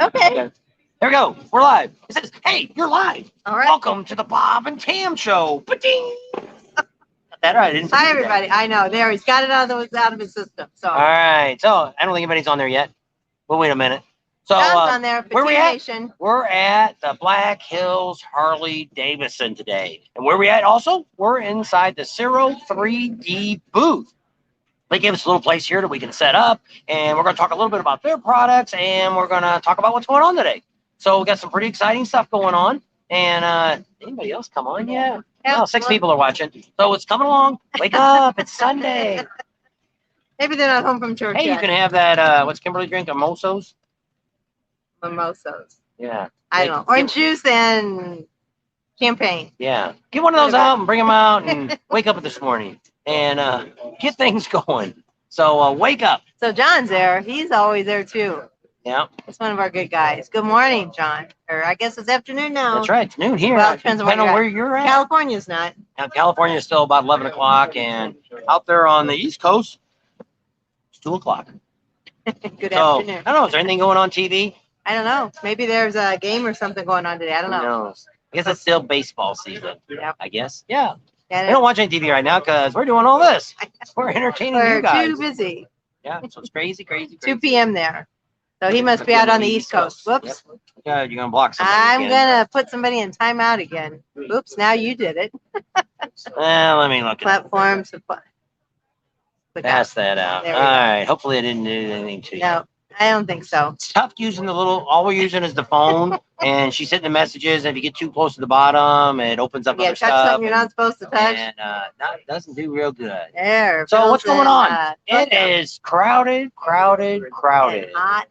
Okay. There we go. We're live. It says, hey, you're live. All right. Welcome to the Bob and Tam Show. Ba-ding! Got that right. I didn't Hi, forget everybody. that. I know. There, he's got it out of his system. So. All right. So I don't think anybody's on there yet. We'll wait a minute. So John's on there. where we at? Nation. We're at the Blackhills Harley-Davidson today. And where we at also? We're inside the CIRO3D booth. They gave us a little place here that we can set up, and we're going to talk a little bit about their products, and we're going to talk about what's going on today. So we got some pretty exciting stuff going on. And anybody else come on yet? No, 6 people are watching. So it's coming along. Wake up. It's Sunday. Maybe they're not home from church Hey, yet. you can have that, what's Kimberly drink? Mimosas? Mimosas. Yeah. I don't know. Orange juice and champagne. Yeah. Get one of those out and bring them out and wake up this morning and get things going. So wake up. So John's there. He's always there too. Yeah. He's one of our good guys. Good morning, John. Or I guess it's afternoon now. That's right. It's noon here. Well, it depends on where you're at. California's not. Now, California is still about 11 o'clock, and out there on the East Coast, it's 2 o'clock. Good So, afternoon. I don't know. Is there anything going on TV? I don't know. Maybe there's a game or something going on today. I don't know. Who knows? I guess it's still baseball season. Yep. I guess. Yeah. And We don't watch any TV right now because we're doing all this. We're entertaining we're you guys. too busy. Yeah. So it's crazy. 2 p.m. there. So he must be out on the East Coast. Whoops. Yep. Yeah, you're gonna block somebody. I'm again. going to put somebody in timeout again. Oops, now you did it. Let me look at Platforms. pass that out. There All we go. right. Hopefully, I didn't do anything to you. No, I don't think so. It's tough using the little, all we're using is the phone, and she's hitting the messages, and if you get too close to the bottom, it opens up Yeah, other touch stuff. something you're not supposed to touch. And it doesn't do real good. There. So what's going on? It Hot, is crowded. hot.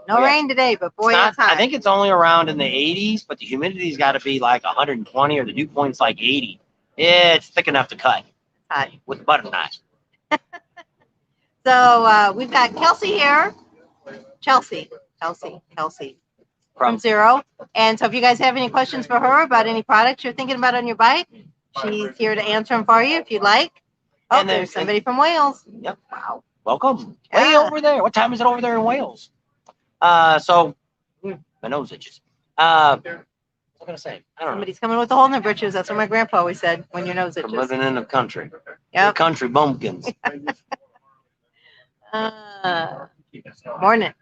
No Yeah. rain today, but boy, It's it's hot. I think it's only around in the 80s, but the humidity's got to be like 120, or the dew point's like 80. It's thick enough to cut hot. with a butter knife. So we've got Kelsey here. Chelsea from CIRO. And so if you guys have any questions for her about any products you're thinking about on your bike, she's here to answer them for you if you'd like. Oh, And then- there's somebody from Wales. Yep. Wow. Welcome. Way Yeah. over there. What time is it over there in Wales? So my nose itches. What was I gonna say? I don't know. Somebody's coming with a hole in their britches. That's what my grandpa always said when your nose I'm itches. living in the country. The Yep. country bumpkins. Morning.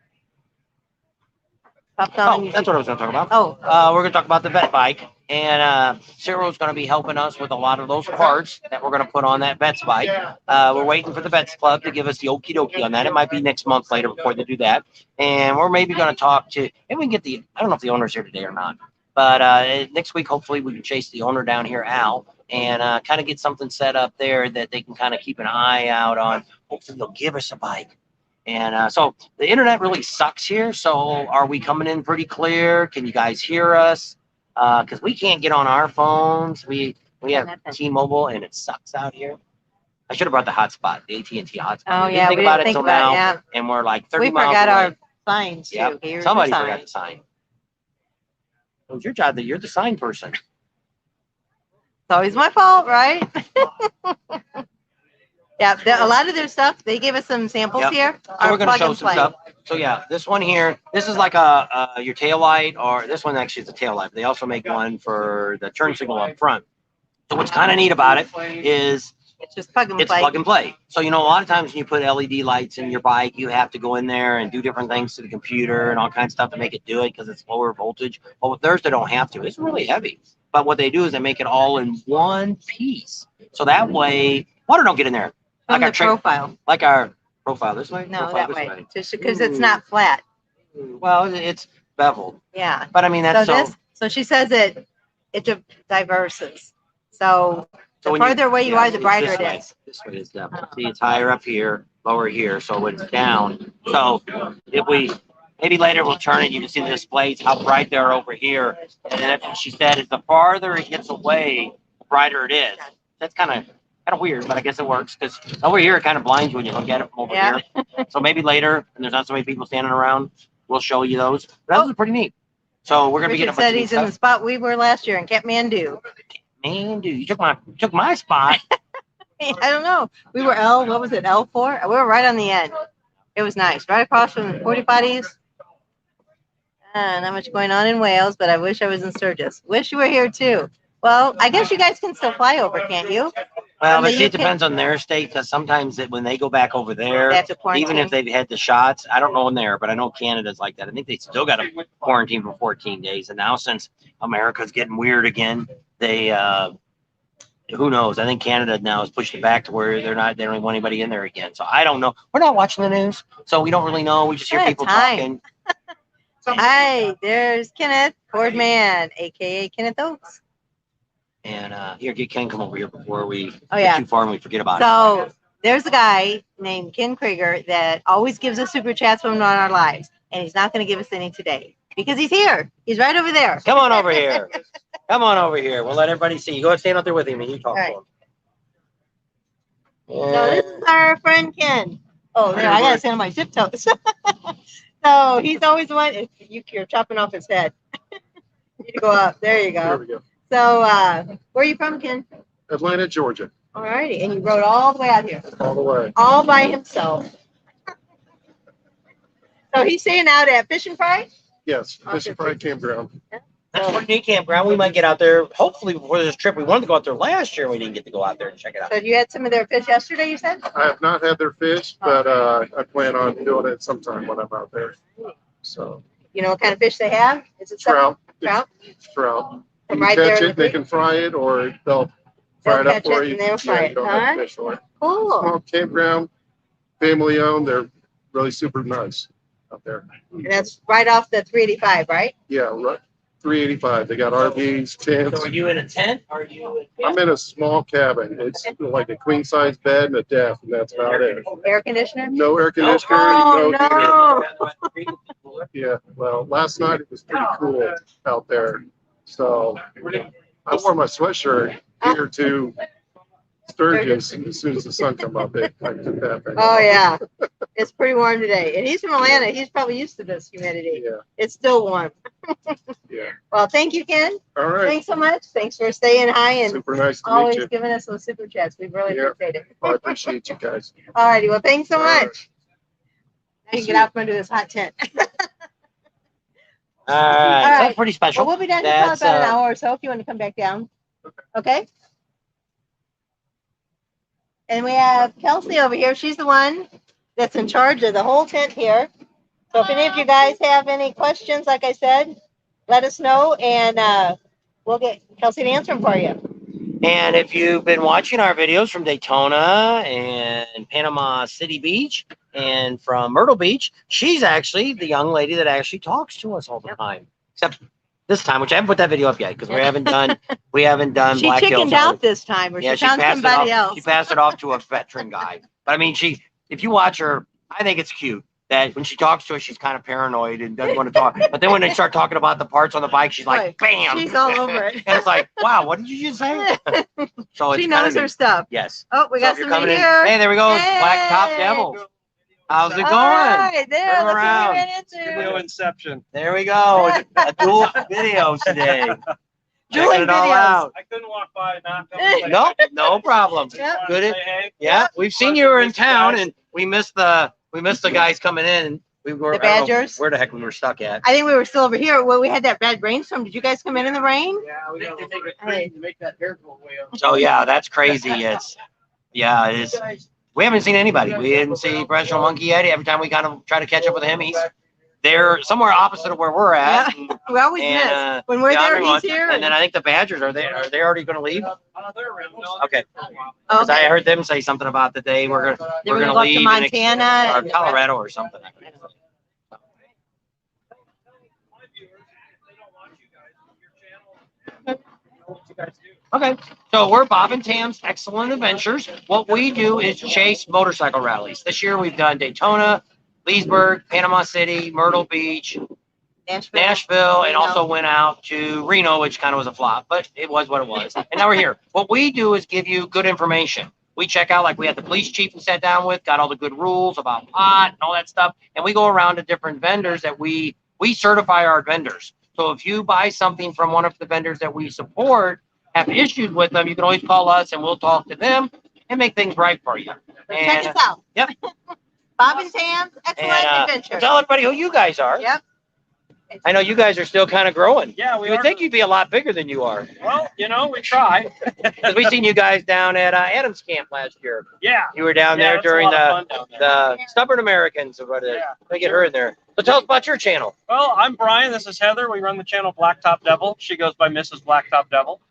Popped on Oh, you. that's what I was going to talk about. Oh, We're going to talk about the vet bike, and CIRO is going to be helping us with a lot of those parts that we're going to put on that vet's bike. We're waiting for the Vets Club to give us the okie dokie on that. It might be next month later before they do that. And we're maybe going to talk to, maybe we can get the, I don't know if the owner's here today or not, but next week, hopefully we can chase the owner down here, Al, and kind of get something set up there that they can kind of keep an eye out on. Hopefully they'll give us a bike. And so the internet really sucks here. So are we coming in pretty clear? Can you guys hear us? Because we can't get on our phones. We have T-Mobile and it sucks out here. I should have brought the hotspot, the AT&T hotspot. oh We yeah. didn't think We about didn't it think till about now, it. Yeah. and we're like 30 We miles forgot away. our signs too. Yep. Here's Somebody your forgot sign. the sign. It was your job that you're the sign person. It's always my fault, right? Yeah, a lot of their stuff, they gave us some samples Yep. here. So Our we're going to plug show and some play. stuff. So yeah, this one here, this is like a your tail light, or this one actually is a tail light. They also make one for the turn signal up front. So what's kind of neat about it is It's just plug and it's play. plug and play. So, you know, a lot of times when you put LED lights in your bike, you have to go in there and do different things to the computer and all kinds of stuff to make it do it because it's lower voltage. Well, with theirs, they don't have to. It's really heavy. But what they do is they make it all in one piece. So that way, water don't get in there. From Like the profile. Like our profile this way? No, Profile that this way. Just because it's not flat. Well, it's beveled. Yeah. But I mean, that's So she says it diverses. So the when you- further away you yeah, are, the it's brighter this it way. is. This way is beveled. See, it's higher up here, lower here, so it's down. So if we, maybe later we'll turn it, you can see the displays, how bright they are over here. And then that's what she said, is the farther it gets away, the brighter it is. That's kind of weird, but I guess it works, because over here it kind of blinds you when you look at it from over Yeah. here. So maybe later, when there's not so many people standing around, we'll show you those. But those are pretty neat. So we're gonna be Richard getting a bunch said of neat he's in the stuff. spot we were last year in Kathmandu. Man, dude, you took my spot. I don't know. We were what was it, L4? We were right on the end. It was nice. Right across from the 40 potties. Not much going on in Wales, but I wish I was in Sturgis. Wish you were here too. Well, I guess you guys can still fly over, can't you? Well, but see, it depends on their state, because sometimes when they go back over there, even if they've had the shots, I don't know in there, but I know Canada's like that. I think they still got to quarantine for 14 days. And now since America's getting weird again, they, who knows? I think Canada now has pushed it back to where they don't want anybody in there again. So I don't know. We're not watching the news, so we don't really know. We just hear people talking. Hi, there's Kenneth Fordman, aka Kenneth Oaks. And here, Ken, come over here before we get too far and we forget about it. So there's a guy named Ken Krieger that always gives us super chats when we're on our lives, and he's not going to give us any today because he's here. He's right over there. Come on over here. Come on over here. We'll let everybody see you. Go ahead, stand out there with him and you talk to him. So this is our friend Ken. Oh, there, I got to stand on my tiptoes. So he's always the one. You're chopping off his head. You need to go up. There you go. There we go. So where are you from, Ken? Atlanta, Georgia. All righty. And you rode all the way out here. All the way. All by himself. So he's staying out at Fish and Fry? Yes, Fish and Fry Campground. That's a pretty neat campground. We might get out there, hopefully, before this trip. We wanted to go out there last year. We didn't get to go out there and check it out. So you had some of their fish yesterday, you said? I have not had their fish, but I plan on doing it sometime when I'm out there. So. You know what kind of fish they have? Is it trout? Trout? Trout. You Right catch there it, they can fry it, or they'll fry it up for you. And they'll fry it. You don't have to fish for it. Cool. Small campground, family owned. They're really super nice out there. And that's right off the 385, right? Yeah, right. 385. They got RVs, tents. So are you in a tent? Or are you? I'm in a small cabin. It's like a queen size bed and a desk, and that's about it. Air conditioner? No air conditioner. Oh, no. Heater. Yeah. Well, last night it was pretty cool out there, so I wore my sweatshirt here to Sturgis as soon as the sun come up. I took that thing. Oh yeah, it's pretty warm today. And he's from Atlanta. He's probably used to this humidity. Yeah. It's still warm. Yeah. Well, thank you, Ken. All right. Thanks so much. Thanks for staying high and super nice to always meet you. giving us those super chats. We really appreciate it. I appreciate you guys. All righty. Well, thanks so All much. right. Now you can get out from under this hot tent. All right. That's pretty special. Well, we'll be down here for about an hour or so if you want to come back down. Okay. And we have Kelsey over here. She's the one that's in charge of the whole tent here. So if any of you guys have any questions, like I said, let us know, and we'll get Kelsey to answer them for you. And if you've been watching our videos from Daytona and Panama City Beach and from Myrtle Beach, she's actually the young lady that actually talks to us all the time. Except this time, which I haven't put that video up yet because we haven't done She chickened out this time, or she found somebody else. She passed it off to a veteran guy. But I mean, if you watch her, I think it's cute that when she talks to us, she's kind of paranoid and doesn't want to talk. But then when they start talking about the parts on the bike, she's like, bam! She's all over it. And it's like, wow, what did you just say? So she knows her stuff. Yes. Oh, we got somebody here. Hey, there we go. Hey. Black Top Devil. How's it going? All right, there. Turn around. Video inception. There we go. A dual video today. Dueling videos. I couldn't walk by and not come. No, no problem. Yep. Good. Yeah, we've seen you were in town, and we missed the guys coming in. We were the Badgers. Where the heck we were stuck at? I think we were still over here. Well, we had that bad rainstorm. Did you guys come in the rain? Yeah, we got to take a train to make that hair go way up. Oh yeah, that's crazy. It is. We haven't seen anybody. We didn't see Professional Monkey yet. Every time we kind of try to catch up with him, they're somewhere opposite of where we're at. Yeah. We always miss. When we're there, he's here. And then I think the Badgers, are they already going to leave? Okay. Okay. I heard them say something about that they were going to go leave to Montana or Colorado or something. Okay, so we're Bob and Tam's Excellent Adventures. What we do is chase motorcycle rallies. This year we've done Daytona, Leesburg, Panama City, Myrtle Beach, Nashville, and also went out to Reno, which kind of was a flop, but it was what it was. And now we're here. What we do is give you good information. We check out, like we had the police chief we sat down with, got all the good rules about pot and all that stuff. And we go around to different vendors that we certify our vendors. So if you buy something from one of the vendors that we support, have issues with them, you can always call us and we'll talk to them and make things right for you. Check us out. Yep. Bob and Tam's Excellent Adventures. Tell everybody who you guys are. Yep. I know you guys are still kind of growing. Yeah, we You would are. think you'd be a lot bigger than you are. Well, you know, we try. Because we seen you guys down at Adams Camp last year. Yeah. You were down there that's a during lot of fun down there. the Stubborn Americans or what it is. Yeah. They get her in there. So tell us about your channel. Well, I'm Brian. This is Heather. We run the channel Blacktop Devil. She goes by Mrs. Blacktop Devil.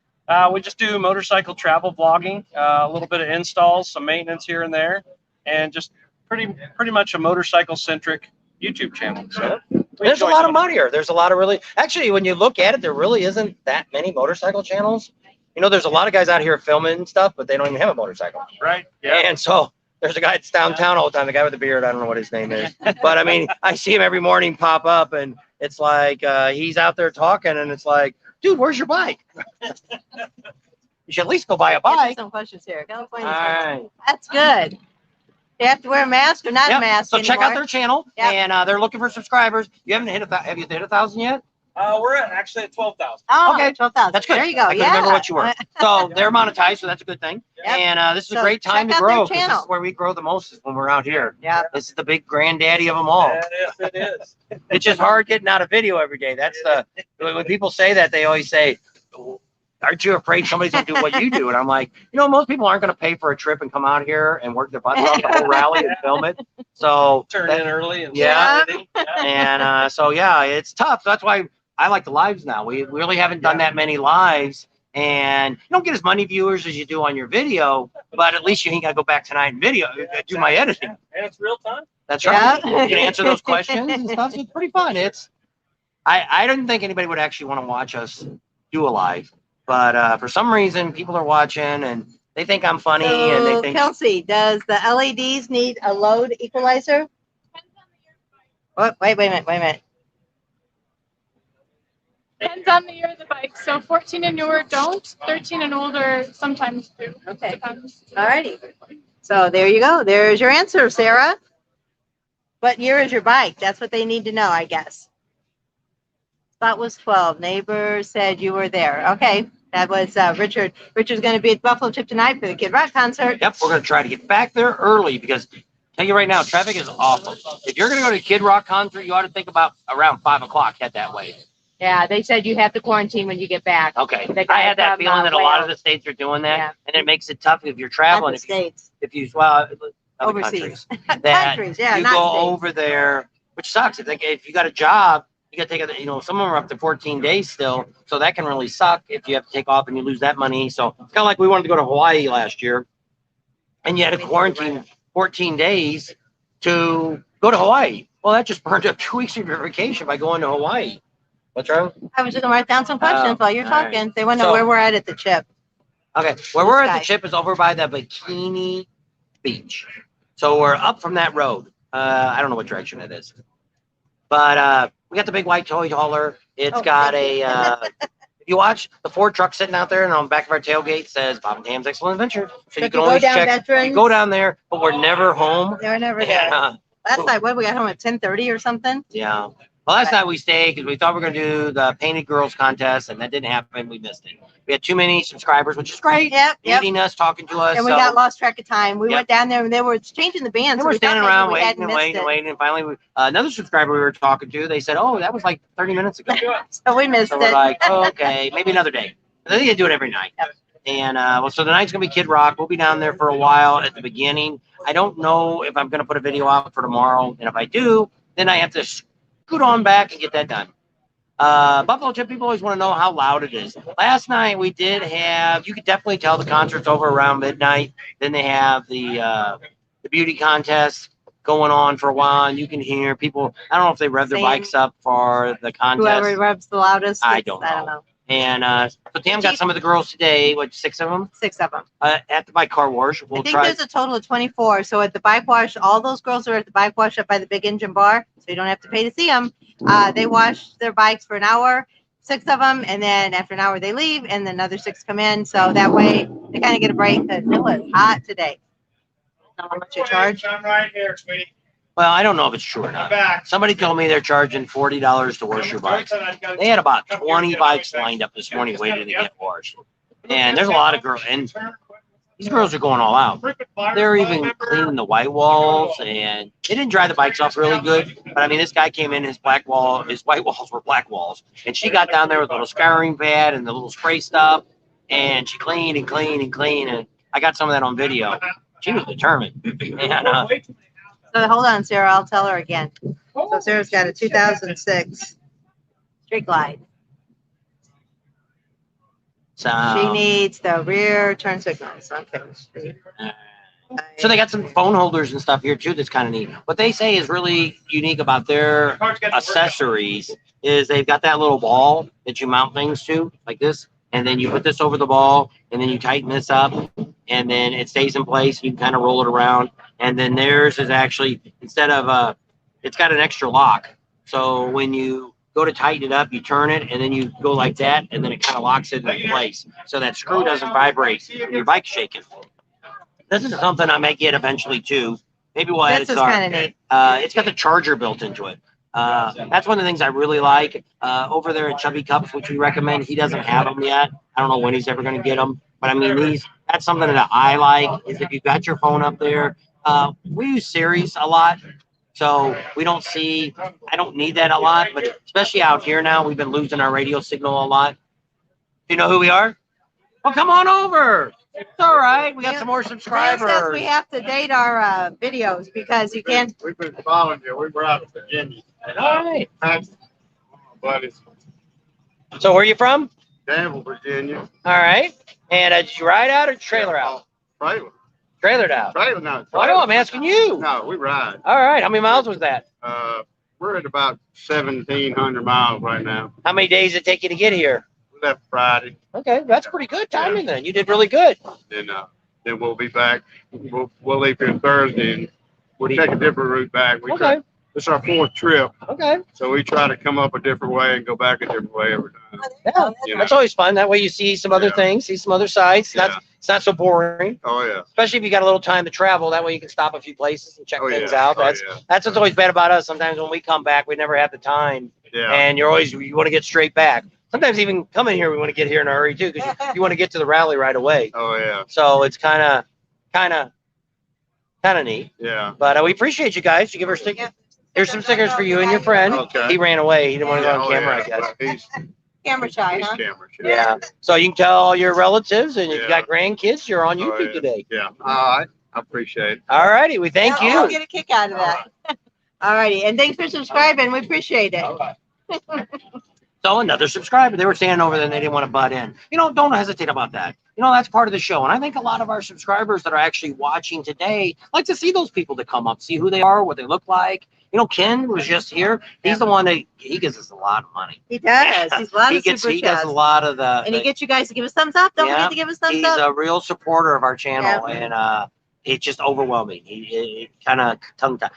We just do motorcycle travel vlogging, a little bit of installs, some maintenance here and there, and just pretty much a motorcycle-centric YouTube channel. So There's a lot of money here. There's a lot of really, actually, when you look at it, there really isn't that many motorcycle channels. You know, there's a lot of guys out here filming stuff, but they don't even have a motorcycle. Right. Yeah. And so there's a guy that's downtown all the time, the guy with the beard. I don't know what his name is, but I mean, I see him every morning pop up, and it's like he's out there talking, and it's like, dude, where's your bike? You should at least go buy a Answer bike. some questions here. California. All right. That's good. They have to wear a mask or not a Yep. mask So check out anymore? their channel, Yep. and they're looking for subscribers. You haven't hit have you hit 1,000 yet? We're actually at 12,000. Oh, Okay. 12,000. That's good. There you go. I couldn't Yeah. remember what you were. So they're monetized, so that's a good thing. Yep. And this is a So great time to check out their grow. 'Cause This channel. is where we grow the most is when we're out here. Yeah. This is the big granddaddy of them all. It is. It's just hard getting out a video every day. That's when people say that, they always say, aren't you afraid somebody's gonna do what you do? And I'm like, you know, most people aren't gonna pay for a trip and come out here and work their butts off the whole rally and film it. So Turn in early and Yeah. yeah. and so yeah, it's tough. That's why I like the lives now. We really haven't done that many lives, and you don't get as many viewers as you do on your video, but at least you ain't gotta go back tonight and video do my editing. And it's real time. That's Yeah. right. You can answer those questions and stuff. So it's pretty fun. I didn't think anybody would actually want to watch us do a live, but for some reason people are watching and they think I'm funny and they So, think Kelsey, does the LEDs need a load equalizer? What? Wait a minute. Depends on the year of the bike. So 14 and newer don't. 13 and older sometimes do. Okay. Depends. Alrighty. So there you go. There's your answer, Sarah. What year is your bike? That's what they need to know, I guess. Spot was 12. Neighbor said you were there. Okay. That was Richard. Richard's going to be at Buffalo Chip tonight for the Kid Rock concert. yep, we're gonna try to get back there early because tell you right now, traffic is awful. If you're gonna go to a Kid Rock concert, you ought to think about around 5 o'clock. Head that way. Yeah, they said you have to quarantine when you get back. Okay. They I had that got, feeling that a lot of Wales. the states are doing that, Yeah. and it makes it tough if you're Not traveling. the States. If you other Overseas. countries, that Countries, yeah, you not go states. over there, which sucks. If you got a job, you got to take some of them are up to 14 days still, so that can really suck if you have to take off and you lose that money. So it's kind of like we wanted to go to Hawaii last year, and you had to quarantine 14 days to go to Hawaii. Well, that just burned up 2 weeks of your vacation by going to Hawaii. What's wrong? I was just going to write down some questions while you're all right. talking. They want to know So- where we're at the chip. Okay, where we're at Sky. the chip is over by the Bikini Beach. So we're up from that road. I don't know what direction it is. But we got the big white toy hauler. It's Oh, got thank a, if you watch the Ford truck sitting out there and on the back of our tailgate says Bob and Tam's Excellent Adventure. So you if can you go always down check. Veterans- You go down there, but we're never home. They were never there. Yeah. Last night, what, we got home at 10:30 or something? Yeah. Well, last night we stayed because we thought we were going to do the Painted Girls contest, and that didn't happen. We missed it. We had too many subscribers, which is great. Yep. Meeting us, talking to us. And we so- got lost track of time. We Yep. went down there and they were changing the band. They so were we thought standing maybe around we waiting hadn't and missed waiting it. and waiting, and finally another subscriber we were talking to, they said, "Oh, that was like 30 minutes ago." So we missed So we're it. like, oh, "Okay, maybe another day." And then you do it every night. Yep. And well, so tonight's gonna be Kid Rock. We'll be down there for a while at the beginning. I don't know if I'm gonna put a video out for tomorrow, and if I do, then I have to scoot on back and get that done. Buffalo Chip people always want to know how loud it is. Last night we did have, you could definitely tell the concert's over around midnight. Then they have the beauty contest going on for a while, and you can hear people. I don't know if they rev their Singing. bikes up for the contest. Whoever revs the loudest. I it's- don't I don't know. know. And so Tam got some of the girls today, what, 6 of them, 6 of them. at the bike car wash. We'll I think try. there's a total of 24. So at the bike wash, all those girls are at the bike wash up by the big engine bar. So you don't have to pay to see them. They wash their bikes for an hour, 6 of them. And then after an hour, they leave. And then another 6 come in. So that way they kind of get a break because it was hot today. Know how much you charge? I'm right here, sweetie. Well, I don't know if it's true or I'm not. back. Somebody told me they're charging $40 to wash your bikes. They had about 20 bikes lined up this morning waiting to get washed. And there's a lot of girls. And These girls are going all out. They're even cleaning the white walls, and they didn't dry the bikes off really good. But I mean, this guy came in, his white walls were black walls, and she got down there with a little scouring pad and the little spray stuff, and she cleaned and cleaned and cleaned, and I got some of that on video. She was determined. And, So hold on, Sarah. I'll tell her again. So Sarah's got a 2006 Street Glide. She needs the rear turn signals. Okay. So they got some phone holders and stuff here too. That's kind of neat. What they say is really unique about their accessories is they've got that little ball that you mount things to, like this, and then you put this over the ball, and then you tighten this up, and then it stays in place. You can kind of roll it around, and then theirs is actually, instead of it's got an extra lock. So when you go to tighten it up, you turn it, and then you go like that, and then it kind of locks it in place. So that screw doesn't vibrate when your bike's shaking. This is something I may get eventually too. Maybe we'll add it to our, kind of neat. it's got the charger built into it. That's one of the things I really like. Over there at Chubby Cups, which we recommend, he doesn't have them yet. I don't know when he's ever going to get them. But I mean, that's something that I like, is if you've got your phone up there. We use Siri's a lot. So I don't need that a lot, but especially out here now, we've been losing our radio signal a lot. Do you know who we are? Well, come on over. It's all right. We got some more subscribers. Says we have to date our videos because you can't. We've been following you. We were out in Virginia. All right. Buddies. So where are you from? Danville, Virginia. All right. And did you ride out or trailer out? Trailer. Trailered out. Trailer, no. Oh, no, I'm asking you. No, we ride. All right. How many miles was that? We're at about 1,700 miles right now. How many days did it take you to get here? We left Friday. Okay, that's pretty good timing then. You did really good. Then we'll be back. We'll leave here Thursday and we'll take a different route back. Okay. It's our 4th trip, Okay. so we try to come up a different way and go back a different way every time. Yeah, You that's know? always fun. That way you see some other Yeah. things, see some other sites. Yeah. It's not so boring, Oh yeah. especially if you got a little time to travel. That way you can stop a few places and check Oh things yeah. out. Oh, That's yeah. that's what's always bad about us. Sometimes when we come back, we never have the time, Yeah. and you want to get straight back. Sometimes even coming here, we want to get here in a hurry too, because you want to get to the rally right away. Oh yeah. So it's kind of neat. Yeah. But we appreciate you guys. You give her stickers. Here's some stickers for you and your friend. Okay. He ran away. He didn't want to go Yeah, on oh, camera, yeah. I guess. Well, he's Camera shy, huh? camera shy. Yeah. So you can tell all your relatives, and if you Yeah. got grandkids, you're on Oh, YouTube yeah. today. Yeah. All right. I appreciate it. All righty. We thank Yeah, I'll you. get a kick out of that. All righty. And thanks for subscribing. We appreciate it. So another subscriber. They were standing over there and they didn't want to butt in. Don't hesitate about that. That's part of the show. And I think a lot of our subscribers that are actually watching today like to see those people that come up, see who they are, what they look like. Ken was just here. He's the one that he gives us a lot of money. He does. He's a lot of super He does chats. a lot of the. And he gets you guys to give us thumbs up. Don't forget to give us thumbs He's up. a real supporter of our channel, and it's just overwhelming. It kind of tongue tied.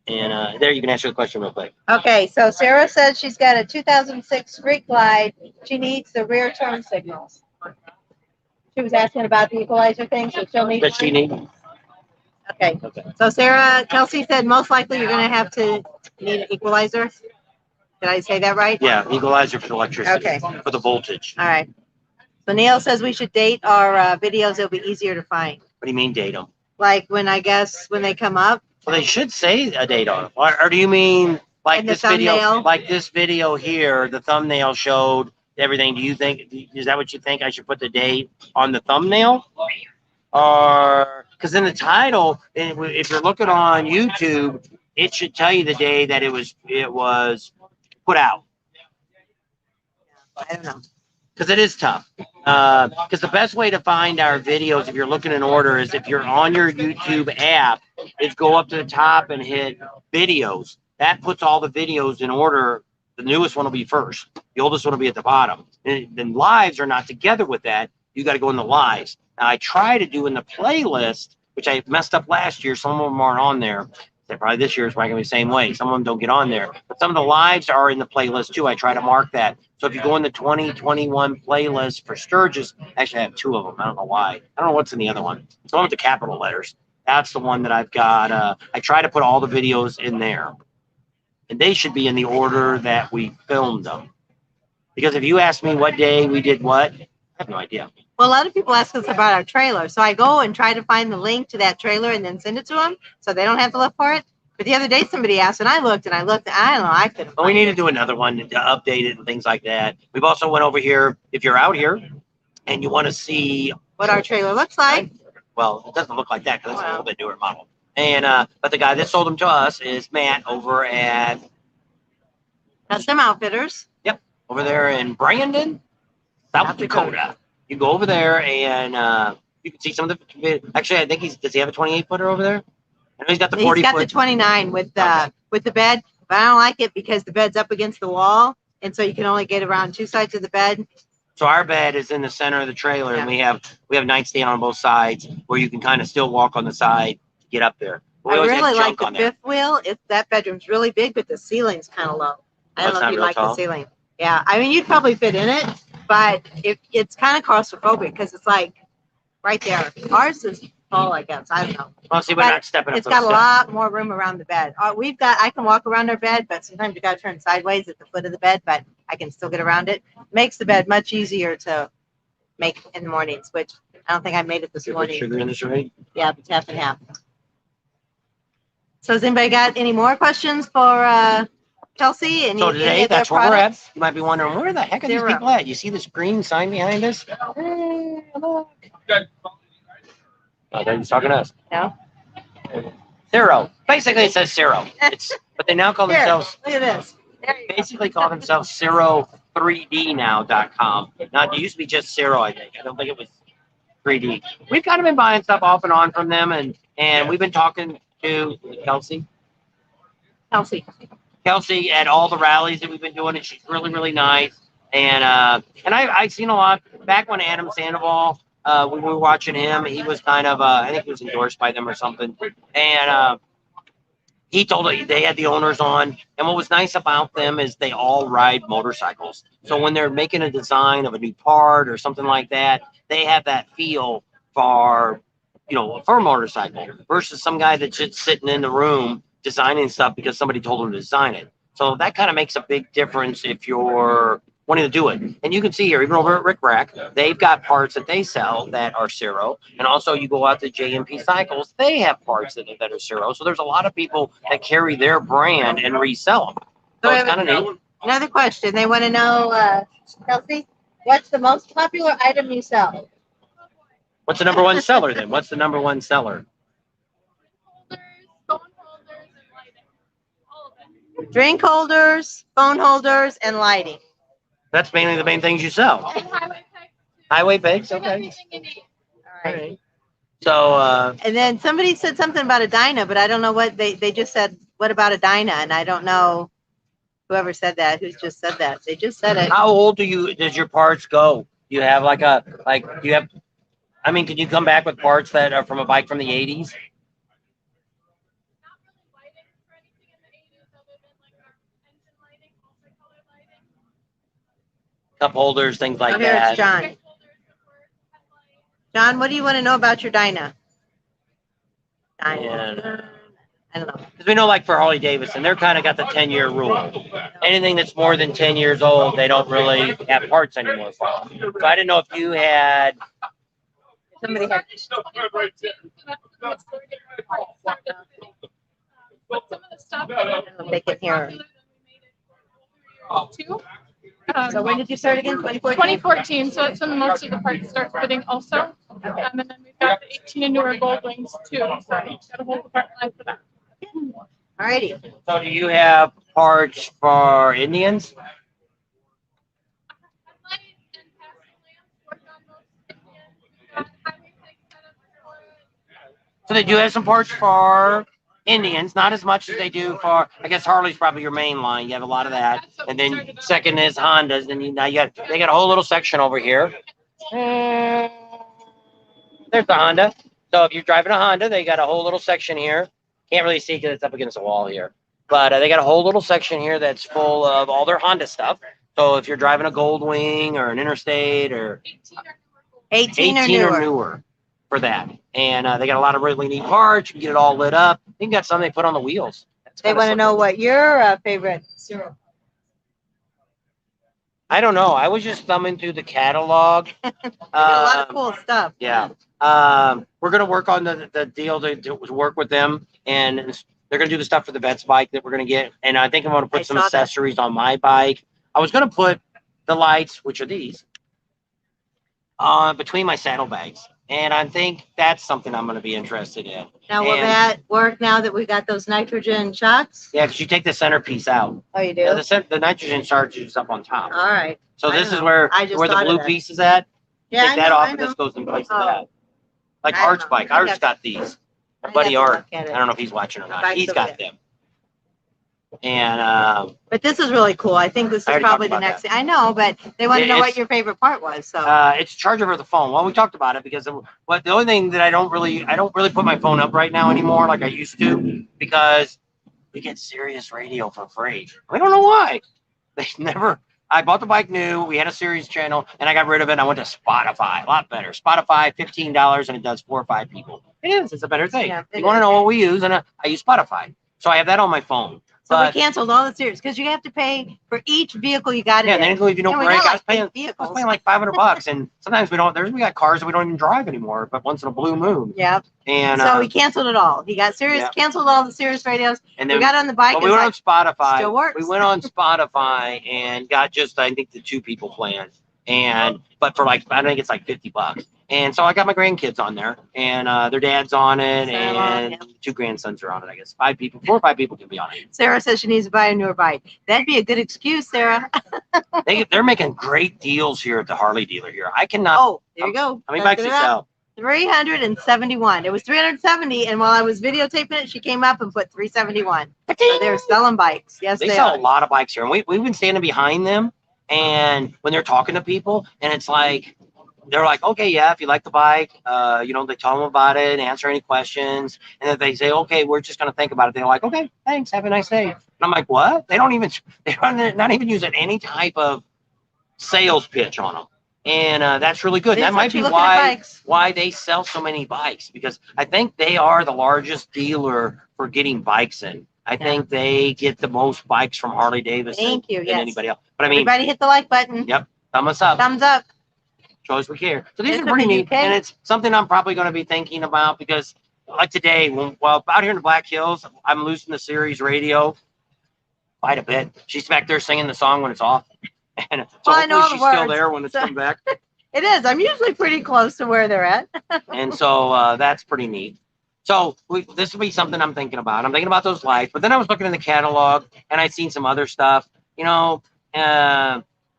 And there, you can answer the question real quick. Okay, so Sarah said she's got a 2006 Street Glide. She needs the rear turn signals. She was asking about the equalizer thing, so she'll need. Does she need? Okay, Okay. so Kelsey said most likely you're going to have to need an equalizer. Did I say that right? Yeah, equalizer for electricity. Okay. For the voltage. All right. So Neil says we should date our videos. It'll be easier to find. What do you mean date them? Like when they come up. Well, they should say a date on them. Or do you mean like In the this video? thumbnail? Like this video here, the thumbnail showed everything. Do you think, is that what you think? I should put the date on the thumbnail? Or, because in the title, if you're looking on YouTube, it should tell you the day that it was put out. I don't know. Because it is tough. Because the best way to find our videos, if you're looking in order, is if you're on your YouTube app, is go up to the top and hit videos. That puts all the videos in order. The newest one will be first. The oldest one will be at the bottom. And then lives are not together with that. You got to go in the lives. Now, I try to do in the playlist, which I messed up last year. Some of them aren't on there. Probably this year is probably going to be the same way. Some of them don't get on there. But some of the lives are in the playlist, too. I try to mark that. So if you go in the 2021 playlist for Sturgis, actually, I have 2 of them. I don't know why. I don't know what's in the other one. It's the one with the capital letters. That's the one that I've got. I try to put all the videos in there. And they should be in the order that we filmed them. Because if you ask me what day we did what, I have no idea. Well, a lot of people ask us about our trailer, so I go and try to find the link to that trailer and then send it to them, so they don't have to look for it. But the other day, somebody asked, and I looked, and I don't know, I couldn't. But we need to do another one to update it and things like that. We've also went over here. If you're out here and you want to see what our trailer looks like. Well, it doesn't look like that because it's a little bit newer model. And but the guy that sold them to us is Matt over at Custom Outfitters. Yep, over there in Brandon, South Dakota. You go over there and you can see some of the. Actually, I think does he have a 28-footer over there? I know he's got the 40 He's got foot. the 29 with the bed, but I don't like it because the bed's up against the wall, and so you can only get around two sides of the bed. So our bed is in the center of the trailer, and we have nightstand on both sides where you can kind of still walk on the side to get up there. I really like the fifth wheel. That bedroom's really big, but the ceiling's kind of low. I don't know if you like the ceiling. Yeah, I mean, you'd probably fit in it, but it's kind of claustrophobic because it's like right there. Ours is tall, I guess. I don't know. Well, see, we're not stepping up. It's got a lot more room around the bed. I can walk around our bed, but sometimes you got to turn sideways at the foot of the bed, but I can still get around it. Makes the bed much easier to make in the mornings, which I don't think I made it this morning. Sugar in this already? Yeah, it's half and half. So has anybody got any more questions for Chelsea? So today, that's where we're at. You might be wondering, where the heck are these people at? You see this green sign behind us? Hey, look. Oh, they're just talking to us. No. CIRO. Basically, it says CIRO. But they now call themselves. Look at this. Basically, call themselves CIRO3D now.com. Now, it used to be just CIRO, I think. I don't think it was 3D. We've kind of been buying stuff off and on from them, and we've been talking to Kelsey at all the rallies that we've been doing, and she's really, really nice. And I've seen a lot back when Adam Sandoval. When we were watching him, he was kind of, I think he was endorsed by them or something. And he told me they had the owners on. And what was nice about them is they all ride motorcycles. So when they're making a design of a new part or something like that, they have that feel for, for a motorcycle versus some guy that's just sitting in the room designing stuff because somebody told him to design it. So that kind of makes a big difference if you're wanting to do it. And you can see here, even over at Rick Rack, they've got parts that they sell that are CIRO. And also you go out to JMP Cycles, they have parts that are CIRO. So there's a lot of people that carry their brand and resell them. So it's kind of neat. Another question. They want to know, Kelsey, what's the most popular item you sell? What's the number one seller then? What's the number one seller? Drink holders, phone holders, and lighting. That's mainly the main things you sell. Highway pegs, okay. All right. So, and then somebody said something about a Dyna, but I don't know what they just said. What about a Dyna? And I don't know whoever said that. Who's just said that? They just said it. How old does your parts go? You have can you come back with parts that are from a bike from the 80s? Cup holders, things like that. It's John. John, what do you want to know about your Dyna? Yeah. I don't know. Because we know, like for Harley-Davidson, they're kind of got the 10-year rule. Anything that's more than 10 years old, they don't really have parts anymore for. So I didn't know if you had. Somebody had. Some of the stuff They can hear. Two. So when did you start again? 2014. So that's when most of the parts start fitting also. Okay. And then we've got the 18 and newer gold wings too. So got a whole department line for that. Alrighty. So do you have parts for Indians? So they do have some parts for Indians, not as much as they do for, I guess Harley's probably your main line. You have a lot of that. And then second is Hondas. And they got a whole little section over here. There's the Honda. So if you're driving a Honda, they got a whole little section here. Can't really see because it's up against the wall here. But they got a whole little section here that's full of all their Honda stuff. So if you're driving a Goldwing or an Interstate or 18 or newer. For that. And they got a lot of really neat parts. You can get it all lit up. I think that's something they put on the wheels. They want to know what your favorite CIRO. I don't know. I was just thumbing through the catalog. A lot of cool stuff. Yeah. We're gonna work on the deal to work with them, and they're gonna do the stuff for the Vets bike that we're gonna get. And I think I'm gonna put some accessories on my bike. I was gonna put the lights, which are these, between my saddlebags, and I think that's something I'm gonna be interested in. Now, will that work now that we got those nitrogen shocks? Yeah, because you take the centerpiece out. Oh, you do? Yeah, the nitrogen charge is up on top. All right. So this is where the blue piece is at. Yeah, Take that off, and this goes in place of that. Like Art's bike. Art's got these. My buddy Art. I don't know if he's watching or not. He's got them. And but this is really cool. I think this is probably the next thing. I know, but they want to know what your favorite part was. So it's a charger for the phone. Well, we talked about it because the only thing that I don't really put my phone up right now anymore like I used to, because we get Sirius radio for free. I don't know why. They never. I bought the bike new. We had a Sirius channel, and I got rid of it. I went to Spotify. A lot better. Spotify, $15, and it does 4 or 5 people. It is. It's a better thing. Yeah, you want to know what we use, and I use Spotify. So I have that on my phone. So we canceled all the Sirius because you have to pay for each vehicle you got. Yeah, and then if you don't break, I was paying like $500, and sometimes we got cars that we don't even drive anymore, but once in a blue moon. Yep. And so we canceled it all. He got Sirius, canceled all the Sirius radios. And then we got on the bike. Well, we went on Spotify. Still works. We went on Spotify and got just I think the 2 people plan, but for like I think it's like $50. And so I got my grandkids on there, and their dad's on it, and 2 grandsons are on it. I guess 5 people, 4 or 5 people can be on it. Sarah says she needs to buy a newer bike. That'd be a good excuse, Sarah. They're making great deals here at the Harley dealer here. I cannot. Oh, there you go. How many bikes do you sell? 371. It was 370, and while I was videotaping it, she came up and put 371. So they're selling bikes. Yes, they sell are. a lot of bikes here, and we've been standing behind them, and when they're talking to people, and it's like. They're like, okay, yeah, if you like the bike, they tell them about it, answer any questions. And then they say, okay, we're just going to think about it. They're like, okay, thanks. Have a nice day. And I'm like, what? They're not even using any type of sales pitch on them. And that's really good. That might be why they sell so many bikes, because I think they are the largest dealer for getting bikes in. I think they get the most bikes from Harley-Davidson than anybody else. But I mean, everybody hit the like button. Yep. Thumbs up. Thumbs up. Show us we care. So these are pretty neat, and it's something I'm probably going to be thinking about because, like today, out here in the Blackhills, I'm losing the Sirius radio quite a bit. She's back there singing the song when it's off, and so hopefully she's still there when it's come back. It is. I'm usually pretty close to where they're at. And so that's pretty neat. So this will be something I'm thinking about. I'm thinking about those lights, but then I was looking in the catalog, and I'd seen some other stuff,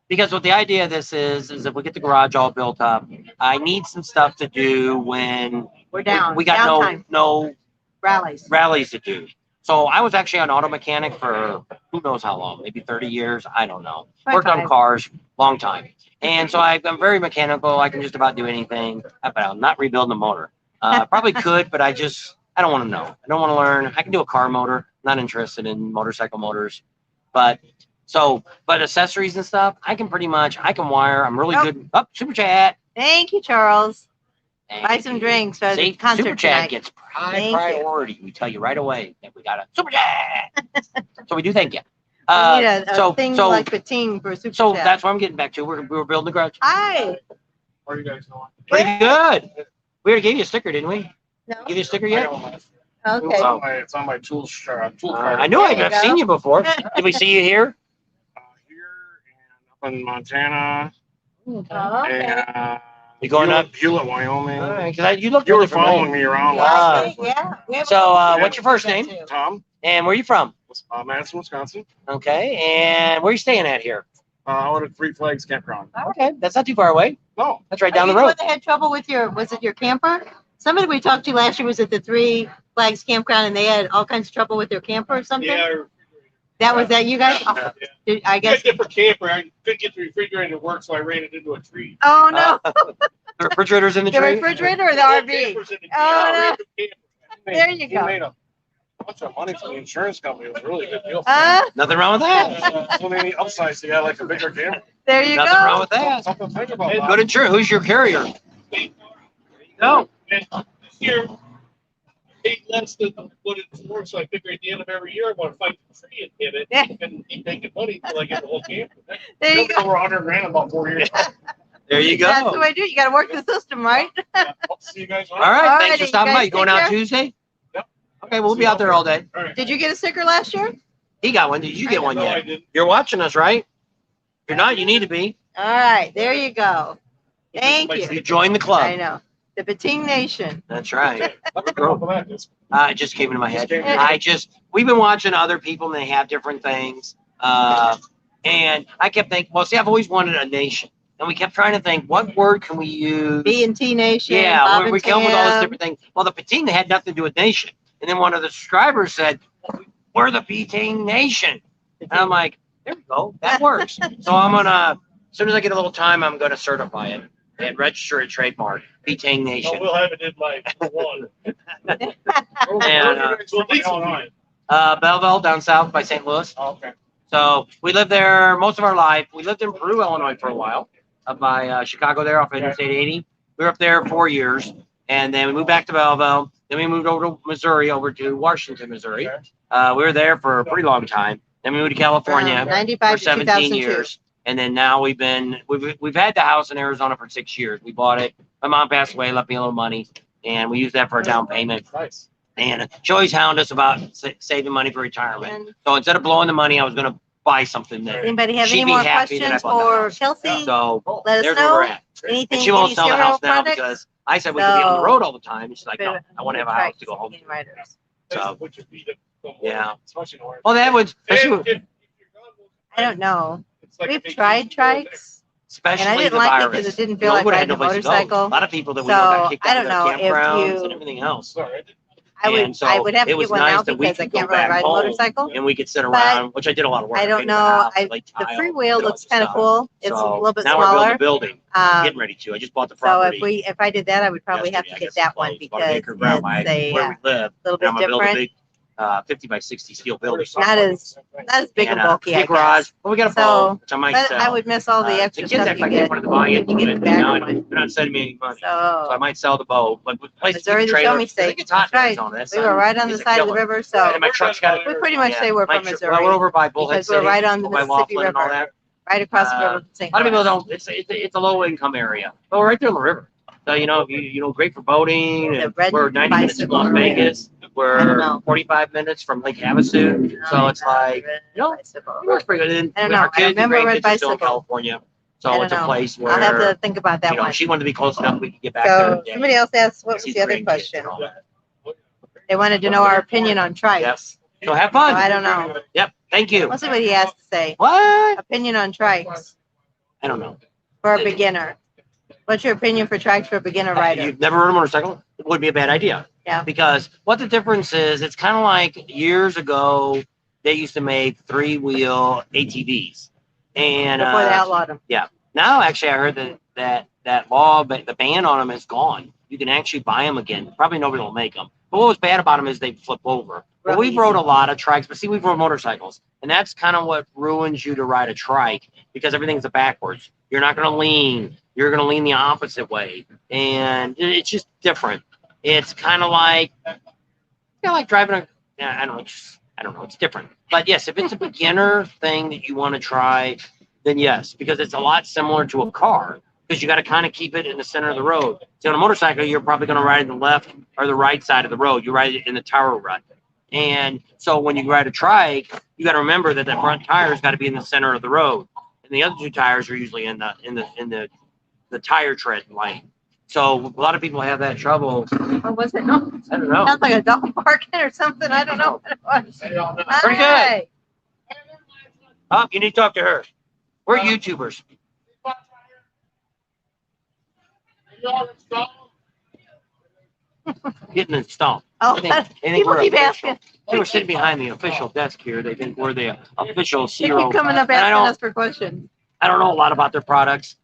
because what the idea of this is if we get the garage all built up, I need some stuff to do when we're down. We got no rallies to do. So I was actually an auto mechanic for who knows how long, maybe 30 years. I don't know. Worked on cars, long time. And so I'm very mechanical. I can just about do anything. But I'm not rebuilding a motor. Probably could, but I don't want to know. I don't want to learn. I can do a car motor. Not interested in motorcycle motors. But accessories and stuff, I can wire. I'm really good. Oh, Super Chat. Thank you, Charles. Buy some drinks for the concert Super Chat tonight. gets priority. We tell you right away that we got a Super Chat. So we do thank you. We need a thing like a team for Super Chat. So that's what I'm getting back to. We were building the garage. Hi. How are you guys doing? Pretty good. We already gave you a sticker, didn't we? No. Give you a sticker yet? Okay. It's on my tool card. I know I've seen you before. Did we see you here? In Montana. Okay. You going up Hewlett, Wyoming? You were following me around last time. Yeah. So what's your first name? Tom. And where are you from? Madison, Wisconsin. Okay. And where are you staying at here? Out at 3 Flags Campground. Okay. That's not too far away. No. That's right down the road. You had trouble with was it your camper? Somebody we talked to last year was at the 3 Flags Campground, and they had all kinds of trouble with their camper or something? Yeah. Was that you guys? Yeah. I guess. A different camper. I couldn't get the refrigerator to work, so I ran it into a tree. Oh, no. The refrigerator's in the tree? The refrigerator or the RV? Oh, no. There you go. He made a bunch of money for the insurance company. It was a really good deal. Nothing wrong with that. So many upsides to get like a bigger camper. There you go. Nothing wrong with that. Something to think about. Good insurance. Who's your carrier? No. This year, paid less than what it's worth, so I figure at the end of every year, I want to fight the tree and hit it, Yeah. and keep making money until I get the whole camper. There you go. Over 100 grand in about 4 years. There you go. That's the way I do. You got to work the system, right? I'll see you guys. All right, thanks Alrighty, for stopping you by. guys You going take out care. Tuesday? Yep. Okay, we'll be out there all day. All right. Did you get a sticker last year? He got one. Did you get one No, I yet? didn't. You're watching us, right? If you're not, you need to be. All right, there you go. Thank You you. joined the I club. know. The Bating Nation. That's right. Let me come up with that. It just came into my head. Just came We've been watching other people and they have different things. And I kept thinking, well, see, I've always wanted a nation. And we kept trying to think, what word can we use? B&T Nation. Yeah, Bob we and came up with all this Tim. different things. Well, the Pating, they had nothing to do with nation. And then one of the subscribers said, we're the Pating Nation. And I'm like, there we go. That works. So I'm going to, as soon as I get a little time, I'm going to certify it and register a trademark, Pating Nation. we'll have it in like one. And, So at least one. Belleville down south by St. Louis. Oh, okay. So we lived there most of our life. We lived in Peru, Illinois for a while, up by Chicago there off Interstate 80. We were up there 4 years, and then we moved back to Belleville. Then we moved over to Missouri, over to Washington, Missouri. We were there for a pretty long time. Then we moved to California 95 for to 17 2002. years. And then now we've had the house in Arizona for 6 years. We bought it. My mom passed away, left me a little money, and we used that for a down payment. Nice. And she always hounded us about saving money for retirement. And So instead of blowing the money, I was going to buy something there. anybody have She'd any be more happy that I questions bought the for house. Kelsey? So Let us there's where we're know. at. Anything, And she won't any sell the CIRO house now products? because I said we could be on the So- road all the time. And she's like, no, I want to have a house to go home to. Writers. So, Which would be the yeah. especially in Oregon. Well, that would, If especially, you're gone, I don't know. it's like a We've vacation tried to go there. trikes, especially and I didn't the like it virus. because it didn't You feel know, like we would've riding had a no place to go. motorcycle. A lot of people that we know got So, kicked I out don't of their know if campgrounds you- and everything else. Sorry. I would, And so I would have it to was get one nice now that we because I could go can't really back ride a home motorcycle. And we could sit around, which I did a lot of work. I don't painted the know. house, I, laid the tile, free did wheel a bunch looks of kind of stuff. cool. It's a So little bit now we're building smaller. a building. Getting ready to. I just bought the So property. if I did that, I would probably have to yesterday. I get guess that it's one closed. because About an acre ground it's a where we live. little And bit I'm gonna build a different. big 50 by 60 steel building. Not as big and bulky, I big garage. guess. Well, we got a So, boat, which I might But sell. I would miss all the The extra kids stuff act you like they get. wanted to buy it. You get the but back now one. they're not sending me any money. So I So might sell the boat. But with places Missouri, with the show trailers, me I state. think it's hot That's right. in Arizona. That We were sun right on the is a side of the killer. river, so And my truck's got we pretty much yeah, say we're my from tr- Missouri Well, we're over by Bullhead because we're City, right on the by Mississippi Laughlin and all River, that. right across the river. from St. A lot of people Louis. don't. It's a low income area, but we're right there on the river. So you know, great for boating. The And red we're 90 minutes from bicycle Las area. Vegas. I don't We're know. 45 minutes from Lake Havasu. So it's like, you know, Bicycle. it works pretty good. And I don't our know. I kids and remember red grandkids are still in bicycle. California, I so don't it's a know. place I'll have where to think about that you know one. she wanted to be close enough we could get back there. So every day, somebody else asked, what was see the other grandkids question? and all that. They wanted to know our opinion on trikes. Yes. So have So fun. I don't know. Yep. Thank you. Let's see what he has to say. What? Opinion on trikes I don't know. for a beginner. What's your opinion for trikes for a beginner rider? You've never rode a motorcycle? It would be a bad idea. Yeah. Because what the difference is, it's kind of like years ago, they used to make 3-wheel ATVs. And Before they outlawed them. now, actually, I heard that law, but the ban on them is gone. You can actually buy them again. Probably nobody will make them. But what was bad about them is they flip over. But we've rode a lot of trikes, but see, we've rode motorcycles. And that's kind of what ruins you to ride a trike because everything's backwards. You're not going to lean. You're going to lean the opposite way. And it's just different. It's kind of like driving a, I don't know. It's different. But yes, if it's a beginner thing that you want to try, then yes, because it's a lot similar to a car because you got to kind of keep it in the center of the road. See, on a motorcycle, you're probably going to ride the left or the right side of the road. You ride it in the tower rut. And so when you ride a trike, you got to remember that the front tire's got to be in the center of the road. And the other two tires are usually in the tire tread lane. So a lot of people have that trouble. Or was it? No. I don't know. Sounds like a dog barking or something. I don't know what it was. Pretty good. Hi. Oh, you need to talk to her. We're YouTubers. Getting installed. Oh, They think people we're keep official. asking. They were sitting behind the official desk here. They think we're the official They CIRO. keep coming up And I asking don't- us for questions. I don't know a lot about their products.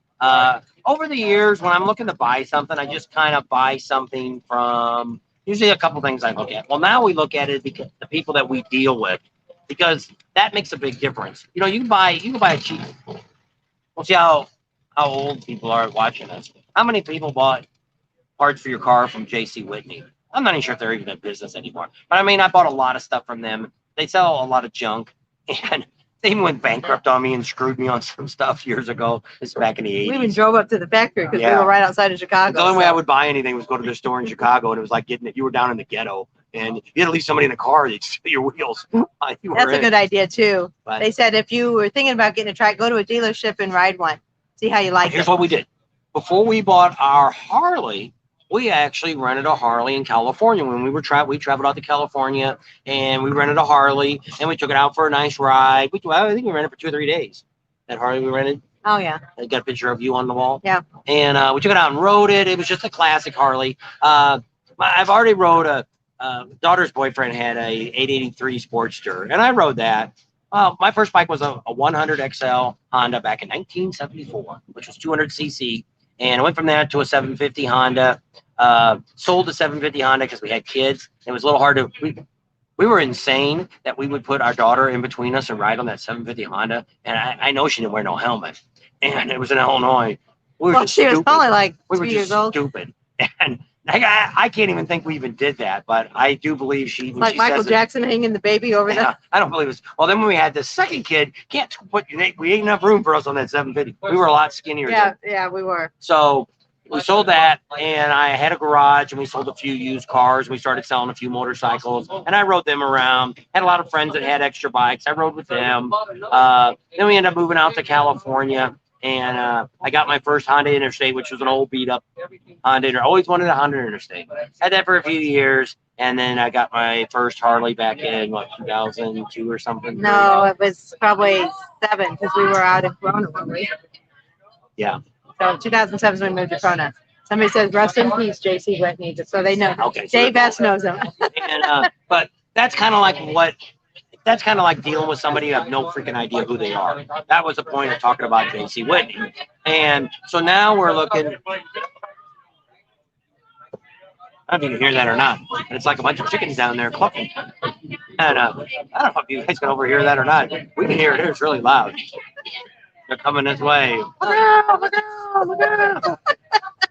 Over the years, when I'm looking to buy something, I just kind of buy something from usually a couple things I look at. Well, now we look at it because the people that we deal with, because that makes a big difference. You know, you can buy a cheap. We'll see how old people are watching us. How many people bought parts for your car from J.C. Whitney? I'm not even sure if they're even in business anymore. But I mean, I bought a lot of stuff from them. They sell a lot of junk, and they even went bankrupt on me and screwed me on some stuff years ago. This is back in the 80s. We even drove up to the factory because Yeah. we were right outside of Chicago. The only way I would buy anything was go to their store in Chicago, and it was like getting it. You were down in the ghetto, and you had to leave somebody in the car. They'd steal your wheels. You were That's a in. good idea too. But They said if you were thinking about getting a trike, go to a dealership and ride one. See how you like here's it. what we did. Before we bought our Harley, we actually rented a Harley in California. When we traveled out to California, and we rented a Harley, and we took it out for a nice ride. I think we rented it for 2 or 3 days. That Harley we rented. Oh yeah. I got a picture of you on the wall. Yeah. And we took it out and rode it. It was just a classic Harley. I've already rode a daughter's boyfriend had a 883 Sportster, and I rode that. My first bike was a 100 XL Honda back in 1974, which was 200 cc. And I went from that to a 750 Honda. Sold the 750 Honda because we had kids. It was a little hard to. We were insane that we would put our daughter in between us and ride on that 750 Honda. And I know she didn't wear no helmet. And it was in Illinois. We were Well, just she was stupid. probably like We were 3 years just old. stupid. And I can't even think we even did that. But I do believe she. When Like she Michael says it, Jackson hanging the baby over yeah, I don't believe it was. Well, then when we had the second kid, can't put we ain't enough room for us on that 750. We were a lot skinnier. there. then. Yeah, we were. So we sold that, and I had a garage, and we sold a few used cars. We started selling a few motorcycles, and I rode them around. Had a lot of friends that had extra bikes. I rode with them. Then we ended up moving out to California, and I got my first Honda Interstate, which was an old beat-up Honda. I always wanted a Honda Interstate. Had that for a few years, and then I got my first Harley back in, 2002 or something. No, it was probably 7 because we were out in Corona, weren't we? Yeah. So 2007 is when we moved to Corona. Somebody says, rest in peace, J.C. Whitney, just so they know. Okay. So Dave S. knows him. And but that's kind of like dealing with somebody you have no freaking idea who they are. That was the point of talking about J.C. Whitney. And so now we're looking. I don't know if you can hear that or not. But it's like a bunch of chickens down there clucking. And I don't know if you guys can overhear that or not. We can hear it. It's really loud. They're coming this way. Look out! Look out! Look out!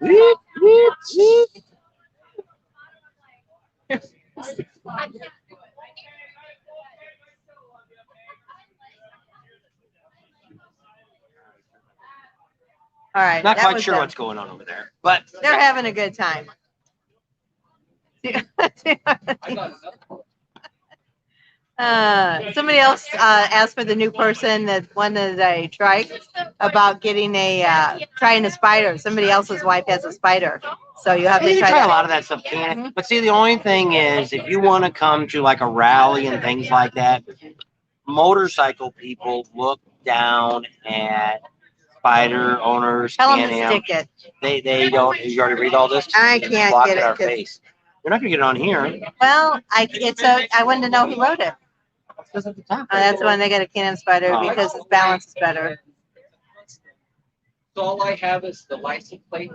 Weep, weep, weep. All right. Not that quite was sure them. what's going on over there, but They're having a good time. Somebody else asked for the new person that wanted a trike about getting trying a spider. Somebody else's wife has a spider, so you have you to can try try a that. lot of that stuff, can it? But see, the only thing is, if you want to come to like a rally and things like that, motorcycle people look down at spider owners. Tell them to Can-Am. stick it. They don't. You already read all this? I can't Block get in it our 'cause- face. You're not gonna get it on here. Well, I wanted to know who wrote it. It's at the top. That's when they got a Can-Am spider Oh. because its balance is better. So all I have is the license plate.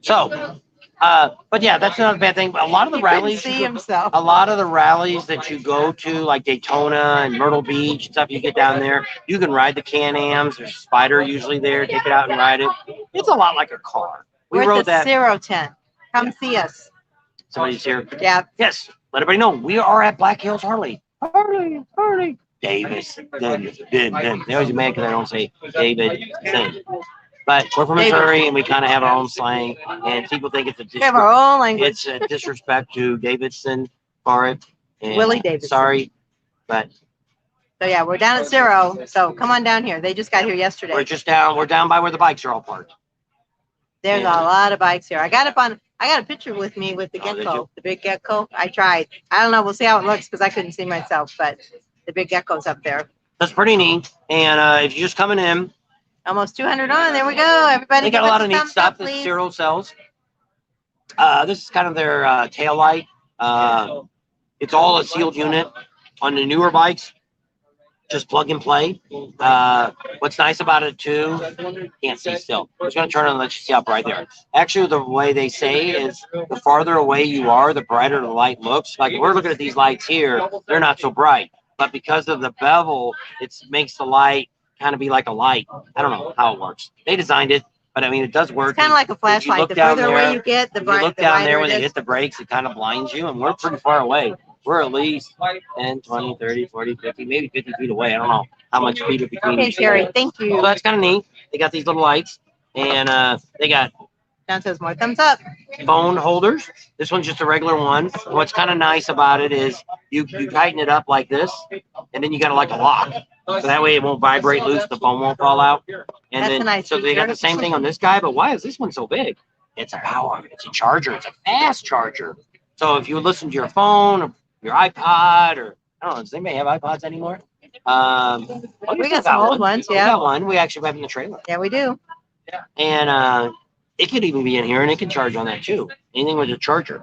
So, but yeah, that's not a bad thing. A lot of the He couldn't rallies, see himself. a lot of the rallies that you go to, like Daytona and Myrtle Beach, stuff you get down there, you can ride the Can-Ams. There's a spider usually there. Take it out and ride it. It's a lot like a car. We We're rode at the that. CIRO tent. Come see us. Somebody's here. Yeah. Yes, let everybody know we are at Blackhills Harley. Harley. Davis. Then. They always get mad because I don't say Davidson. But we're from Missouri and we kind of have our own slang, and people think it's a We have our own language. it's a disrespect to Davidson for it. And Willie Davidson. Sorry, but So yeah, we're down at CIRO. So come on down here. They just got here yesterday. we're down by where the bikes are all parked. There's a lot of bikes here. I got a picture with me with the Oh, did gecko, you? the big gecko. I tried. I don't know. We'll see how it looks because I couldn't see myself, but the big gecko's up there. That's pretty neat. And if you're just coming in, Almost 200 on. There we go. Everybody they got give a us lot of neat thumbs stuff up, that please. CIRO sells. This is kind of their tail light. It's all a sealed unit on the newer bikes. Just plug and play. What's nice about it too, can't see still. I'm just gonna turn it and let you see how bright they are. Actually, the way they say is the farther away you are, the brighter the light looks. Like we're looking at these lights here, they're not so bright. But because of the bevel, it makes the light kind of be like a light. I don't know how it works. They designed it. But I mean, it does work. It's kind of like a If you flashlight. look The down further away there- you get, the If you look the down there brighter when it they is. hit the brakes, it kind of blinds you, and we're pretty far away. We're at least 10, 20, 30, 40, 50, maybe 50 feet away. I don't know how much feet are between Okay, each Sherry, pole. thank So you. that's kind of neat. They got these little lights, and they got John says more thumbs up. phone holders. This one's just a regular one. What's kind of nice about it is you tighten it up like this, and then you got like a lock. So that way it won't vibrate loose, the phone won't fall out. And That's then a nice so they got the feature. same thing on this guy, but why is this one so big? It's a power, it's a charger, it's a fast charger. So if you listen to your phone, or your iPod, or I don't know, does anybody have iPods anymore? We got some old ones, We yeah. got one. We actually have in the trailer. Yeah, we do. And it could even be in here, and it can charge on that too. Anything with a charger.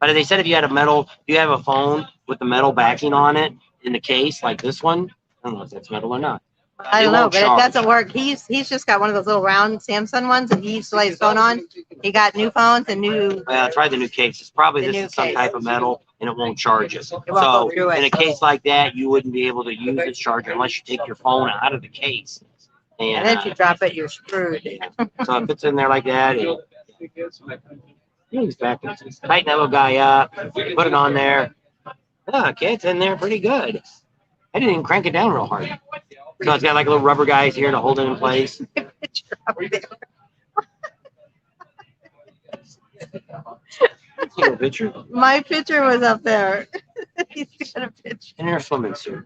But they said if you had if you have a phone with the metal backing on it in the case, like this one, I don't know if that's metal or not. I don't know, but it doesn't work. He's just got one of those little round Samsung ones that he used to lay his phone on. He got new phones and new. Try the new case. It's probably The this new is some case. type of metal, and it won't charge it. It won't go through it. In a case like that, you wouldn't be able to use this charger unless you take your phone out of the case. And then if you drop it, you're screwed. So if it's in there like that, he's back. Tighten that little guy up. Put it on there. Okay, it's in there pretty good. I didn't even crank it down real hard. So it's got like little rubber guys here to hold it in place. Take a picture. My picture was up there. He's got a picture. In your swimming suit.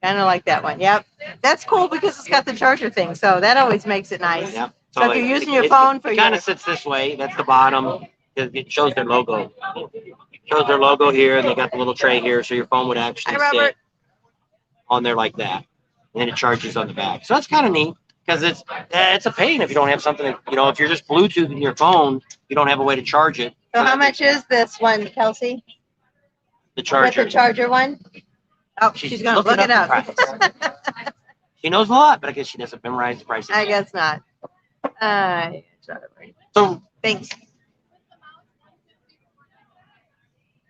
Kind of like that one. Yep. That's cool because it's got the charger thing. So that always makes it nice. Yep. So if you're using your phone for it kind your. of sits this way. That's the bottom. It shows their logo. Shows their logo here, and they got the little tray here, so your phone would actually Hi, Robert. sit on there like that, and then it charges on the back. So that's kind of neat because it's a pain if you don't have something. If you're just Bluetoothing your phone, you don't have a way to charge it. So how much is this one, Kelsey? The charger. With the charger one? Oh, she's gonna look it up. the price. She knows a lot, but I guess she doesn't memorize the prices. I guess not. So Thanks.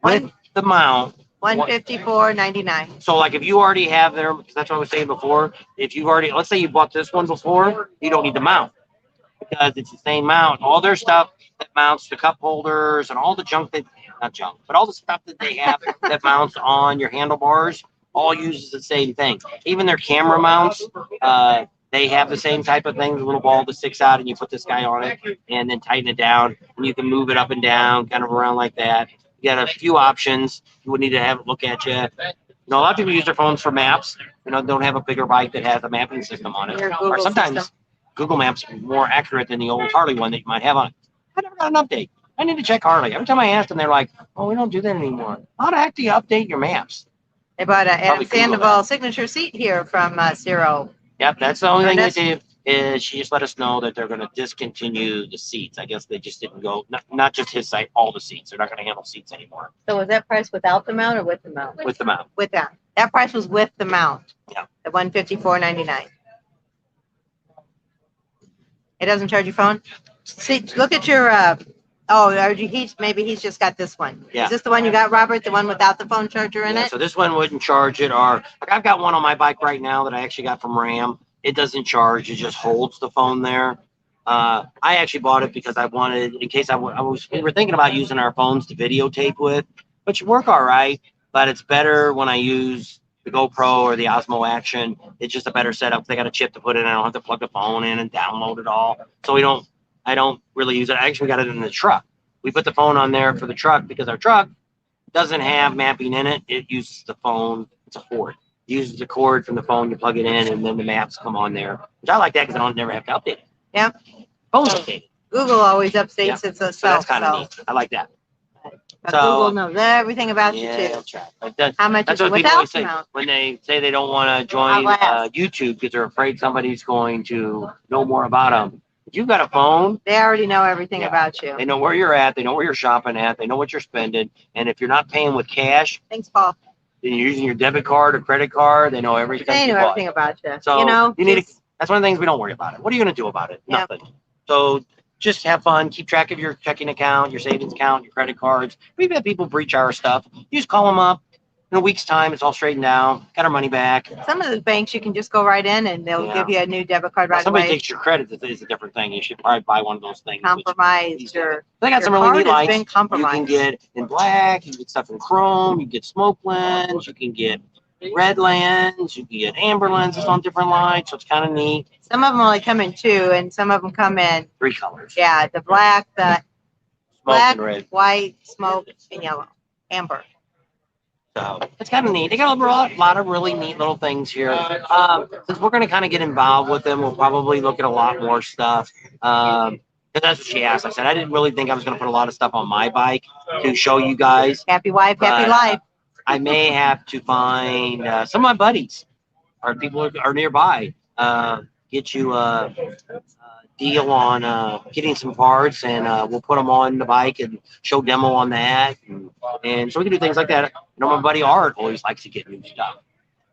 with the mount, $154.99. so like if you already have there, because that's what I was saying before, if you've already, let's say you bought this one before, you don't need the mount because it's the same mount. All their stuff that mounts the cup holders and all the junk not junk, but all the stuff that they have that mounts on your handlebars all uses the same thing. Even their camera mounts, they have the same type of thing, the little ball that sticks out, and you put this guy on it and then tighten it down, and you can move it up and down, kind of around like that. You got a few options. You would need to have it look at you. A lot of people use their phones for maps. Don't have a bigger bike that has a mapping system on it. Your Google Or sometimes system. Google Maps is more accurate than the old Harley one that you might have on it. I never got an update. I need to check Harley. Every time I ask them, they're like, "Oh, we don't do that anymore." How the heck do you update your maps? They bought a Probably Google Sandoval signature seat here from CIRO. Yep, that's the only thing they That's- did is she just let us know that they're going to discontinue the seats. I guess they just didn't go, not just his site, all the seats. They're not going to handle seats anymore So was that price without the mount or with the mount? with the mount. With that. That price was with the mount. Yeah. The $154.99. It doesn't charge your phone? See, look at your, maybe he's just got this one. Yeah. Is this the one you got, Robert? The one without the phone charger in Yeah, it? so this one wouldn't charge it, or like I've got one on my bike right now that I actually got from Ram. It doesn't charge; it just holds the phone there. I actually bought it because I wanted, in case we were thinking about using our phones to videotape with, which work all right, but it's better when I use the GoPro or the Osmo Action. It's just a better setup. They got a chip to put in. I don't have to plug the phone in and download it all. So I don't really use it. I actually got it in the truck. We put the phone on there for the truck because our truck doesn't have mapping in it. It uses the phone. It's a Ford. It uses the cord from the phone. You plug it in, and then the maps come on there. Which I like that because I don't never have to update it. Yeah. Phone's updated. Google always updates Yeah. itself. So that's kind of neat. I like that. But So- Google knows everything about you Yeah, too. that's right. Like that, How much that's is it what people without always the say mount? when they say they don't want to join Outlast. YouTube because they're afraid somebody's going to know more about them. If you've got a phone, They already know everything Yeah. about you. they know where you're at, they know where you're shopping at, they know what you're spending, and if you're not paying with cash, Thanks, Paul. and you're using your debit card or credit card, they know everything. They you know bought. everything about you. So you know, you need to, just- that's one of the things we don't worry about it. What are you going to do about it? Yeah. Nothing. So just have fun, keep track of your checking account, your savings account, your credit cards. We've had people breach our stuff. You just call them up, In a week's time, it's all straightened out. Got our money back. Some of the banks you can just go right in and they'll Yeah. give you a new debit card right Somebody away. takes your credit. That is a different thing. You should probably buy one of those things. Compromised your They got your some really card neat has lights. been You compromised. can get in black. You can get stuff in chrome. You can get smoke lens. You can get red lens. You can get amber lenses on different lights. So it's kind of neat. Some of them only come in 2, and some of them come in 3 colors. yeah, the black, the Smoke black, and red. white, smoke, and yellow, amber. So it's kind of neat. They got a lot of really neat little things here. Since we're going to kind of get involved with them, we'll probably look at a lot more stuff. Because that's what she asked. I said I didn't really think I was going to put a lot of stuff on my bike to show you guys. Happy wife, happy But, life. I may have to find some of my buddies or people are nearby. Get you a deal on getting some parts, and we'll put them on the bike and show demo on that, and so we can do things like that. You know, my buddy Art always likes to get new stuff.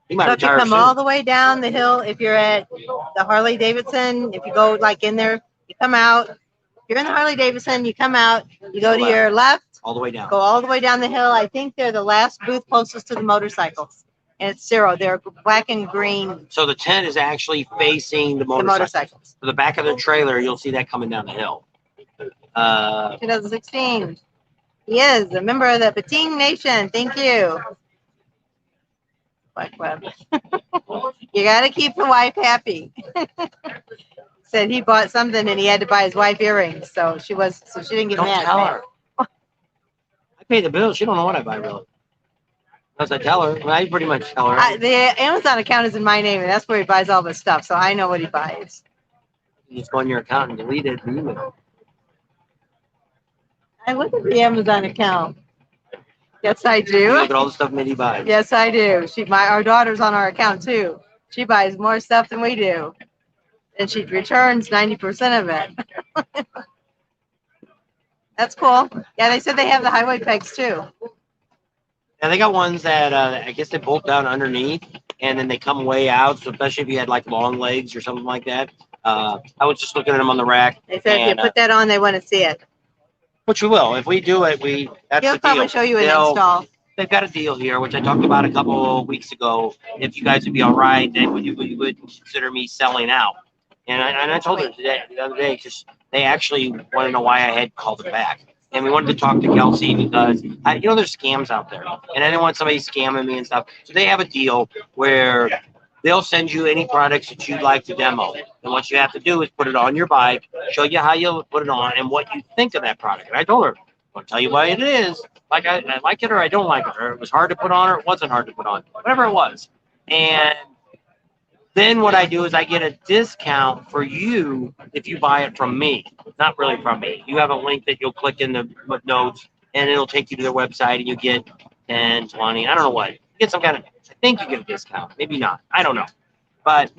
He might So if you retire come soon. all the way down the hill, if you're at the Harley-Davidson, if you go like in there, you come out. If you're in the Harley-Davidson, you come out, you go to your left, all the way down. go all the way down the hill. I think they're the last booth closest to the motorcycles. And it's CIRO. They're black and green, So the tent is actually facing the the motorcycle. motorcycles. To the back of the trailer, you'll see that coming down the hill. 2016. He is a member of the Pating Nation. Thank you. Black Web. You got to keep the wife happy. Said he bought something and he had to buy his wife earrings, so she didn't get Don't mad. tell her. I pay the bill. She don't know what I buy really. Unless I tell her. I pretty much tell her. The Amazon account is in my name, and that's where he buys all his stuff, so I know what he buys. You just go on your account and delete it and email. I look at the Amazon account. Yes, I You do. look at all the stuff Minnie buys. Yes, I do. Our daughter's on our account too. She buys more stuff than we do, and she returns 90% of it. That's cool. Yeah, they said they have the highway pegs too. And they got ones that I guess they bolt down underneath, and then they come way out. So especially if you had like long legs or something like that. I was just looking at them on the rack. They said if you put that on, they want to see it. Which we will. If we do it, that's He'll the probably deal. show you an install. They've got a deal here, which I talked about a couple of weeks ago. If you guys would be all right, then you would consider me selling out. And I told her the other day, because they actually want to know why I had called it back. And we wanted to talk to Kelsey because, there's scams out there. And I didn't want somebody scamming me and stuff. So they have a deal where they'll send you any products that you'd like to demo. And what you have to do is put it on your bike, show you how you put it on and what you think of that product. And I told her, I'll tell you why it is. Like I like it or I don't like it. Or it was hard to put on or it wasn't hard to put on. Whatever it was. And then what I do is I get a discount for you if you buy it from me. Not really from me. You have a link that you'll click in the notes and it'll take you to their website and you get 10, 20, I don't know what. You get some kind of, I think you get a discount. Maybe not. I don't know. But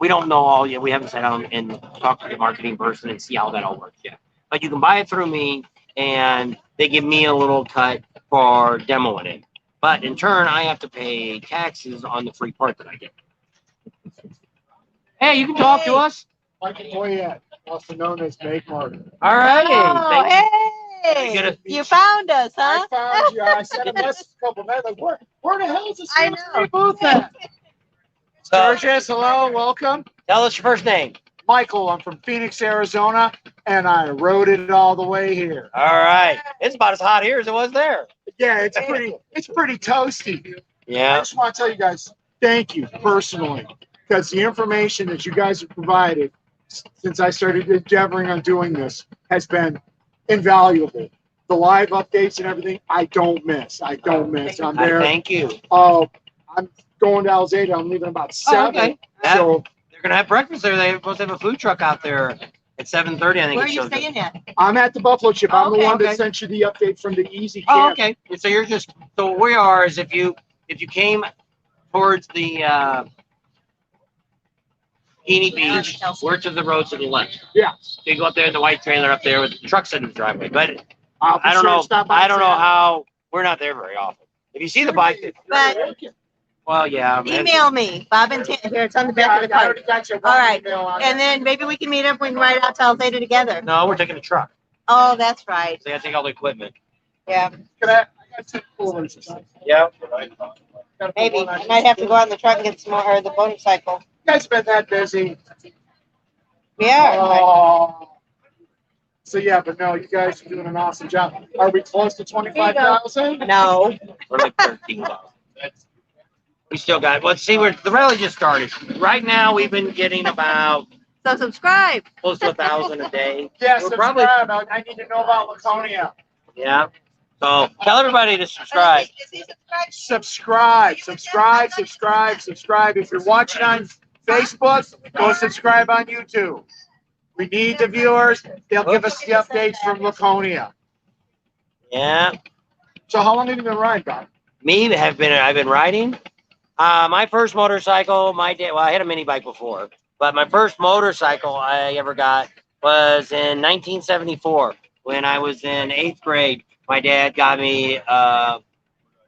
we don't know all yet. We haven't sat down and talked to the marketing person and see how that all works yet. But you can buy it through me and they give me a little cut for demoing it. But in turn, I have to pay taxes on the free part that I get. Hey, you can talk to us. Michael Boyette, also known as Make Martin. All right. Oh, Thank you. hey! You found us, huh? I found you. I sent a message a couple minutes like, where the hell is this I know. CIRO3D booth at? Sturgis, hello, welcome. Tell us your first name. Michael, I'm from Phoenix, Arizona, and I rode it all the way here. All right. It's about as hot here as it was there. Yeah, it's pretty toasty. I Yeah. just want to tell you guys, thank you personally, because the information that you guys have provided since I started endeavoring on doing this has been invaluable. The live updates and everything, I don't miss. I'm there. Thank you. I'm going to Alzada. I'm leaving about 7. Okay. So They're going to have breakfast there. They're supposed to have a food truck out there at 7:30, I think. Where are it you shows up. staying at? I'm at the Buffalo Chip. I'm Okay. the one Okay. that sent you the update from the Easy Oh, Camp. okay. So you're just, so where we are is if you came towards the Heaney Beach, we're to the road to the left. Yeah. You go up there in the white trailer up there with the trucks in the driveway. But I'll be I don't sure to know. stop by I don't know Saturday. how, we're not there very often. If you see the bike, But well, yeah. email me, Bob and Tim. Here, it's on the back of the I card. already got your All right. email on And there. then maybe we can meet up. We can ride out to Alzada together. No, we're taking a truck. Oh, that's right. So they got to take all the equipment. Yeah. I Yeah. Maybe. I might have to go out in the truck and get some more, or the motorcycle. You guys been that busy? We are. Oh. So yeah, but no, you guys are doing an awesome job. Are we close to 25,000? No. We're like 13,000. We still got, let's see, the rally just started. Right now, we've been getting about So subscribe. close to 1,000 a day. Yes, We're subscribe. probably, I need to know about Laconia. yeah. So tell everybody to subscribe. Is he subscribed? Subscribe. If you're watching on Facebook, go subscribe on YouTube. We need the viewers. They'll give us the updates from Laconia. Yeah. So how long have you been riding, Bob? I've been riding. My first motorcycle, well, I had a mini bike before, but my first motorcycle I ever got was in 1974 when I was in 8th grade. My dad got me a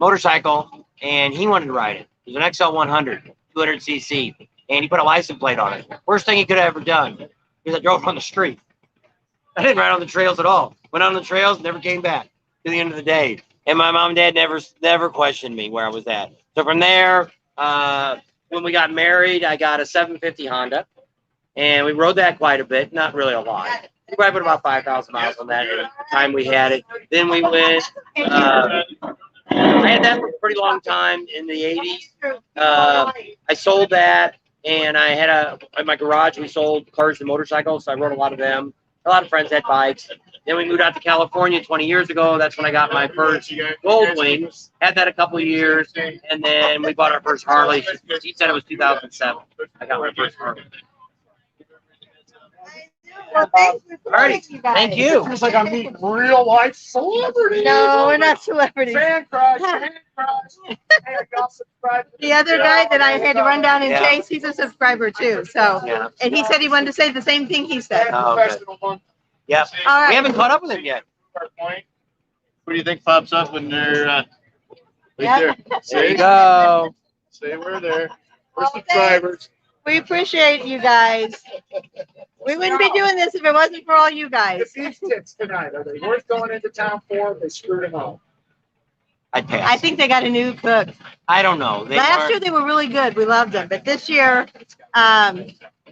motorcycle and he wanted to ride it. It was an XL100, 200cc, and he put a license plate on it. Worst thing he could have ever done because I drove on the street. I didn't ride on the trails at all. Went on the trails, never came back to the end of the day. And my mom and dad never questioned me where I was at. So from there, when we got married, I got a 750 Honda, and we rode that quite a bit. Not really a lot. We probably put about 5,000 miles on that at the time we had it. Then we went. I had that for a pretty long time in the 80s. I sold that, and I had in my garage we sold cars and motorcycles. So I rode a lot of them. A lot of friends had bikes. Then we moved out to California 20 years ago. That's when I got my first Goldwing. Had that a couple of years, and then we bought our first Harley. She said it was 2007. I got my first Harley. Well, thank you. Alrighty, thank you. Feels like I'm meeting real life celebrities. No, we're not celebrities. Fan crush. Hey, y'all subscribe. The other guy that I had to run down and Yeah. chase, he's a subscriber too. So, Yeah. and he said he wanted to say the same thing he said. Oh, okay. Yep. All We right. haven't caught up with him yet. What do you think pops up when they're right Yeah. there? There you go. Say we're there. We're subscribers. We appreciate you guys. We wouldn't be doing this if it wasn't for all you The guys. beef tips tonight, are they worth going into town for? They screwed them up. I'd pass. I think they got a new cook. I don't know. Last year they were really good. We loved them, but this year,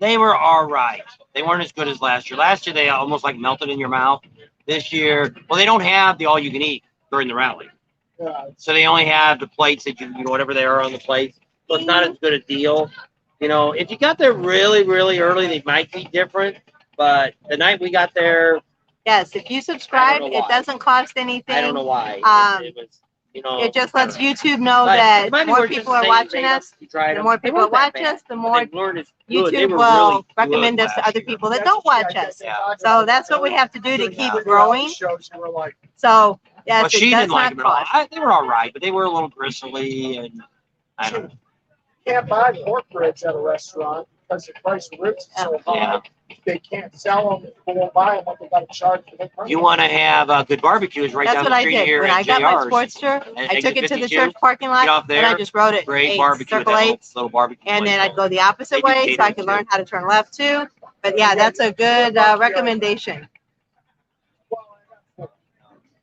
They were all right. They weren't as good as last year. Last year, they almost like melted in your mouth. This year, well, they don't have the all you can eat during the rally. Yeah. So they only have the plates that you know, whatever they are on the plates. So it's not as good a deal. You know, if you got there really, really early, they might be different. But the night we got there, yes, if you subscribe, I don't know it why. doesn't cost anything. I don't know why. It was, you know, It just lets YouTube know but that it might be more worth just people are saying watching they us. you tried The them. more They people weren't that watch bad. us, the more They weren't as good. They YouTube were will really recommend good us to last other year. people that don't watch us. Yeah. So that's what we have to do to keep Yeah. growing. Shows you were like, So yes, Well, it she does didn't like not them at all. cost. They were all right, but they were a little bristly, and I don't know. can't buy pork ribs at a restaurant because the price of ribs is so high. Yeah. They can't sell them. People won't buy them. But they got to charge for them. You want to have a good barbecue? Is right That's down what the I street did. here When at I got my JR's. Sportster, And I took it to the 52, church parking get lot off and I there, just wrote it Great eight, barbecue. circle That little, eights. little barbecue. And then place. I'd go the opposite They do way so I cater could too. learn how to turn left too. But yeah, that's a good recommendation.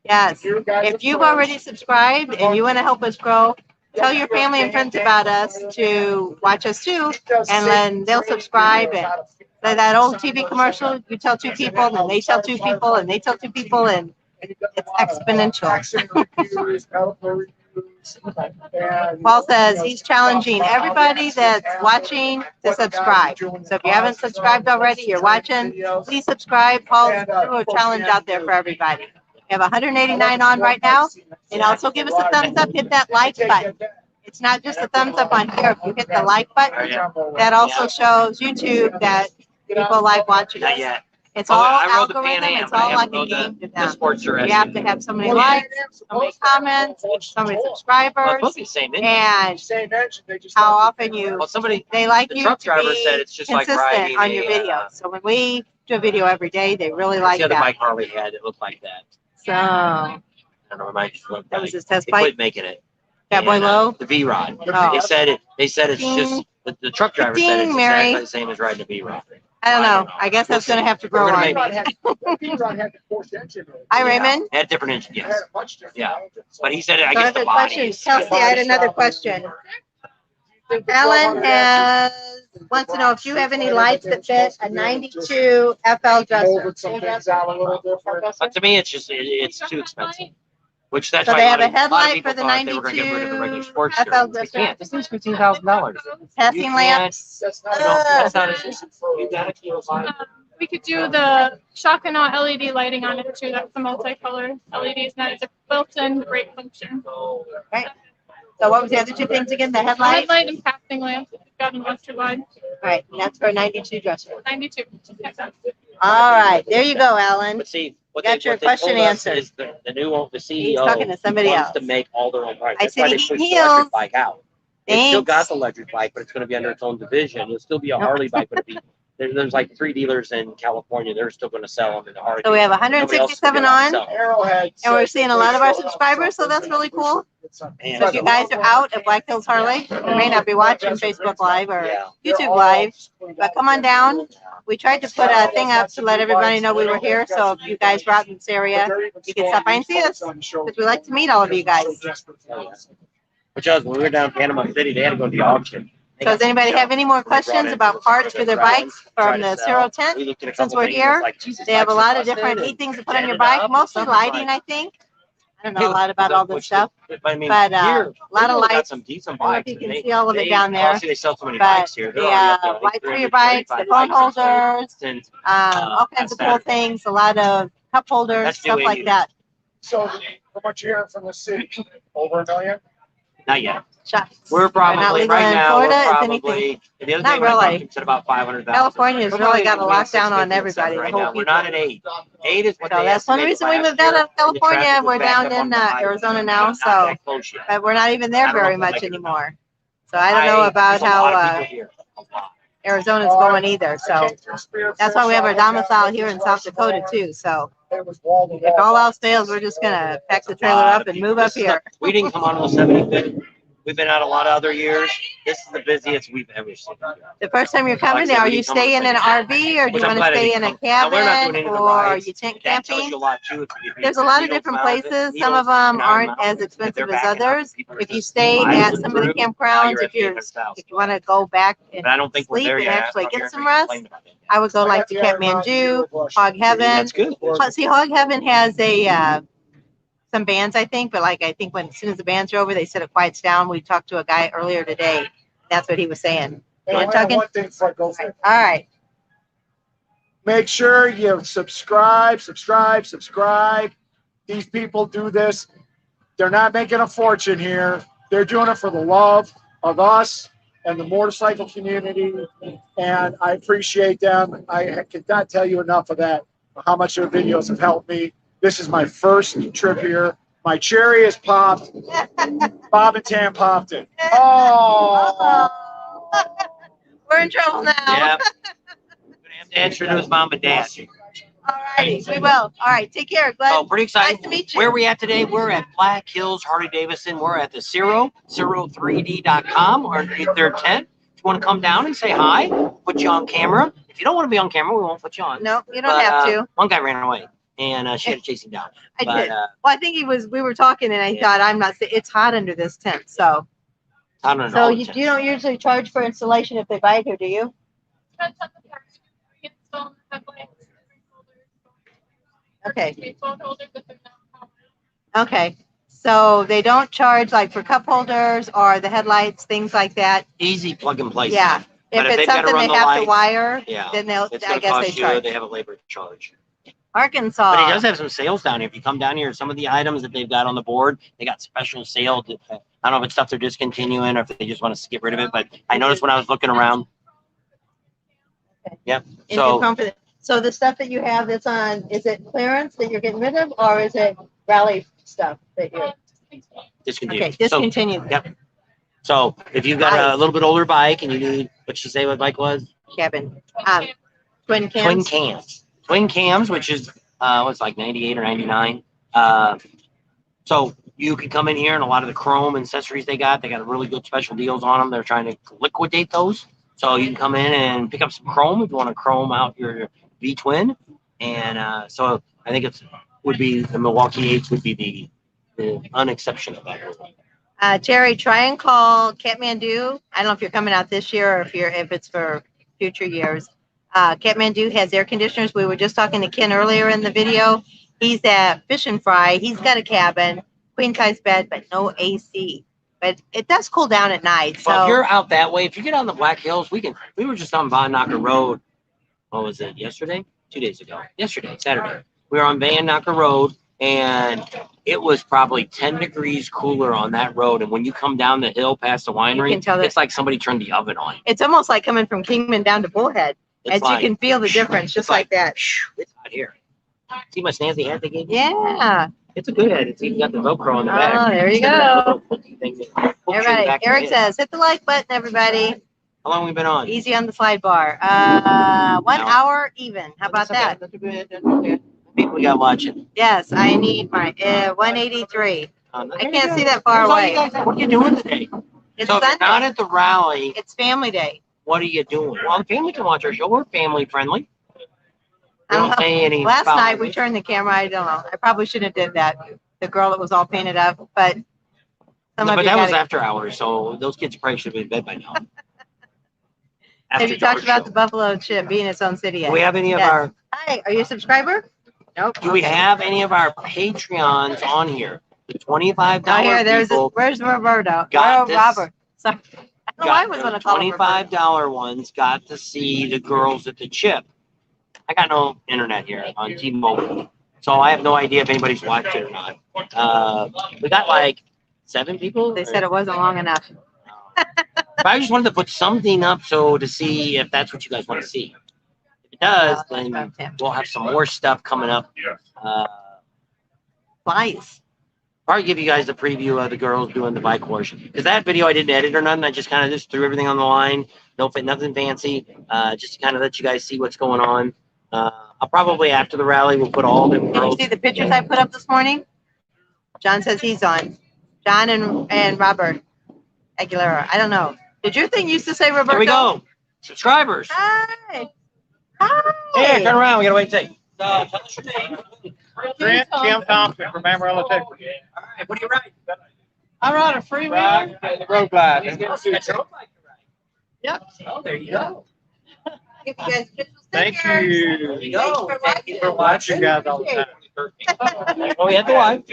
Yes. If you've already subscribed and you want to help us grow, tell your family and friends about us to watch us too, and then they'll subscribe. And that old TV commercial, you tell two people, and they tell two people, and they tell two people, and it's exponential. Paul says he's challenging everybody that's watching to subscribe. So if you haven't subscribed already, you're watching, please subscribe. Paul's threw a challenge out there for everybody. We have 189 on right now. And also give us a thumbs up, hit that like button. It's not just a thumbs up on here. If you hit the like button, that also shows YouTube that people like watching Not us. yet. It's Well, all I rode the Pan algorithm. Am, It's but I all like haven't a rode game to the them. Sportster. You have to have so many likes, so many comments, so many Well, it's subscribers, supposed to be the same engine. and Same engine, they just how often you, Well, somebody, they like the you truck to driver said be it's just like consistent riding on your a, videos. So when we do a video every day, they really like the other that. bike Harley had that looked like that. So I don't know. It might just look that like was his test they bike. quit making it. That boy And, low. the V-Rod. Oh. They said it's Ding. just the truck driver said it's Ding, Mary. exactly the same as riding a V-Rod. I don't know. I guess that's gonna have to grow We're on. gonna Hi, Raymond. Had different engine, yes. Yeah. But he said, I So I guess have the a body. question. Kelsey, I had another question. Alan wants to know if you have any lights that fit a 92 FL dresser. But to me, it's just, it's too expensive. Which that's So why they a have lot a of- a lot of headlight people for the thought they were gonna get rid of the regular 92 sports FL series. They dresser. can't. This thing's $15,000. Passing You lamps. That's not We could do the shock and awe LED lighting on it too. That's the multicolor LEDs, and that is a built-in brake function. Right. So what was the other two things again? The headlight? Headlight and passing lamp. It's got an electric wide. Right, and that's for a 92 dresser. 92. All right, there you go, Alan. But see, what Got they, your what they question told us answered. is the new, the He's talking CEO to somebody wants else. to make all their own products. I That's see why the they heat pushed and the electric heels. bike out. It's still got Thanks. the electric bike, but it's going to be under its own division. It'll still be a Nope. Harley bike, but it'll be, there's like 3 dealers in California. They're still going to sell them in the Harley. So we have Nobody else is 167 gonna on, sell. Arrowhead. and we're seeing a lot of our subscribers, so that's really cool. And So if you guys are out at Blackhills Harley, you may not be watching Facebook Live or yeah. YouTube Live, but come on down. We tried to put a thing up to let everybody know we were here, so if you guys were out in this area, you can stop by and see us, because we like to meet all of you guys. Which was when we were down in Panama City, they had to go to the auction. They So got does anybody some have any more they brought questions in about parts for their try to- bikes try from to the sell. CIRO tent? We looked at a Since couple we're things, here, it's like, Jesus, They have a bikes lot are of different busted, neat things to and put on your ended bike, up mostly something lighting, like- I think. I don't know a lot about all this Which- stuff, I mean, but here, a lot of they got lights. some decent I don't know if bikes. you and can they- see all of it they- down there, See, they sell so many but bikes here. They're already up to, I think, lights for your bikes, the 335 phone bikes and holders, since, all kinds of cool Saturday. things, a lot of cup holders, That's stuff new like 80s. that. So, how much you hearing from the city? Over $1 million? Not yet. Shots. We're They're probably not legal right in now. Florida, We're if anything. probably the other Not day when I talked to really. him, said about 500,000. California's We're really probably got a between lockdown on 650 and everybody, 7 the right whole now. We're people. not at 8. 8 is what So they that's one estimated reason we last moved out year, of California. and the traffic was We're backed down up in on the Arizona highway. now, Not so, that close yet. but we're not even there I don't know very if they'll much make it or not. anymore. So I don't know about there's a lot of how people here. A lot. Arizona's going either, so that's why we have our domicile here in South Dakota too, so if all else fails, we're just gonna pack the trailer Lot up of and people. move up This is here. we didn't come on the 75th. We've been out a lot of other years. This is the busiest we've ever seen. The first time you're coming, are you staying in an RV or do Which you I'm wanna glad I stay didn't in a come. Now, we're not doing cabin any of the or are rides. you tent That tells camping? you a lot too. There's a lot of different places. Some of them aren't as expensive as others. If you stay at some of the campgrounds, if you want to go back and But I don't think we're sleep there and yet. actually get some rest, I would go like to Kathmandu, Hog Heaven. That's good. See, Hog Heaven has a some bands, I think, but like I think when as soon as the bands are over, they said it quiets down. We talked to a guy earlier today. That's what he was saying. Hey, You I want have talking? one thing before I go for it. All right. Make sure you subscribe. These people do this. They're not making a fortune here. They're doing it for the love of us and the motorcycle community. And I appreciate them. I cannot tell you enough of that, how much their videos have helped me. This is my first trip here. My cherry is popped. Bob and Tam popped it. Oh. We're in trouble now. Yeah. Gonna have to answer to his mom and dad. All righty, we will. All right, take care, Glenn. Oh, pretty excited. Nice to meet you. Where are we at today? We're at Blackhills, Harley-Davidson. We're at the CIRO3D.com or their tent. If you want to come down and say hi, put you on camera. If you don't want to be on camera, we won't put you on. No, you don't But, have to. One guy ran away, and she had to chase him down. I But, did. Well, I think we were talking and I Yeah. thought, I'm not, it's hot under this tent, so. I don't know. So you don't usually charge for installation if they buy it here, do you? Depends on the parts. We install the headlights, Okay, phone holders if they're not powered. okay. So they don't charge like for cup holders or the headlights, things like that? Easy plug and play. Yeah. If But if it's they've gotta something run they the have to lights, wire, Yeah. then they'll, It's I gonna guess they cost you. charge. They have a labor charge. But he Arkansas, does have some sales down here. If you come down here, some of the items that they've got on the board, they got special sale. I don't know if it's stuff they're discontinuing or if they just want to get rid of it. But I noticed when I was looking around. Okay. Yep. Engine So comfort. So the stuff that you have that's on, is it clearance that you're getting rid of or is it rally stuff that you're? discontinued. Okay, discontinued. Yep. So if you've got Nice. a little bit older bike and you need, what'd she say what bike was? Cabin. Twin Twin cams. cams. Twin cams, which is what's like 98 or 99. So you can come in here and a lot of the chrome accessories they got really good special deals on them. They're trying to liquidate those. So you can come in and pick up some chrome if you want to chrome out your V-twin. And so I think would be the Milwaukee 8 would be the unexception of that. Terry, try and call Kathmandu. I don't know if you're coming out this year or if it's for future years. Kathmandu has air conditioners. We were just talking to Ken earlier in the video. He's at Fish and Fry. He's got a cabin, queen size bed, but no AC. But it does cool down at night. So well, if you're out that way, if you get on the Blackhills, we were just on Van Knocker Road. What was it? Yesterday? 2 days ago. Yesterday, Saturday. We were on Van Knocker Road, and it was probably 10 degrees cooler on that road. And when you come down the hill past the winery, it's like somebody turned the oven on. It's almost like coming from Kingman down to Bullhead. As like, you can feel the difference, just like that. It's hot here. See my snazzy hat they gave me? Yeah. It's a good hat. It's even got the Velcro on the back. Oh, there you go. Everybody, Eric says, hit the like button, everybody. How long have we been on? Easy on the slide bar. 1 hour even. How about that? We got watching. Yes, I need my 183. I can't see that far away. What are you doing today? It's so Sunday. Not at the rally. It's family day. What are you doing? Well, the family can watch our show. We're family friendly. Last night we turned the camera. I don't know. I probably shouldn't have did that. The girl that was all painted up, but that was after hours, so those kids probably should be in bed by now. Have you talked about the Buffalo chip being its own city yet? Do we have any of our? Hi, are you a subscriber? Nope. Do we have any of our Patreons on here? The $25 people. Where's Roberto? Robert. Sorry. I don't know why I was going to call him $25 ones got to see the girls at the chip. I got no internet here on T-Mobile, so I have no idea if anybody's watched it or not. We got like 7 people. They said it wasn't long enough. But I just wanted to put something up to see if that's what you guys want to see. If it does, then we'll have some more stuff coming up. Nice. Probably give you guys a preview of the girls doing the bike wash. Because that video I didn't edit or nothing. I just kind of just threw everything on the line. Nothing fancy. Just to kind of let you guys see what's going on. I'll probably after the rally we'll put all the girls. Did you see the pictures I put up this morning? John says he's on. John and Robert Aguilera. I don't know. Did your thing used to say Roberto? Here we go. Subscribers. Hi. Hi. Hey, turn around. We gotta wait and see. Tell us your name. Jim Thompson from Amarillo, Texas. All right. What do you ride? I ride a freewheeler. Road glide. Yep. Oh, there you go. Thank you. Thank you for watching, guys, all the time. Oh, we had the wife.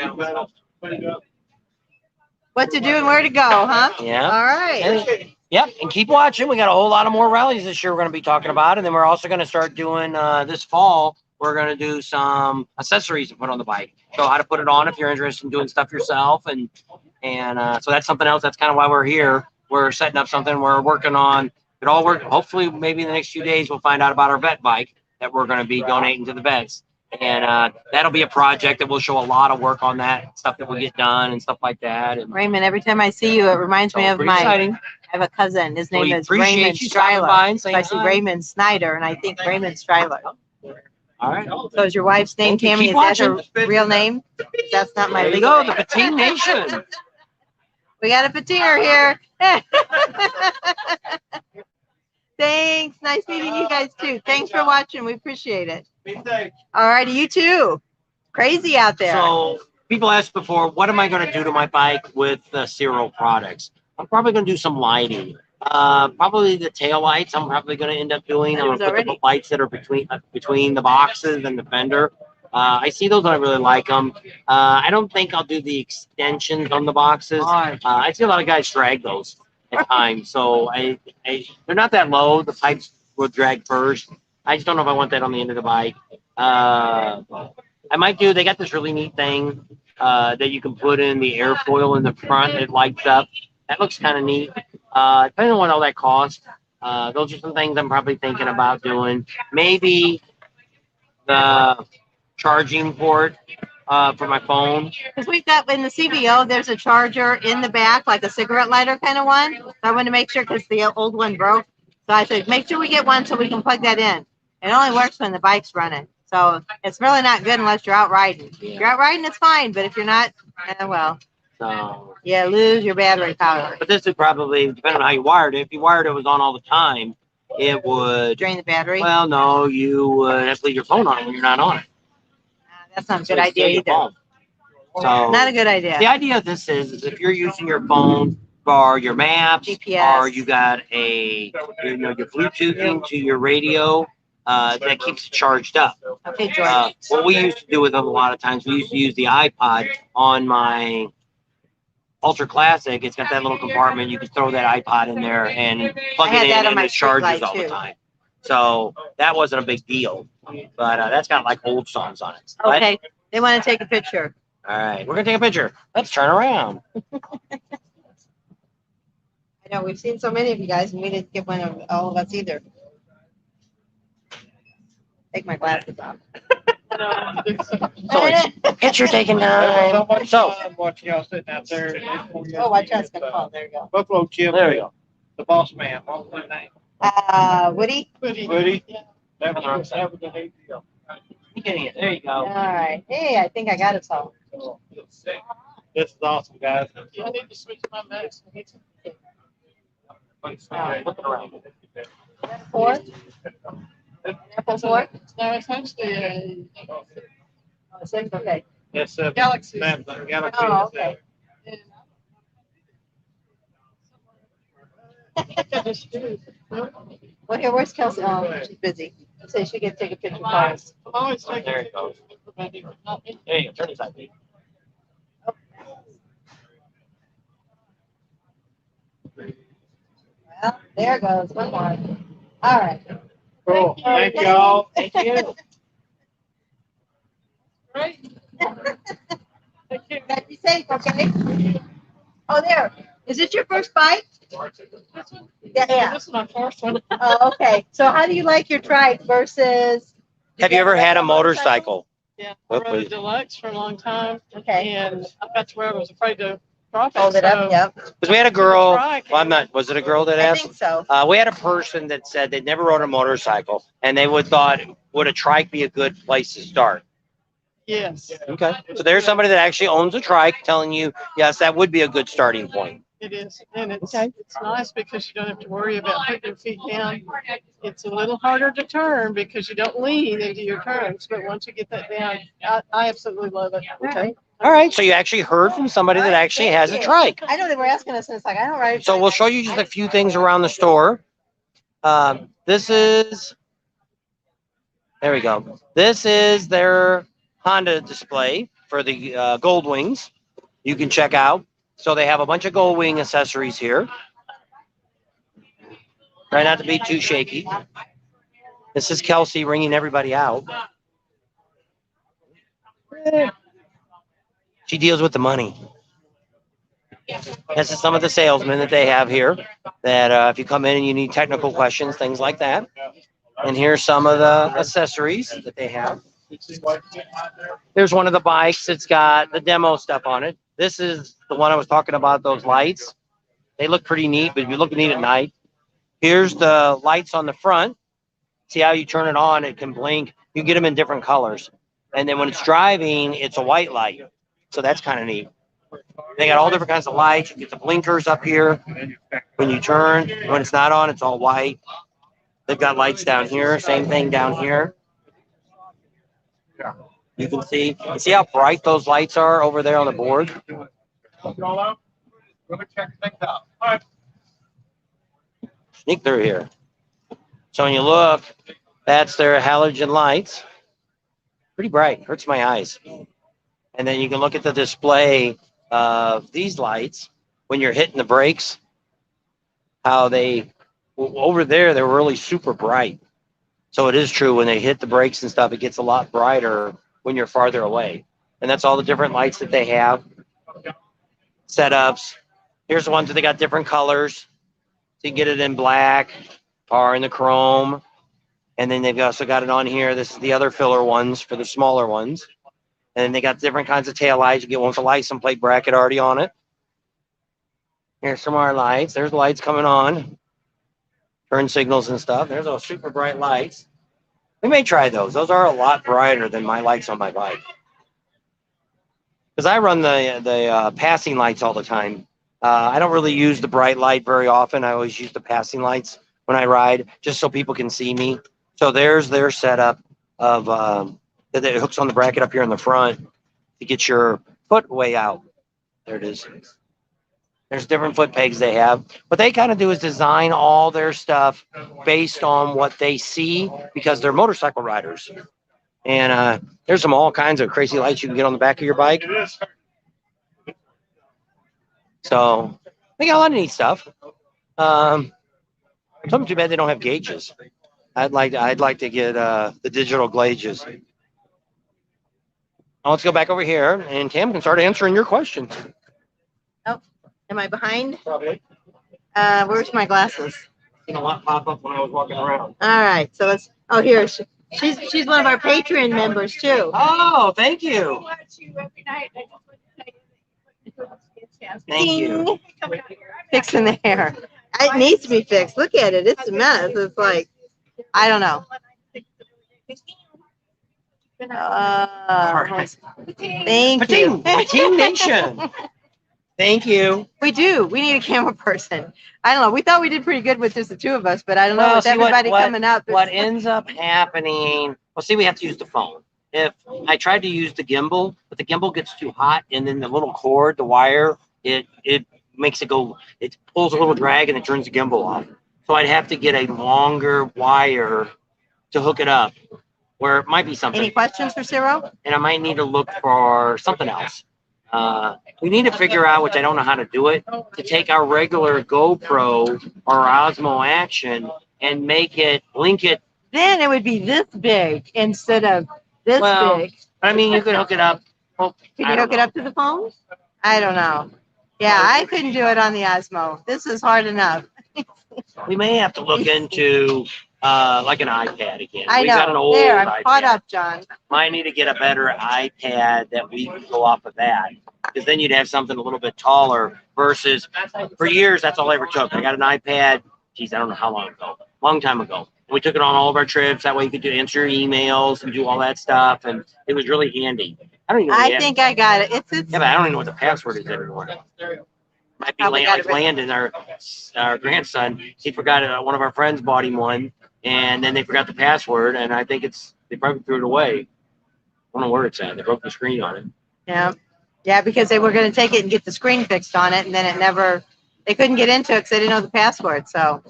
What to do and where to go, huh? Yeah. All right. Yep, and keep watching. We got a whole lot of more rallies this year we're going to be talking about, and then we're also going to start doing this fall. We're going to do some accessories to put on the bike. So how to put it on if you're interested in doing stuff yourself, and so that's something else. That's kind of why we're here. We're setting up something. We're working on it all. Hopefully, maybe in the next few days, we'll find out about our vet bike that we're going to be donating to the vets. And that'll be a project that we'll show a lot of work on that stuff that will get done and stuff like that. And Raymond, every time I see you, it reminds me of I have a cousin. His name is Raymond Stryler. So I see Raymond Snyder, and I think Raymond Stryler. All right. So is your wife's name Tammy? Is that her real name? That's not my legal name. The Patine Nation. We got a patiner here. Thanks. Nice meeting you guys too. Thanks for watching. We appreciate it. All righty, you too. Crazy out there. So people asked before, what am I going to do to my bike with the CIRO products? I'm probably going to do some lighting. Probably the tail lights. I'm probably going to end up doing. I'm going to put the lights that are between the boxes and the fender. I see those and I really like them. I don't think I'll do the extensions on the boxes. I see a lot of guys drag those at times. So they're not that low. The pipes will drag first. I just don't know if I want that on the end of the bike. I might do, they got this really neat thing that you can put in the airfoil in the front. It lights up. That looks kind of neat. Depending on what all that costs. Those are some things I'm probably thinking about doing. Maybe the charging port for my phone. Because we've got in the CVO, there's a charger in the back, like a cigarette lighter kind of one. So I want to make sure because the old one broke. So I said, make sure we get one so we can plug that in. It only works when the bike's running. So it's really not good unless you're out riding. If you're out riding, it's fine. But if you're not, well. So, Yeah, lose your battery power. but this would probably, depending on how you wired it, if you wired it was on all the time, it would, Drain the battery. well, no, you would have to leave your phone on when you're not on it. That's not a So good it'd steal idea your either. phone. So Not a good idea. the idea of this is if you're using your phone for your maps, GPS. or you got a, you know, you're Bluetoothing to your radio, that keeps it charged up. Okay, George. What we used to do with them a lot of times, we used to use the iPod on my Ultra Classic. It's got that little compartment. You can throw that iPod in there and plug I had it that in, on and my it charges street light, all the too. time. So that wasn't a big deal, but that's got like old songs on it. But, Okay, they want to take a picture. all right, we're gonna take a picture. Let's turn around. I know, we've seen so many of you guys, and we didn't get one of all of us either. Take my glasses off. So it's picture taking time. So Watching y'all sitting out there. Oh, watch out, it's gonna fall. There you go. Buffalo Jim. there we go. The boss man. What was his name? Woody? Woody. That was an big deal. There you All go. right. Hey, I think I got us all. This is awesome, guys. I need to switch my mask. Look around. Four? Apple four? No, it's actually a Oh, six, okay. Yes, Galaxy. Galaxy. Oh, okay. Well, here, where's Kelsey? Oh, she's busy. So she can take a picture for us. I'm always taking There it goes. pictures of everybody. There you go. Turn this side, please. Well, there goes one more. All right. Cool. Thank y'all. Thank you. Great. Gotta be safe, okay? Oh, there. Is it your first bike? This one? Yeah. This is my first one. Oh, okay. So how do you like your trike versus? Have you ever had a motorcycle? Yeah, I What rode a was- deluxe for a long time, Okay. and I got to where I was afraid to drop it. Hold it up, yep. Because we had a girl. Trike. Well, I'm not. Was it a girl that I asked? think so. We had a person that said they never rode a motorcycle, and they would a trike be a good place to start? Yes, Okay. So there's somebody that actually owns a trike telling you, yes, that would be a good starting point. it is, and it's Okay. it's nice because you don't have to worry about putting your feet down. It's a little harder to turn because you don't lean into your turns, but once you get that down, I absolutely love it. Okay. All right. So you actually heard from somebody that actually has a trike. I know they were asking us, and it's like, I don't ride. a So trike. we'll show you just a few things around the store. This is, there we go. This is their Honda display for the Gold Wings. You can check out. So they have a bunch of Gold Wing accessories here. Try not to be too shaky. This is Kelsey ringing everybody out. She deals with the money. This is some of the salesmen that they have here that if you come in and you need technical questions, things like that. And here's some of the accessories that they have. There's one of the bikes. It's got the demo stuff on it. This is the one I was talking about, those lights. They look pretty neat, but if you look neat at night, here's the lights on the front. See how you turn it on, it can blink. You get them in different colors. And then when it's driving, it's a white light. So that's kind of neat. They got all different kinds of lights. You get the blinkers up here when you turn. When it's not on, it's all white. They've got lights down here. Same thing down here. You can see how bright those lights are over there on the board. Sneak through here. So when you look, that's their halogen lights. Pretty bright, hurts my eyes. And then you can look at the display of these lights when you're hitting the brakes, how they, over there, they're really super bright. So it is true when they hit the brakes and stuff, it gets a lot brighter when you're farther away. And that's all the different lights that they have. Setups. Here's the ones that they got different colors. So you can get it in black or in the chrome. And then they've also got it on here. This is the other filler ones for the smaller ones. And then they got different kinds of tail lights. You get one with a license plate bracket already on it. Here's some more lights. There's lights coming on. Turn signals and stuff. There's those super bright lights. We may try those. Those are a lot brighter than my lights on my bike. because I run the passing lights all the time. I don't really use the bright light very often. I always use the passing lights when I ride, just so people can see me. So there's their setup of that it hooks on the bracket up here in the front to get your foot way out. There it is. There's different foot pegs they have. What they kind of do is design all their stuff based on what they see because they're motorcycle riders. And there's some all kinds of crazy lights you can get on the back of your bike. So they got a lot of neat stuff. Something too bad they don't have gauges. I'd like to get the digital gauges. Now let's go back over here, and Tam can start answering your questions. Oh, am I behind? Probably. Where's my glasses? You know what? Pop up when I was walking around. All right, so it's here. She's one of our Patreon members too. Oh, thank you. Thank you. Fixing the hair. It needs to be fixed. Look at it. It's a mess. It's like, I don't know. Thank you. Team Nation. Thank you. We do. We need a camera person. I don't know. We thought we did pretty good with just the two of us, but I don't know. With everybody coming up. What ends up happening, well, see, we have to use the phone. If I tried to use the gimbal, but the gimbal gets too hot, and then the little cord, the wire, it makes it go, it pulls a little drag and it turns the gimbal off. So I'd have to get a longer wire to hook it up, where it might be something. Any questions for CIRO? And I might need to look for something else. We need to figure out, which I don't know how to do it, to take our regular GoPro or Osmo Action and make it, link it. Then it would be this big instead of this big. I mean, you could hook it up. Well, Can you hook it up to the phone? I don't know. Yeah, I couldn't do it on the Osmo. This is hard enough. We may have to look into like an iPad again. I We've know. got an old There, I'm iPad. caught up, John. Might need to get a better iPad that we can go off of that. Because then you'd have something a little bit taller versus, for years, that's all I ever took. I got an iPad, geez, I don't know how long ago, long time ago. And we took it on all of our trips. That way you could answer your emails and do all that stuff. And it was really handy. I don't even know. I think I got it. It's Yeah, but I don't even know what the password is anymore. Might be Probably got like it right. Landon, our grandson. He forgot it. One of our friends bought him one, and then they forgot the password. And I think they probably threw it away. I don't know where it's at. They broke the screen on it. Yeah. Yeah, because they were going to take it and get the screen fixed on it, and then they couldn't get into it because they didn't know the password. So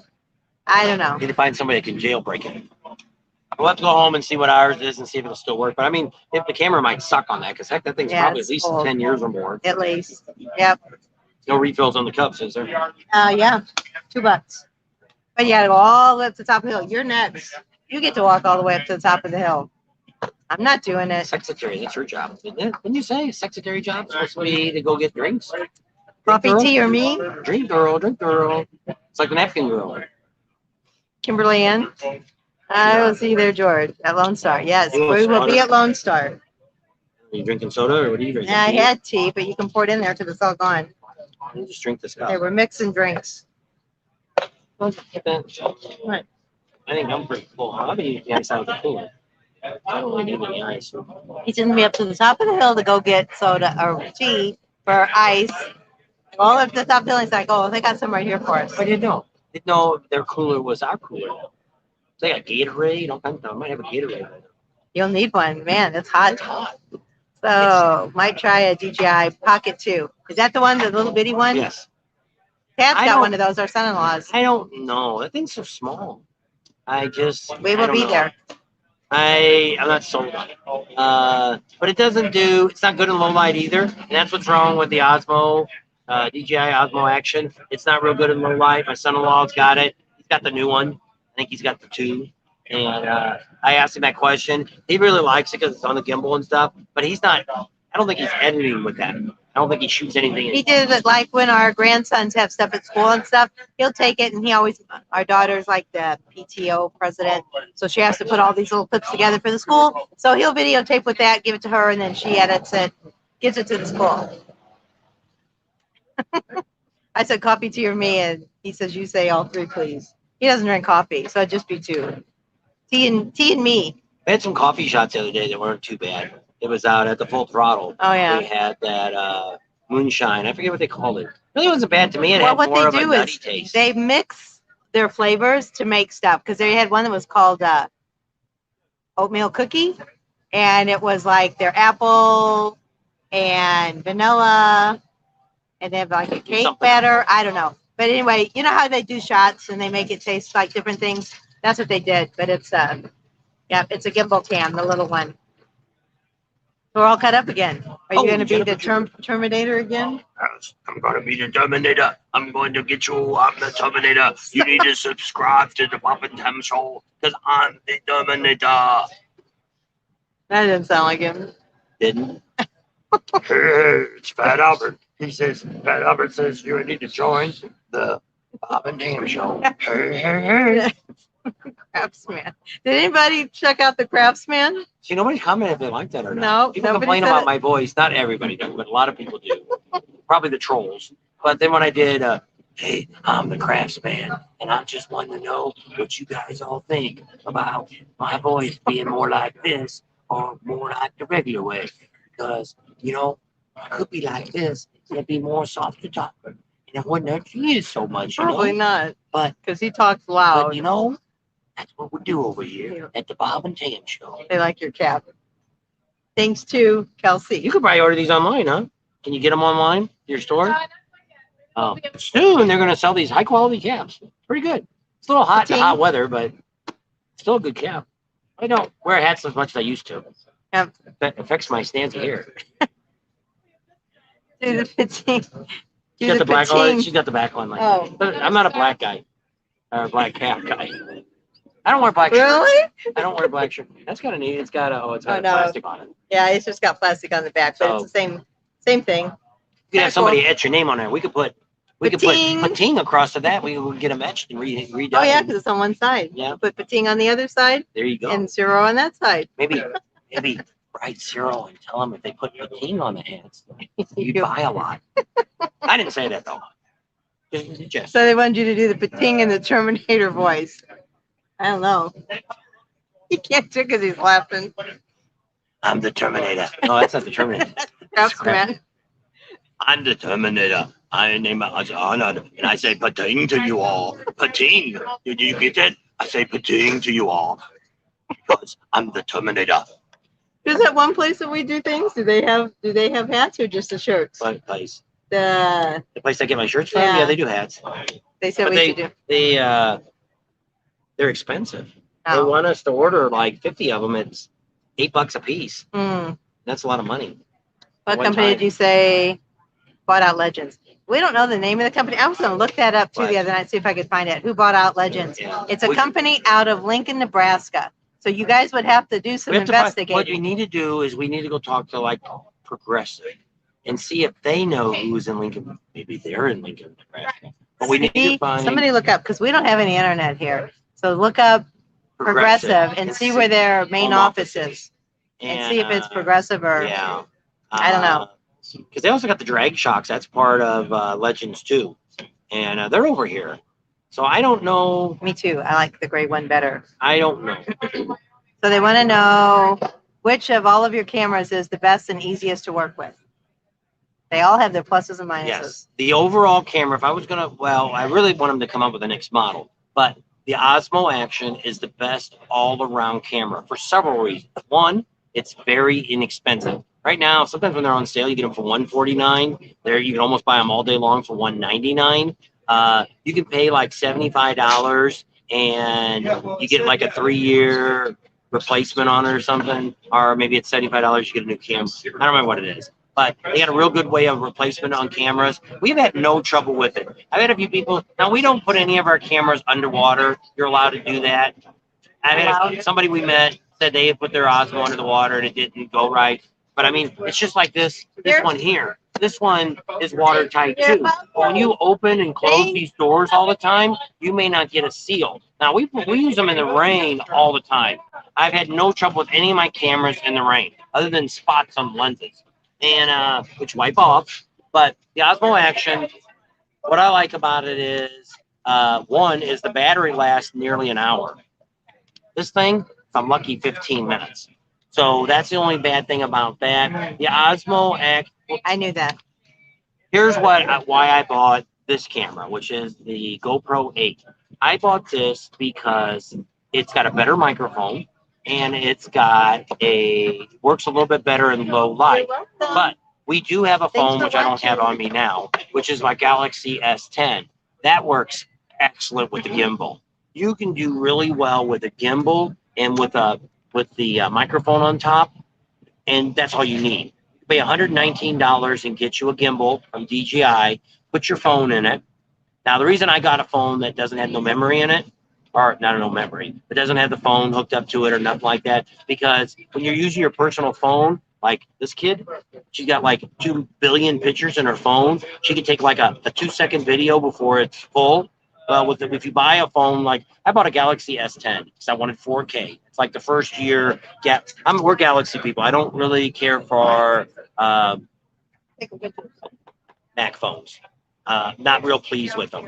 I don't know. Need to find somebody that can jailbreak it. We'll have to go home and see what ours is and see if it'll still work. But I mean, if the camera might suck on that, because heck, that thing's Yeah, probably it's at least old. 10 years or more. At least. Yep. No refills on the cups, is there? Yeah. $2. But you got to go all the way up to the top of the hill. You're next. You get to walk all the way up to the top of the hill. I'm not doing it. Secretary, that's her job, isn't it? Didn't you say secretary job supposed to be to go get drinks? Coffee, girl? tea, or me? Drink girl, drink girl. It's like the napkin girl. Kimberly Ann? I will see you there, George, at Lone Star. Yes, You want we will soda? be at Lone Star. Are you drinking soda or what are you drinking? I had tea, but you can pour it in there till it's all gone. You just drink this They cup. were mixing drinks. What? I think I'm pretty full. I'll be the ice out of the cooler. I don't really need any ice. He sent me up to the top of the hill to go get soda or tea for ice. All of the top of the hill, he's like, oh, they got some right here for us. I didn't know. Didn't know their cooler was our cooler. They got Gatorade. All kinds of stuff. I might have a Gatorade. You'll need one. Man, it's hot. So, might try a DJI Pocket 2. Is that the one, the little bitty one? Yes. Pat's I got don't- one of those, our son-in-law's. I don't know. That thing's so small. We I will don't be know. there. I'm not sold on it. But it's not good in low light either. And that's what's wrong with the Osmo, DJI Osmo Action. It's not real good in low light. My son-in-law's got it. He's got the new one. I think he's got the 2. And I asked him that question. He really likes it because it's on the gimbal and stuff. But I don't think he's editing with that. I don't think he shoots anything. He did it like when our grandsons have stuff at school and stuff. He'll take it, and our daughter's like the PTO president, so she has to put all these little clips together for the school. So he'll videotape with that, give it to her, and then she edits it, gives it to the school. I said coffee, tea, or me, and he says you say all 3, please. He doesn't drink coffee, so it'd just be 2. Tea and me. I had some coffee shots the other day that weren't too bad. It was out at the Full Throttle. Oh, yeah. They had that moonshine. I forget what they called it. Really wasn't bad to me. It Well, had what more they of a do nutty is taste. they mix their flavors to make stuff. Because they had one that was called oatmeal cookie, and it was like their apple and vanilla, and they have like a cake Something. batter. I don't know, but anyway, you know how they do shots and they make it taste like different things. That's what they did. But it's yeah, it's a gimbal cam, the little one. We're all cut up again. Are you Oh, going to be Jennifer, the Terminator again? Yes, I'm going to be the Terminator. I'm going to get you. I'm the Terminator. You need to subscribe to the Bob and Tim Show because I'm the Terminator. That didn't sound like him. Didn't? Hey, it's Fat Albert. He says, Fat Albert says you need to join the Bob and Tim Show. Hey, hey, hey. Craftsman. Did anybody check out the Craftsman? See, nobody commented if they like that or not. No, People nobody complain said about it. my voice. Not everybody does, but a lot of people do. Probably the trolls. But then when I did, hey, I'm the Craftsman, and I just want to know what you guys all think about my voice being more like this or more like the regular way. Because, you know, it could be like this. It'd be more soft to talk. And it wouldn't hurt you so much, you Probably know? not, But, because he talks loud. but, you know, that's what we do over here at the Bob and Tam Show. They like your cap. Thanks to Kelsey. You could probably order these online, huh? Can you get them online? Your store? Oh, soon they're going to sell these high quality caps. Pretty good. It's a little hot in hot weather, but still a good cap. I don't wear hats as much as I used to. Yep. That affects my stance of hair. Do the fitting. She's got the black one. She's got the back one. Like Oh. that. But I'm not a black guy or a black cap guy. I don't wear black shirts. Really? I don't wear black shirt. That's kind of neat. It's got a Oh, no. plastic on it. Yeah, it's just got plastic on the back, but So- it's the same thing. You could have somebody etch your name on there. We could put Pating. pating across to that. We would get them etched and redone. Oh yeah, because it's on one side. Yeah. Put Pating on the other side There you go. and Zero on that side. Maybe write CIRO and tell them if they put pating on the hats, you'd buy a lot. I didn't say that though. Just So they wanted you to do the Pating and the Terminator voice. I don't know. He can't do it because he's laughing. I'm the Terminator. No, that's not the Terminator. Craftsman. I'm the Terminator. I name it honored, and I say pating to you all. Pating. Did you get it? I say pating to you all because I'm the Terminator. Is that one place that we do things? Do they have hats or just the shirts? What place? The place I get my shirts from? Yeah. Yeah, they do hats. they said But we should do. They're expensive. They Oh. want us to order like 50 of them. It's $8 a piece. Mm. That's a lot of money. What One company time. did you say bought out Legends? We don't know the name of the company. I was going to look that up too What? the other night, see if I could find it. Who bought out Legends? Yeah. It's a company out of Lincoln, Nebraska. So you guys would have to do some We have to find- what investigating. we need to do is we need to go talk to like Progressive and see if they know who's in Lincoln. Maybe they're in Lincoln, Nebraska. But we need See, to find somebody look up because we don't have any internet here. So look up Progressive and see where their main home office is and see if it's Progressive or Yeah. I don't know. Because they also got the drag shocks. That's part of Legends too. And they're over here. So I don't know. Me too. I like the gray one better. I don't know. So they want to know which of all of your cameras is the best and easiest to work with. They all have their pluses and minuses. Yes. The overall camera, if I was going to, well, I really want them to come up with the next model. But the Osmo Action is the best all-around camera for several reasons. One, it's very inexpensive. Right now, sometimes when they're on sale, you get them for $149. There, you can almost buy them all day long for $199. You can pay like $75 and you get like a 3-year replacement on it or something, or maybe it's $75 you get a new camera. I don't remember what it is, but they got a real good way of replacement on cameras. We've had no trouble with it. I've had a few people. Now we don't put any of our cameras underwater. You're allowed to do that. I had somebody we met said they had put their Osmo under the water and it didn't go right. But I mean, it's just like this one here. This one is watertight too. But when you open and close these doors all the time, you may not get a seal. Now we use them in the rain all the time. I've had no trouble with any of my cameras in the rain, other than spots on lenses, and which wipe off. But the Osmo Action, what I like about it is, one is the battery lasts nearly an hour. This thing, if I'm lucky, 15 minutes. So that's the only bad thing about that. The Osmo X. I knew that. Here's why I bought this camera, which is the GoPro 8. I bought this because it's got a better microphone and it's got works a little bit better in low light. But we do have a phone, which I don't have on me now, which is my Galaxy S10. That works excellent with the gimbal. You can do really well with a gimbal and with the microphone on top, and that's all you need. You pay $119 and get you a gimbal from DJI. Put your phone in it. Now, the reason I got a phone that doesn't have no memory in it, or not no memory, but doesn't have the phone hooked up to it or nothing like that, because when you're using your personal phone, like this kid, she's got like 2 billion pictures in her phone. She could take like a 2-second video before it's full. If you buy a phone, like I bought a Galaxy S10 because I wanted 4K. It's like the first year. We're Galaxy people. I don't really care for Mac phones. Not real pleased with them.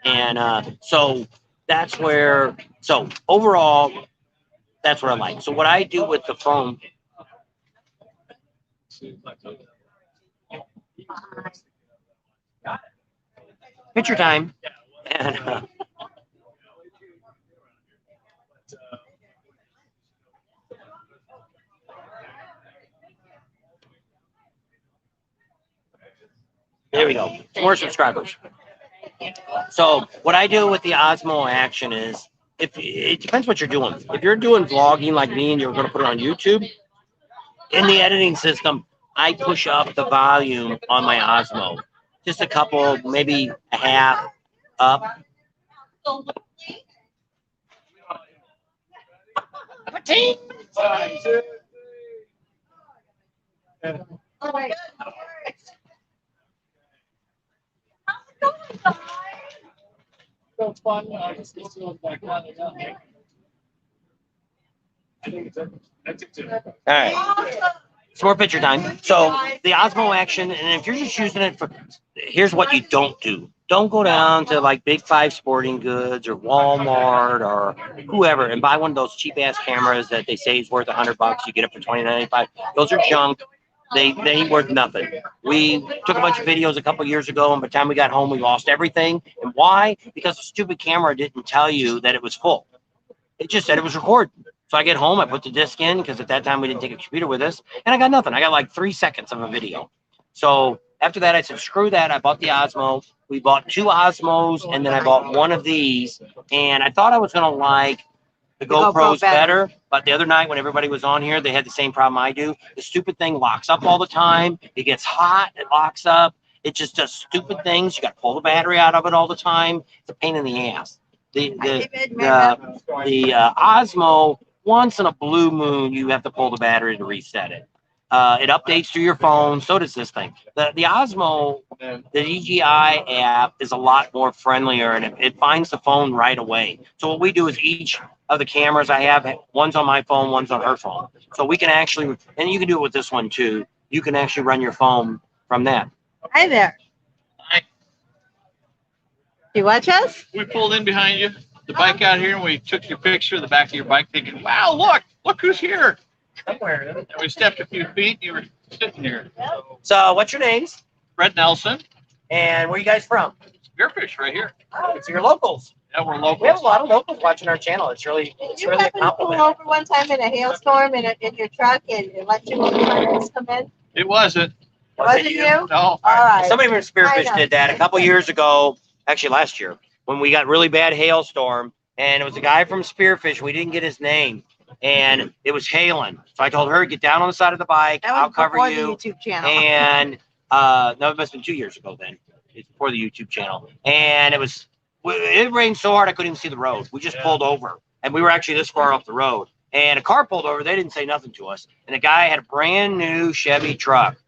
And so that's where. So overall, that's what I like. So what I do with the phone. Picture time. And, there we go. More subscribers. So what I do with the Osmo Action is, it depends what you're doing. If you're doing vlogging like me and you're going to put it on YouTube, in the editing system, I push up the volume on my Osmo. Just a couple, maybe a half up. So fun. All right. It's more picture time. So the Osmo Action, and if you're just using it for, here's what you don't do. Don't go down to like Big 5 Sporting Goods or Walmart or whoever and buy one of those cheap ass cameras that they say is worth $100. You get it for $29.95. Those are junk. They ain't worth nothing. We took a bunch of videos a couple years ago, and by the time we got home, we lost everything. And why? Because the stupid camera didn't tell you that it was full. It just said it was recording. So I get home, I put the disc in, because at that time we didn't take a computer with us, and I got nothing. I got like 3 seconds of a video. So after that, I said, screw that. I bought the Osmo. We bought 2 Osmos, and then I bought one of these. And I thought I was going to like the GoPros better. But the other night when everybody was on here, they had the same problem I do. The stupid thing locks up all the time. It gets hot. It locks up. It just does stupid things. You got to pull the battery out of it all the time. It's a pain in the ass. The Osmo, once in a blue moon, you have to pull the battery to reset it. It updates through your phone. So does this thing. The Osmo, the DJI app is a lot more friendlier, and it finds the phone right away. So what we do is each of the cameras I have, one's on my phone, one's on her phone. So we can actually, and you can do it with this one too. You can actually run your phone from that. Hi there. Hi. You watch us? We pulled in behind you, the bike out here, and we took your picture of the back of your bike thinking, wow, look who's here. And we stepped a few feet, and you were sitting here. So what's your names? Fred Nelson, And where are you guys from? Spearfish right here. Oh, it's your locals. Yeah, we're We have a locals. lot of locals watching our channel. It's really Did it's you really a happen to pull compliment. over one time in a hailstorm in your truck and let your friends come in? It wasn't. Was it you? No. All right. Somebody from I Spearfish know. did that a couple years ago, actually last year, when we got really bad hailstorm, and it was a guy from Spearfish. We didn't get his name, and it was hailing. So I told her, get down on the side of the bike. That I'll was cover before the you. YouTube channel. And no, it must have been 2 years ago then. It's before the YouTube channel. And it rained so hard I couldn't even see the road. We just pulled over, and we were actually this far off the road. And a car pulled over. They didn't say nothing to us. And the guy had a brand new Chevy truck,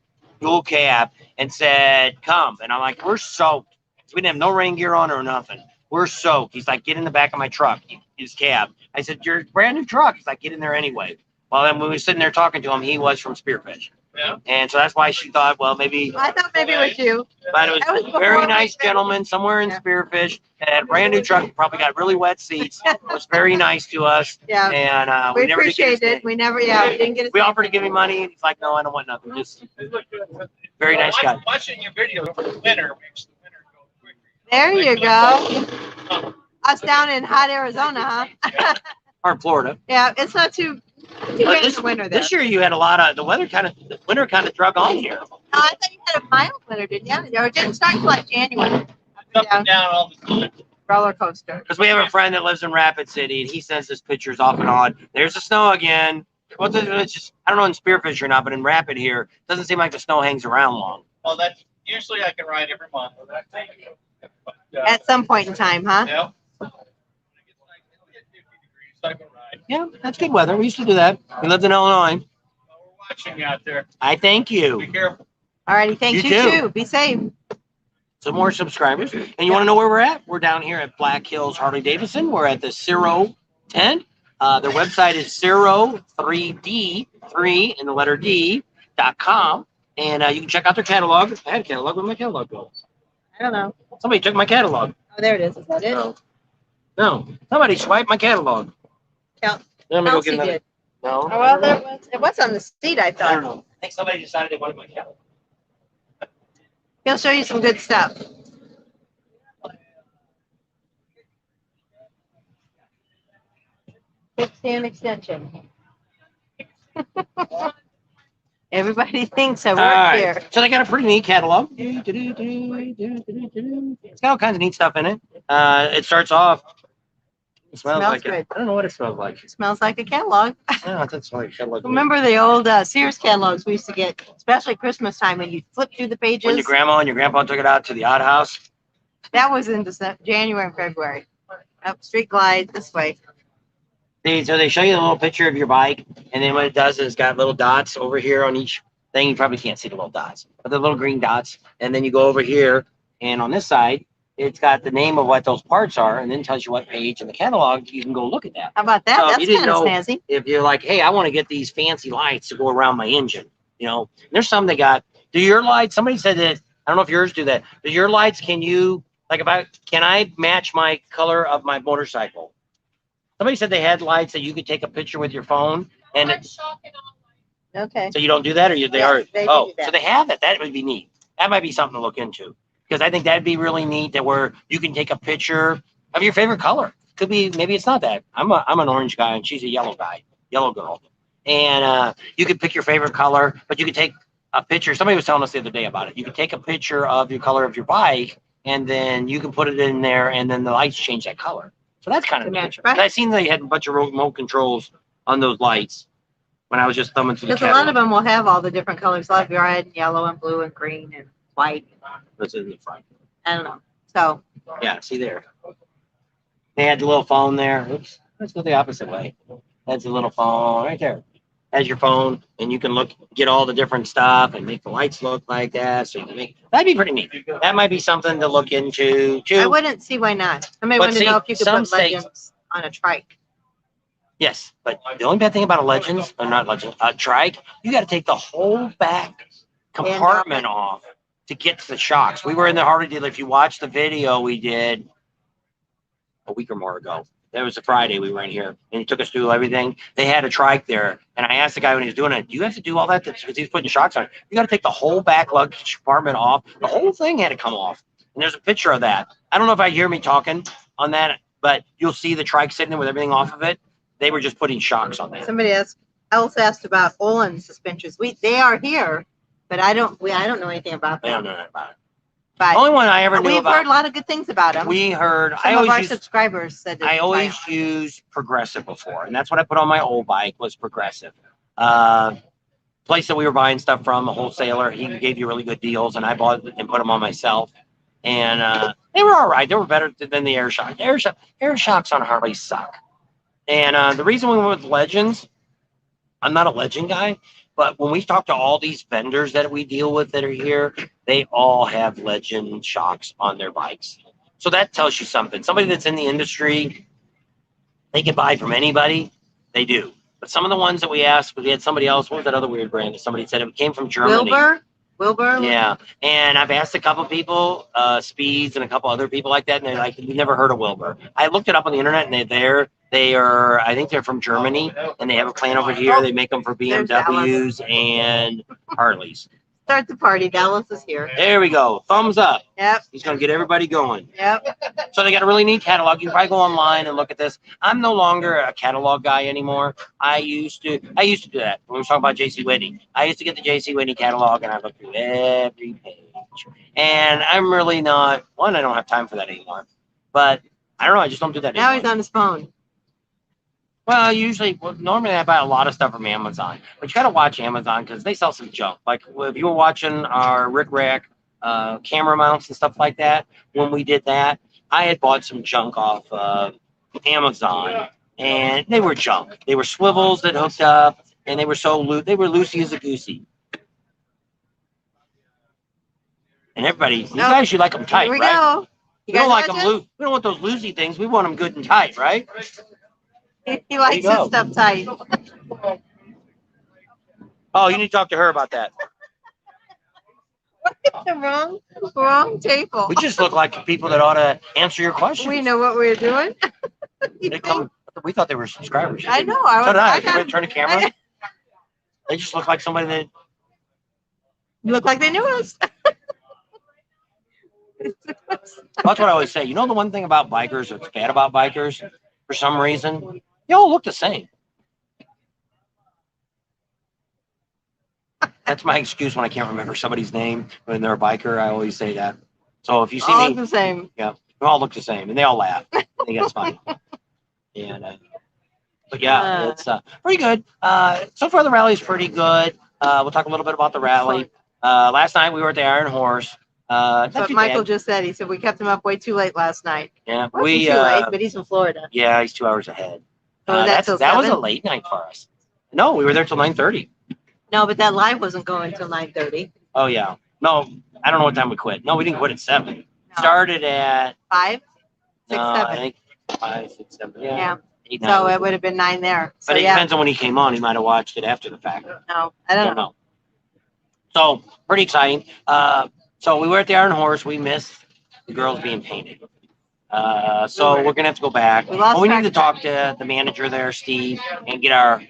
dual cab, and said, come. And I'm like, we're soaked. We didn't have no rain gear on or nothing. We're soaked. He's like, get in the back of my truck, his cab. I said, your brand new truck. He's like, get in there anyway. Well, then when we were sitting there talking to him, he was from Spearfish. Yeah. And so that's why she thought, well, maybe. I thought maybe it was you. But it That was was a before very we nice met. gentleman somewhere in Yeah. Spearfish that had a brand new truck, probably got really wet seats. Was very nice to us. Yeah. And We we never did get his appreciate it. name. We never, yeah, we didn't get it. We offered to give him money, and he's like, no, I don't want nothing. Just very nice guy. Watching your video for the winter makes the winter go quicker. There you go. Us down in hot Arizona, huh? Or in Florida. Yeah, it's not too But bad this, for winter there. this year you had a lot of, the winter kind of drug on here. Oh, I thought you had a mild winter, didn't you? Or it didn't start till like January. Up and down all the time. Roller coaster. Because we have a friend that lives in Rapid City, and he sends us pictures off and on. There's the snow again. It's just, I don't know in Spearfish or not, but in Rapid here, it doesn't seem like the snow hangs around long. Well, that's usually I can ride every month. But, At some point in time, huh? yeah. When it gets like 50 degrees, I can ride. Yeah, that's good weather. We used to do that. We lived in Illinois. Well, we're watching you out there. I thank Be you. careful. Alrighty, thanks You you too. too. Be safe. Some more subscribers. And you want to know where we're at? We're down here at Blackhills Harley-Davidson. We're at the CIRO tent. Their website is CIRO3D, 3 and the letter D.com. And you can check out their catalog. I had a catalog. Where'd my catalog go? I don't know. Somebody took my catalog. Oh, there it is. Is that it? No. Somebody swiped my catalog. Kel- Let me go Kelsey get another. did. No. Oh, well, there was, it was on the seat, I I don't thought. know. I think somebody decided they wanted my catalog. He'll show you some good stuff. Kickstand extension. Everybody thinks I All work right. here. So they got a pretty neat catalog. It's got all kinds of neat stuff in it. It starts off. It smells Smells like good. it. I don't know what it smells like. It smells like a catalog. No, it doesn't smell like a catalog. Remember the old Sears catalogs we used to get, especially Christmas time when you flip through the When pages? your grandma and your grandpa took it out to the odd house. That was in January and February. Up Street Glide this way. So they show you a little picture of your bike, and then what it does is it's got little dots over here on each thing. You probably can't see the little dots, but the little green dots. And then you go over here, and on this side, it's got the name of what those parts are, and then tells you what page in the catalog you can go look at that. How about that? So if That's you didn't kind of know- snazzy. If you're like, hey, I want to get these fancy lights to go around my engine, you know, there's some they got. Do your lights? Somebody said that. I don't know if yours do that. Do your lights? Can you can I match my color of my motorcycle? Somebody said they had lights that you could take a picture with your phone, and Okay. so you don't do that, or they Yes, are. they do Oh, that. so they have it. That would be neat. That might be something to look into, because I think that'd be really neat. That where you can take a picture of your favorite color. Could be, maybe it's not that. I'm an orange guy, and she's a yellow guy, yellow girl, and you could pick your favorite color, but you could take a picture. Somebody was telling us the other day about it. You could take a picture of your color of your bike, and then you can put it in there, and then the lights change that color. So that's kind of To match, neat. right? I seen they had a bunch of remote controls on those lights when I was just thumbing through the Because a lot of catalog. them will have all the different colors. They'll have red, and yellow, and blue, and green, and white. That's in the front. I don't know. So, Yeah, see there. They had the little phone there. Oops, let's go the opposite way. That's a little phone right there. Has your phone, and you can get all the different stuff and make the lights look like that. So you can that'd be pretty neat. That might be something to look into I too. wouldn't see why not. Somebody But wanted see, to know if you could some put states- legends on a trike. Yes, but the only bad thing about a Legends, or not Legends, a trike, you got to take the whole back compartment off to get to the shocks. We were in the Harley dealer. If you watch the video we did a week or more ago, that was a Friday we were in here, and he took us through everything. They had a trike there, and I asked the guy when he was doing it, do you have to do all that? Because he's putting shocks on. You got to take the whole back luggage compartment off. The whole thing had to come off. And there's a picture of that. I don't know if I hear me talking on that, but you'll see the trike sitting there with everything off of it. They were just putting shocks on that. Somebody else asked about Olin suspensions. They are here, but I don't know anything about They don't them. know that about it. The But only one I ever knew we've heard a about, lot of good things about them. we heard, Some of our use, subscribers said that I they always buy 'em. used Progressive before, and that's what I put on my old bike was Progressive. Place that we were buying stuff from, a wholesaler, he gave you really good deals, and I bought and put them on myself. And they were all right. They were better than the air shock. Air shocks on Harley suck. And the reason we went with Legends, I'm not a Legend guy, but when we talk to all these vendors that we deal with that are here, they all have Legend shocks on their bikes. So that tells you something. Somebody that's in the industry, they can buy from anybody. They do. But some of the ones that we asked, we had somebody else. What was that other weird brand that somebody said it came from Germany? Wilbur. Yeah, and I've asked a couple people, Speeds and a couple other people like that, and they're like, "We've never heard of Wilbur." I looked it up on the internet, and they are, I think they're from Germany, and they have a plant over here. They make them for BMWs and Harleys. Start the party. Dallas is here. There we go. Thumbs up. Yep. He's gonna get everybody going. Yep. So they got a really neat catalog. You can probably go online and look at this. I'm no longer a catalog guy anymore. I used to do that when we were talking about JC Whitney. I used to get the JC Whitney catalog and I looked through every page. And I'm really not one. I don't have time for that anymore. But I don't know. I just don't do that now anymore. He's on his phone. Well, normally I buy a lot of stuff from Amazon, but you got to watch Amazon because they sell some junk. Like if you were watching our Rick Rack camera mounts and stuff like that, when we did that, I had bought some junk off Amazon, and they were junk. They were swivels that hooked up, and they were so loose. They were loosey as a goosey. And everybody, you guys, you like them tight, Here we right? go. We don't like them loose. We don't want those loosey things. We want them good and tight, right? He likes his stuff tight. Oh, you need to talk to her about that. the wrong table. We just look like people that ought to answer your questions. We know what we're doing. We thought they were subscribers. I know. So did I. Turn the camera. They just look like somebody that look like they knew us. That's what I always say. You know the one thing about bikers that's bad about bikers? For some reason, they all look the same. That's my excuse when I can't remember somebody's name when they're a biker. I always say that. So if you see all me, the same. Yeah, we all look the same, and they all laugh. I think that's funny. And but yeah, it's pretty good. So far the rally's pretty good. We'll talk a little bit about the rally. Last night we were at the Iron Horse. That's what Michael just said. He said we kept him up way too late last night. Yeah, Too late, but he's in Florida. Yeah, he's 2 hours ahead. So that was a late night for us. No, we were there till 9:30. No, but that live wasn't going until 9:30. Oh yeah. No, I don't know what time we quit. No, we didn't quit at 7. No. Started at 5, 6, 7. I think 5, 6, 7. Yeah. 8, 9, so it would have been 9 there. So, but it depends on when he came on. He might have watched it after the fact. No, I don't know. So pretty exciting. So we were at the Iron Horse. We missed the girls being painted. So we're gonna have to go back. We need to talk to the manager there, Steve, and get on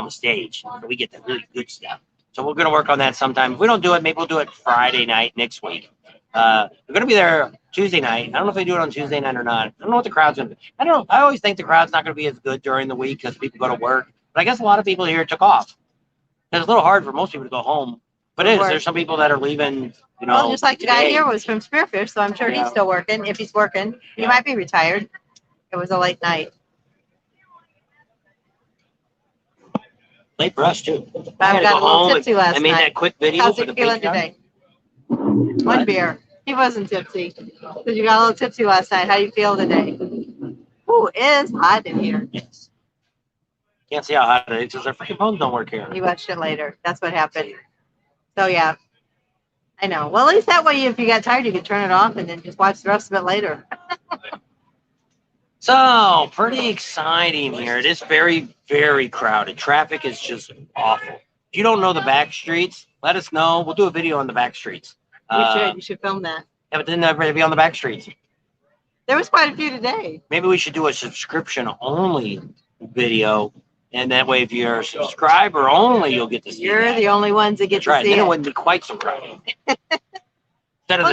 the stage so we get the really good stuff. So we're gonna work on that sometime. If we don't do it, maybe we'll do it Friday night next week. We're gonna be there Tuesday night. I don't know if they do it on Tuesday night or not. I don't know what the crowd's gonna be. I don't know. I always think the crowd's not gonna be as good during the week because people go to work. But I guess a lot of people here took off. It's a little hard for most people to go home. But there's some people that are leaving, well, just like the guy here was from Spearfish, so I'm sure he's still working. If he's working, he might be retired. It was a late night. Late for us too. I got a little tipsy last night. I made that quick video. How's he feeling today? One beer. He wasn't tipsy. So you got a little tipsy last night. How do you feel today? Ooh, it is hot in here. Yes. Can't see how hot it is because our freaking phones don't work here. You watched it later. That's what happened. So yeah, I know. Well, at least that way, if you got tired, you could turn it off and then just watch the rest of it later. So pretty exciting here. It is very, very crowded. Traffic is just awful. If you don't know the back streets, let us know. We'll do a video on the back streets. You should film that. Yeah, but then everybody be on the back streets. There was quite a few today. Maybe we should do a subscription only video. And that way, if you're a subscriber only, you'll get to see You're the only ones that get to see then it. It wouldn't be quite so crowded. Instead of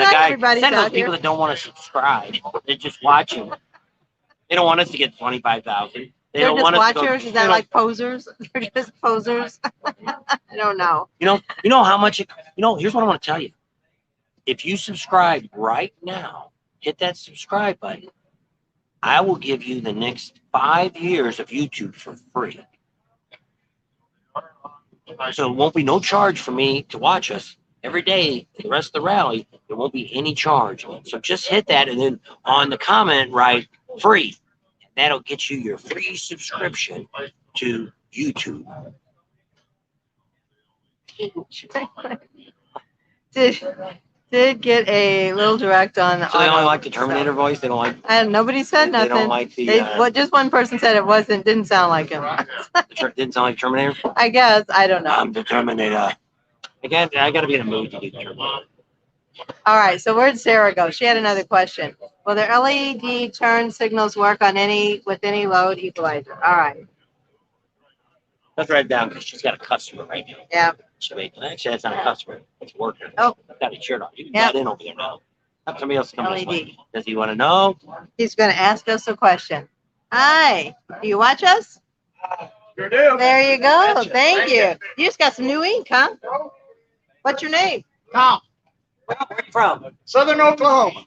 those people that don't want to subscribe, they're just watching. They don't want us to get 25,000. They're just watchers. Is that like posers? They're just posers. I don't know. You know how much? Here's what I want to tell you. If you subscribe right now, hit that subscribe button. I will give you the next 5 years of YouTube for free. So it won't be no charge for me to watch us every day for the rest of the rally. There won't be any charge. So just hit that and then on the comment write free. That'll get you your free subscription to YouTube. did get a little direct on. So they only auto, like the Terminator voice. They don't like. And nobody said They nothing. don't like the. Just one person said it didn't sound like him. Didn't sound like Terminator. I guess I don't know. I'm the Terminator. Again, I got to be in a mood to do Terminator. All right, so where'd Sarah go? She had another question. Will the LED turn signals work on with any load equalizer? All right. Let's write it down because she's got a customer right now. Yeah. Actually, that's not a customer. It's a worker. Oh. Got a shirt on. You can Yep. get in over there now. Have somebody else come this way. LED. Does he want to know? He's going to ask us a question. Hi. Do you watch us? Sure do. There you go. Thank you. You just got some new ink, huh? What's your name? Tom, Where are you from? Southern Oklahoma.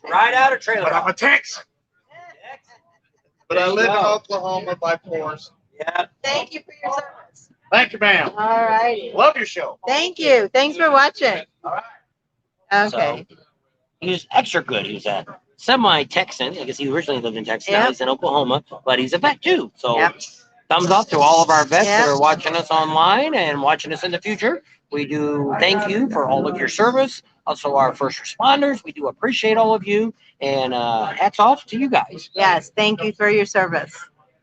Ride out or trailer? But I'm a Texan. But I live in Oklahoma by force. Yeah. Thank you for your service. Thank you, ma'am. All righty. Love your show. Thank you. Thanks for watching. Okay. So, he was extra good. He was a semi-Texan. I guess he originally lived in Texas. Now Yep. he's in Oklahoma, but he's a vet too. So Yep. thumbs up to all of our vets that Yep. are watching us online and watching us in the future. We do thank you for all of your service. Also, our first responders. We do appreciate all of you. And hats off to you guys. Yes, thank you for your service.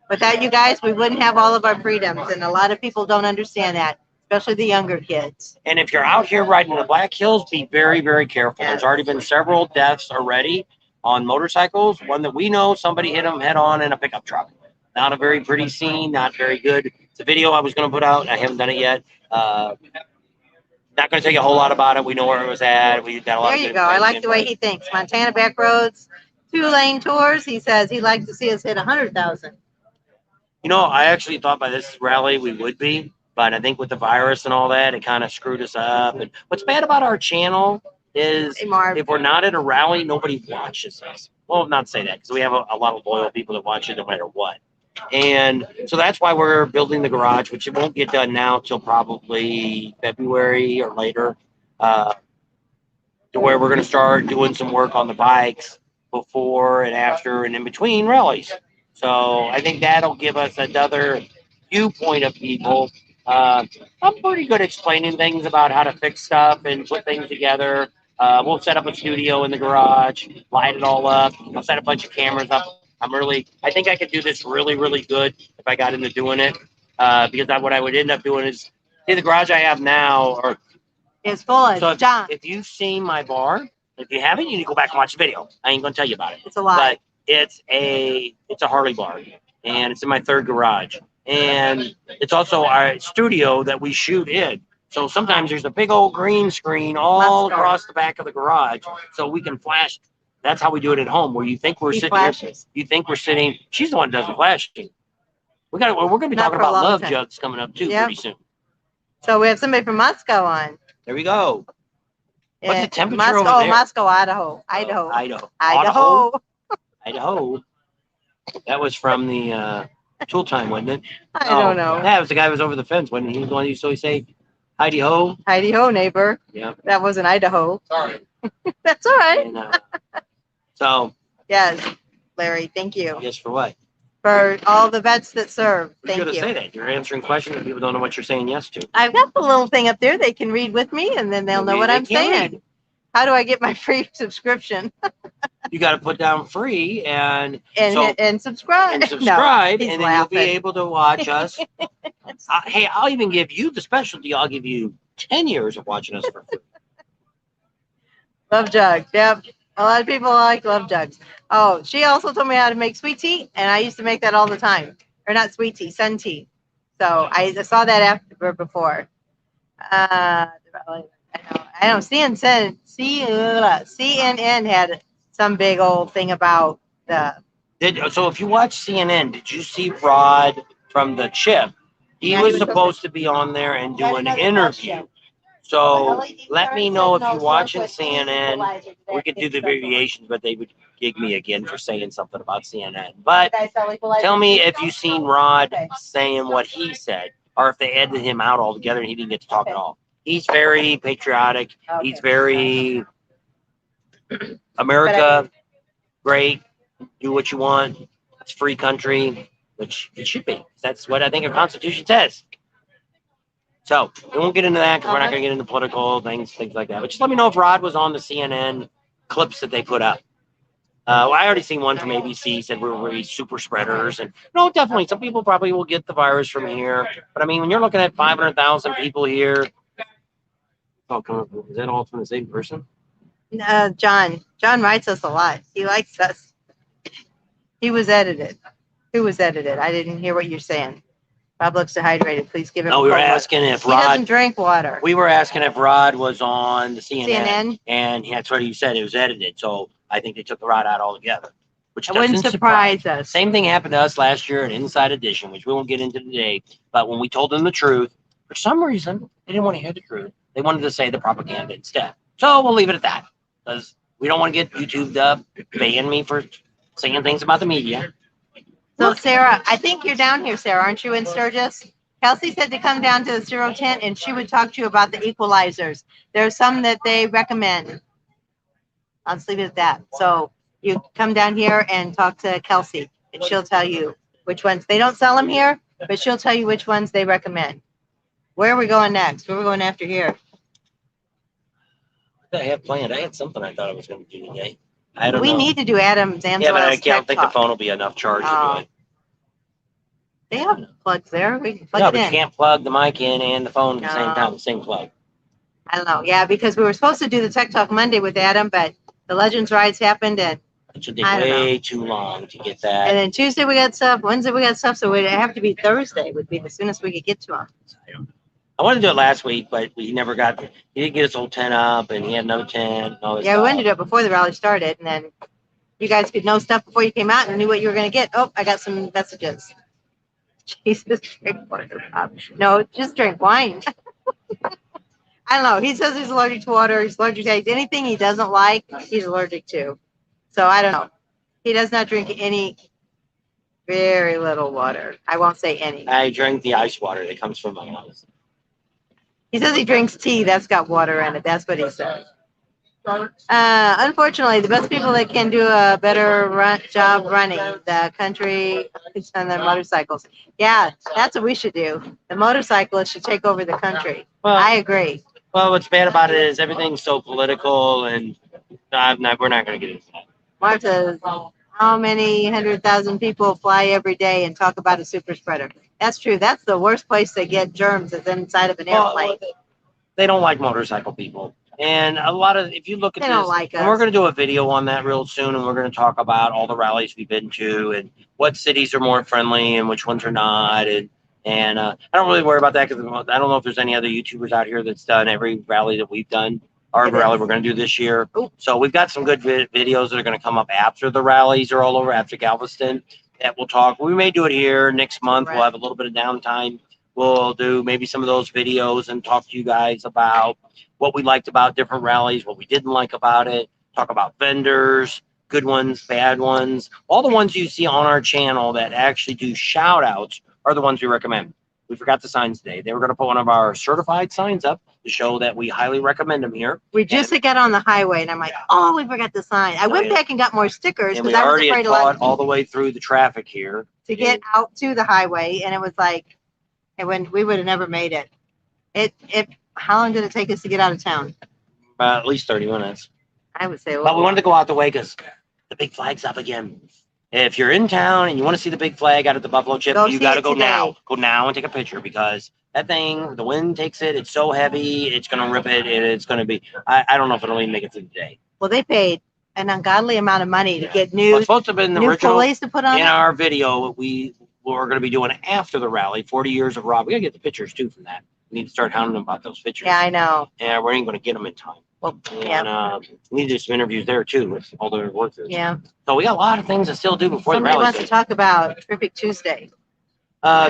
Without you guys, we wouldn't have all of our freedoms, and a lot of people don't understand that, especially the younger kids. And if you're out here riding the Blackhills, be very, very careful. There's already been several deaths already on motorcycles. One that we know, somebody hit them head on in a pickup truck. Not a very pretty scene, not very good. It's a video I was going to put out. I haven't done it yet. Not going to tell you a whole lot about it. We know where it was at. We got a lot There of you good go. I like information. the way he thinks. Montana back roads, 2-lane tours. He says he'd like to see us hit 100,000. You know, I actually thought by this rally we would be, but I think with the virus and all that, it kind of screwed us up. And what's bad about our channel is Hey, Marv. if we're not at a rally, nobody watches us. Well, not to say that, because we have a lot of loyal people that watch it no matter what. And so that's why we're building the garage, which it won't get done now till probably February or later, to where we're going to start doing some work on the bikes before and after and in between rallies. So I think that'll give us another viewpoint of people. I'm pretty good at explaining things about how to fix stuff and put things together. We'll set up a studio in the garage, light it all up. I'll set a bunch of cameras up. I think I could do this really, really good if I got into doing it. Because what I would end up doing is, see the garage I have now, or It's full of so John. if you've seen my bar, if you haven't, you need to go back and watch the video. I ain't gonna tell you about it. It's a lot. But it's a Harley bar, and it's in my third garage, and it's also our studio that we shoot in. So sometimes there's a big old green screen all Let's go. across the back of the garage, so we can flash. That's how we do it at home, where you think we're He sitting here, flashes. you think we're sitting. She's the one that does the flashing. We're gonna be Not talking for a about long love time. jugs coming up too Yep. pretty soon. So we have somebody from Moscow on. There we go. What's the temperature Moscow, over there? Moscow, Idaho. Idaho. Idaho. Idaho. Idaho. That was from the Tool Time, wasn't it? I don't know. Yeah, it was the guy who was over the fence, wasn't he? He was the one who used to always say, Heidi ho. Heidi ho, neighbor. Yeah. That wasn't Idaho. Sorry. That's all right. And, so, Yes, Larry, thank you yes, for what? for all the vets that serve. You're Thank going to say you. that. You're answering questions and people don't know what you're saying yes to. I've got the little thing up there. They can read with me, and then they'll know what They I'm can't saying. read. How do I get my free subscription You got to put down free and and subscribe? and subscribe, he's and then you'll be laughing. able to watch us. Hey, I'll even give you the specialty. I'll give you 10 years of watching us for free. Love jugs. Yep. A lot of people like love jugs. Oh, she also told me how to make sweet tea, and I used to make that all the time. Or not sweet tea, sun tea. So I saw that after before. I know CNN had some big old thing about the. So if you watch CNN, did you see Rod from the Chip? He was supposed to be on there and do an interview. So let me know if you're watching CNN. We could do the variations, but they would gig me again for saying something about CNN. But tell me if you've seen Rod saying what he said, or if they edited him out altogether and he didn't get to talk at all. He's very patriotic. He's very America, great. Do what you want. It's a free country, which it should be. That's what I think our Constitution says. So we won't get into that because we're not going to get into political things like that. But just let me know if Rod was on the CNN clips that they put up. Well, I already seen one from ABC said we're really super spreaders, and no, definitely some people probably will get the virus from here. But I mean, when you're looking at 500,000 people here, is that all from the same person? John writes us a lot. He likes us. He was edited. Who was edited? I didn't hear what you're saying. Bob looks dehydrated. Please give him. No, we were asking if he Rod doesn't drink water. We were asking if Rod was on the CNN. CNN? And that's what you said. It was edited. So I think they took the Rod out altogether. Which It wouldn't doesn't surprise us. Same thing happened to us last year in Inside Edition, which we won't get into today. But when we told them the truth, for some reason, they didn't want to hear the truth. They wanted to say the propaganda instead. So we'll leave it at that. Because we don't want to get YouTube ban me for saying things about the media. So Sarah, I think you're down here, Sarah, aren't you in Sturgis? Kelsey said to come down to the CIRO tent and she would talk to you about the equalizers. There's some that they recommend. I'll just leave it at that. So you come down here and talk to Kelsey and she'll tell you which ones. They don't sell them here, but she'll tell you which ones they recommend. Where are we going next? Where are we going after here? What did I have planned? I had something I thought I was going to do today. I don't know. We need to do Adam's answer. Yeah, but I don't think the phone will be enough charge to do it. They have plugs there. We can plug No, it but in. you can't plug the mic in and the phone at the same time, the same plug. I don't know. Yeah, because we were supposed to do the Tech Talk Monday with Adam, but the Legends rides happened and It should take way too long to get that. And then Tuesday we got stuff, Wednesday we got stuff, so it'd have to be Thursday would be the soonest we could get to them. I wanted to do it last week, but we never got. He didn't get his whole tent up, and he had another tent. And all this Yeah, we stuff. wanted to do it before the rally started, and then you guys could know stuff before you came out and knew what you were going to get. Oh, I got some messages. Jesus, drink water, Bob. No, just drink wine. I don't know. He says he's allergic to water. He's allergic to eggs. Anything he doesn't like, he's allergic to. So I don't know. He does not drink any, very little water. I won't say any. I drank the ice water that comes from my house. He says he drinks tea that's got water in it. That's what he says. Unfortunately, the best people that can do a better job running the country and the motorcycles. Yeah, that's what we should do. The motorcyclists should take over the country. Well, I agree. Well, what's bad about it is everything's so political, and we're not going to get into that. Martha, how many 100,000 people fly every day and talk about a super spreader? That's true. That's the worst place to get germs is inside of an airplane. They don't like motorcycle people. And a lot of, if you look at They this, don't like and we're us. going to do a video on that real soon, and we're going to talk about all the rallies we've been to and what cities are more friendly and which ones are not. And I don't really worry about that because I don't know if there's any other YouTubers out here that's done every rally that we've done. Our rally we're going to do this year. Ooh. So we've got some good videos that are going to come up after the rallies are all over, after Galveston, that we'll talk. We may do it here next month. Right. We'll have a little bit of downtime. We'll do maybe some of those videos and talk to you guys about what we liked about different rallies, what we didn't like about it, talk about vendors, good ones, bad ones. All the ones you see on our channel that actually do shout outs are the ones we recommend. We forgot the signs today. They were going to put one of our certified signs up to show that we highly recommend them here. We just got on the highway and I'm like, oh, we forgot the sign. I went back and got more stickers And because we I was already afraid had to caught all the way through the traffic here. to get out to the highway, and it was like, and when we would have never made it. How long did it take us to get out of town? At least 30 minutes. I would say, But we wanted to go out the way because the big flag's up again. If you're in town and you want to see the big flag out at the Buffalo Chip, Go you see got to it go today. now. Go now and take a picture because that thing, the wind takes it. It's so heavy. It's going to rip it. And it's going to be, I don't know if it'll even make it through the day. well, they paid an ungodly amount of money to get Well, new it's supposed to have been the original. pulleys to put on In it. our video, we're going to be doing after the rally, 40 years of Rob. We got to get the pictures too from that. We need to start hounding them about those pictures. Yeah, I know. And we ain't going to get them in time. Well, And we need to do some interviews there too with all the workers. yeah. So we got a lot of things to still do before Somebody the rally. wants to talk about Terrific Tuesday.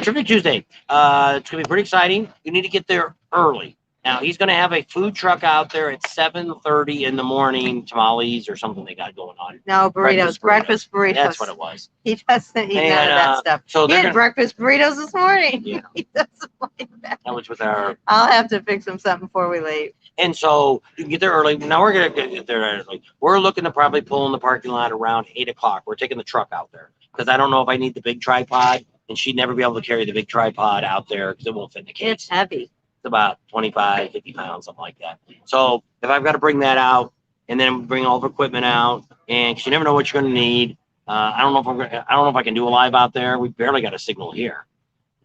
Trivia Tuesday. It's going to be pretty exciting. You need to get there early. Now, he's going to have a food truck out there at 7:30 in the morning, tamales or something they got going on. No, burritos. Breakfast burritos. That's what it was. He doesn't eat none of And, that stuff. So He they're had gonna, breakfast burritos this morning. Yeah. He doesn't like that. that was with our, I'll have to fix him something before we leave. and so you can get there early. Now we're going to get there early. We're looking to probably pull in the parking lot around 8 o'clock. We're taking the truck out there because I don't know if I need the big tripod, and she'd never be able to carry the big tripod out there because it won't fit in the case. It's heavy. It's about 25, 50 pounds, something like that. So if I've got to bring that out and then bring all the equipment out, and 'cause you never know what you're going to need. I don't know if I can do a live out there. We barely got a signal here.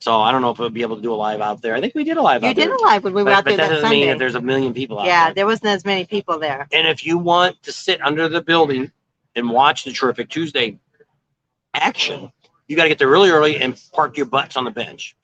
So I don't know if we'll be able to do a live out there. I think we did a live You out there. did a live when we were out there But that that doesn't mean that Sunday. there's a million people out Yeah, there. there wasn't as many people there. And if you want to sit under the building and watch the Terrific Tuesday action, you got to get there really early and park your butts on the bench.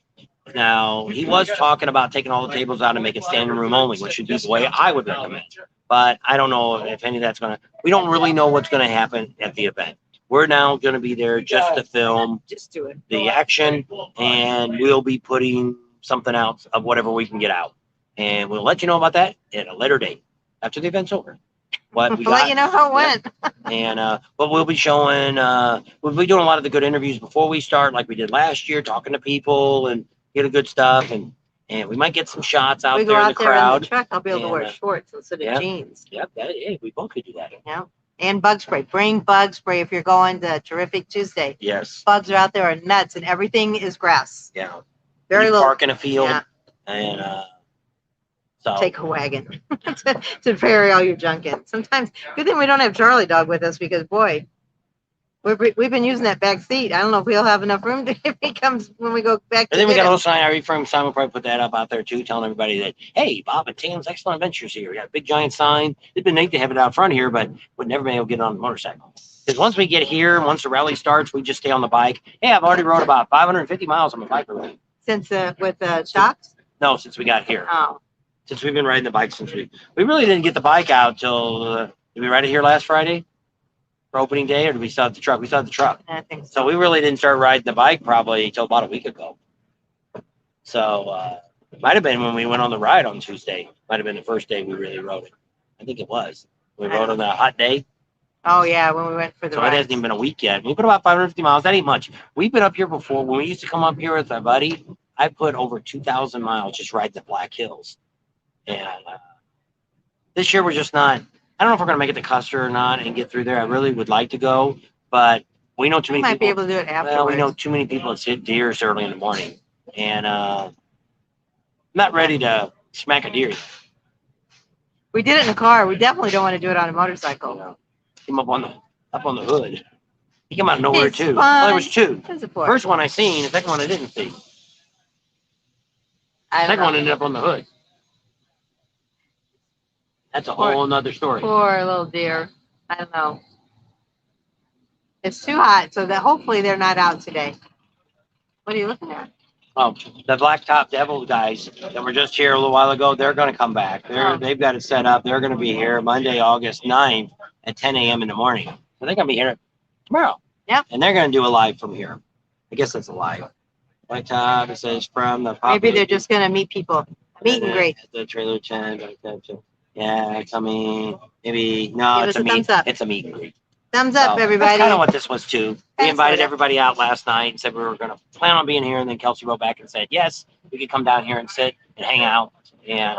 Now, he was talking about taking all the tables out and making standing room only, which would be the way I would recommend. But I don't know if any of that's going to, we don't really know what's going to happen at the event. We're now going to be there just to film Just do it. the action, and we'll be putting something out of whatever we can get out. And we'll let you know about that at a later date after the event's over. What we We'll let got. you know how it went. And but we'll be showing we'll be doing a lot of the good interviews before we start, like we did last year, talking to people and getting good stuff, and we might get some shots out We go there in the out there in crowd. the truck. I'll be able to wear And, shorts instead of yeah. jeans. Yep, hey, we both could do that. Yeah. And bug spray. Bring bug spray if you're going to Terrific Tuesday. Yes. Bugs are out there are nuts, and everything is grass. Yeah. Very you little. park in a field, Yeah. and so Take a wagon to ferry all your junk in. Sometimes, good thing we don't have Charlie Dog with us because boy, we've been using that back seat. I don't know if we'll have enough room to, if he comes when we go back. And then we got a little sign I read from Simon. We'll probably put that up out there too, telling everybody that, hey, Bob and Tam's Excellent Adventures here. We got a big giant sign. It'd been neat to have it out front here, but we'd never been able to get it on the motorcycle. Because once we get here, once the rally starts, we just stay on the bike. Hey, I've already rode about 550 miles on my bike already. Since with shocks. No, since we got here. Oh, Since we've been riding the bike since we really didn't get the bike out till, did we ride it here last Friday for opening day, or did we still have the truck? We still had the truck. I think so. So we really didn't start riding the bike probably until about a week ago. So it might have been when we went on the ride on Tuesday. Might have been the first day we really rode it. I think it was. We rode on a hot day. Oh yeah, when we went for the So it ride. hasn't even been a week yet. We put about 550 miles. That ain't much. We've been up here before. When we used to come up here with my buddy, I put over 2,000 miles just riding the Blackhills. And this year we're just not. I don't know if we're going to make it to Custer or not and get through there. I really would like to go, but we know too We many might be people. able to do it afterwards. Well, we know too many people that hit deers early in the morning, and I'm not ready to smack a deer. We did it in the car. We definitely don't want to do it on a motorcycle. You know, came up on the hood. He came out of nowhere It's too. fun. Well, there was two. It's a port. First one I seen. The second one I didn't see. I The don't second one know. ended up on the hood. That's a whole nother story. Poor little deer. I don't know. It's too hot, so that hopefully they're not out today. What are you looking at? Oh, the Blacktop Devil guys that were just here a little while ago, they're going to come back. They've got it set up. They're going to be here Monday, August 9th at 10 a.m. in the morning. So they're going to be here tomorrow. Yep. And they're going to do a live from here. I guess that's a live. Blacktop, it says from the Maybe they're just going to meet people. Meet and greet. The trailer tent. Yeah, coming. Maybe, no, Give it's us a a thumbs meet. up. It's a meet and greet. Thumbs So up, everybody. That's kind of what this was too. We Thanks, invited Linda. everybody out last night and said we were going to plan on being here, and then Kelsey wrote back and said yes, we could come down here and sit and hang out. And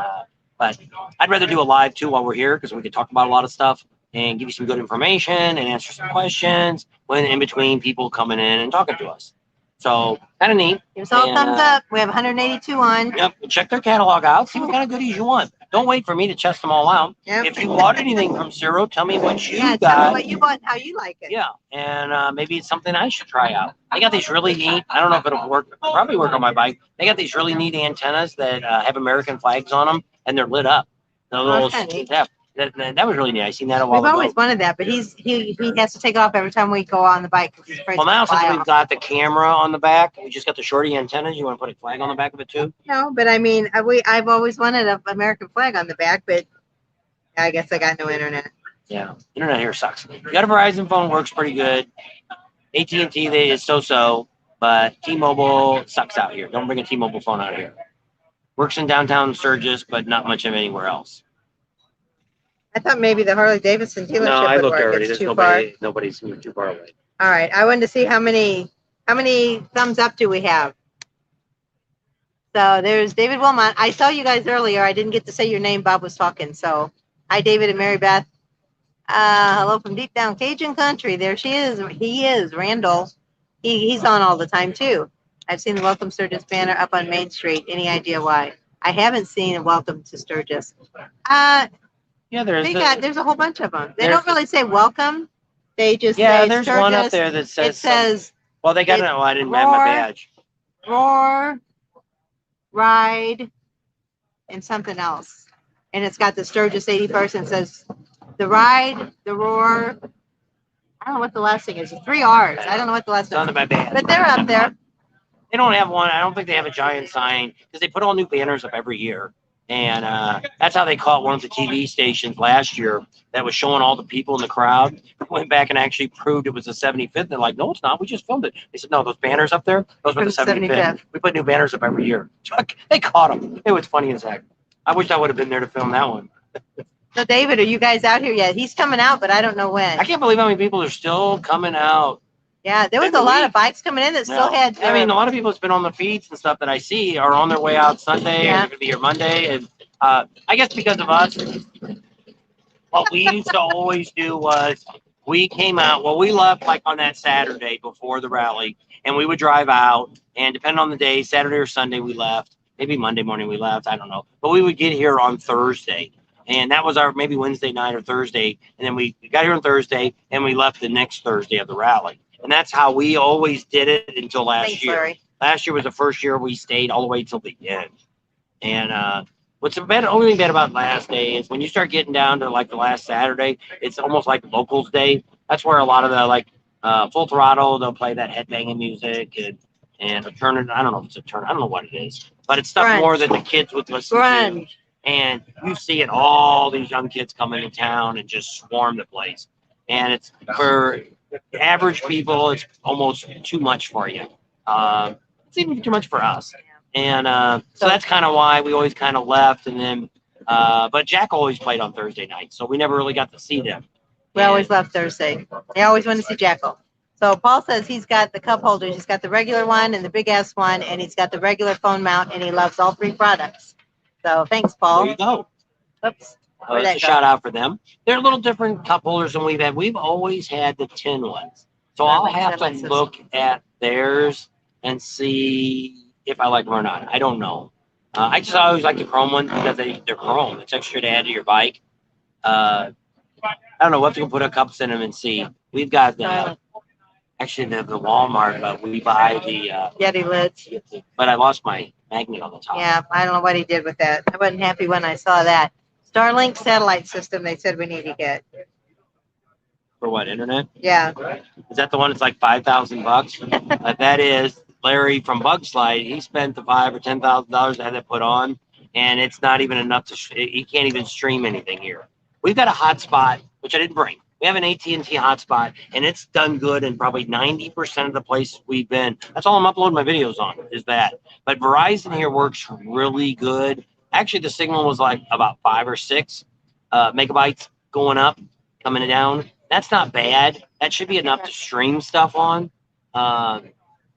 but I'd rather do a live too while we're here because we could talk about a lot of stuff and give you some good information and answer some questions when in between people coming in and talking to us. So kind of neat. Give us all a And, thumbs up. We have 182 on. Yep. Check their catalog out. See what kind of goodies you want. Don't wait for me to test them all out. Yep. If you bought anything from CIRO, tell me what you Yeah, tell me got. what you want and how you like it. Yeah, and maybe it's something I should try out. They got these really neat, I don't know if it'll work, probably work on my bike. They got these really neat antennas that have American flags on them, and they're lit up. The little, that's kinda neat. yeah, that was really neat. I seen that a while We've ago. always wanted that, but he has to take it off every time we go on the bike because he's afraid Well, to now since fly we've off. got the camera on the back, we just got the shorty antennas. You want to put a flag on the back of it too? No, but I mean, I've always wanted an American flag on the back, but I guess I got no internet. Yeah, internet here sucks. You got a Verizon phone, works pretty good. AT&T, it's so-so, but T-Mobile sucks out here. Don't bring a T-Mobile phone out here. Works in downtown Sturgis, but not much of anywhere else. I thought maybe the Harley-Davidson dealership No, I would looked work. already. It's There's too far. nobody's too far away. All right, I wanted to see how many thumbs up do we have. So there's David Wilmot. I saw you guys earlier. I didn't get to say your name. Bob was talking. So hi, David and Mary Beth. Hello from deep down Cajun country. There she is. He is Randall. He's on all the time too. I've seen the Welcome Sturgis banner up on Main Street. Any idea why? I haven't seen a welcome to Sturgis. Yeah, There's a whole bunch of them. They There's don't really say welcome. They just yeah, say there's Sturgis. one up there that says It says well, they got it's I didn't have my roar. badge. roar, ride, and something else. And it's got the Sturgis 81st and says the ride, the roar. I don't know what the last thing is. 3 R's. I don't know what the last It's on thing my is. badge. But they're up there. They don't have one. I don't think they have a giant sign because they put all new banners up every year. And that's how they caught one of the TV stations last year that was showing all the people in the crowd. Went back and actually proved it was the 75th. They're like, no, it's not. We just filmed it. They said, no, those banners up there, those were the 75th. We put new banners up every year. They caught them. It was funny as heck. I wish I would have been there to film that one. So, David, are you guys out here yet? He's coming out, but I don't know when. I can't believe how many people are still coming out. Yeah, there was a lot of bikes coming in that still had. I mean, a lot of people that's been on the feeds and stuff that I see are on their way out Sunday or they're going to be here Monday. And I guess because of us, what we used to always do was we came out, well, we left like on that Saturday before the rally, and we would drive out, and depending on the day, Saturday or Sunday we left, maybe Monday morning we left, I don't know, but we would get here on Thursday, and that was our maybe Wednesday night or Thursday, and then we got here on Thursday, and we left the next Thursday of the rally, and that's how we always did it until last year. Larry. Last year was the first year we stayed all the way till the end, and what's the only thing bad about last day is when you start getting down to like the last Saturday, it's almost like Locals Day. That's where a lot of the like Full Throttle, they'll play that headbanging music and a turn. I don't know if it's a turn. I don't know what it is, but it's stuff more that the kids would listen to. And you see it, all these young kids come into town and just swarm the place. And it's for average people, it's almost too much for you. It's even too much for us. And so that's kind of why we always kind of left. And then, but Jack always played on Thursday night, so we never really got to see them. We always left Thursday. They always want to see Jackal. So Paul says he's got the cup holders. He's got the regular one and the big ass one, and he's got the regular phone mount, and he loves all 3 products. So thanks, Paul. There you go. Oops. It's a shout out for them. They're a little different cup holders than we've had. We've always had the tin ones. So I'll have to look at theirs and see if I like them or not. I don't know. I just always like the chrome ones because they're chrome. It's extra to add to your bike. I don't know what to put a cups in them and see. We've got actually the Walmart, but we buy the Yeti lids. But I lost my magnet on the top. Yeah, I don't know what he did with that. I wasn't happy when I saw that. Starlink satellite system, they said we need to get. For what, internet? Yeah. Is that the one that's like $5,000? That is. Larry from Bug Slide, he spent the $5,000 or $10,000 to have that put on, and it's not even enough to. He can't even stream anything here. We've got a hotspot, which I didn't bring. We have an AT&T hotspot, and it's done good in probably 90% of the places we've been. That's all I'm uploading my videos on, is that. But Verizon here works really good. Actually, the signal was like about 5 or 6 megabytes going up, coming down. That's not bad. That should be enough to stream stuff on.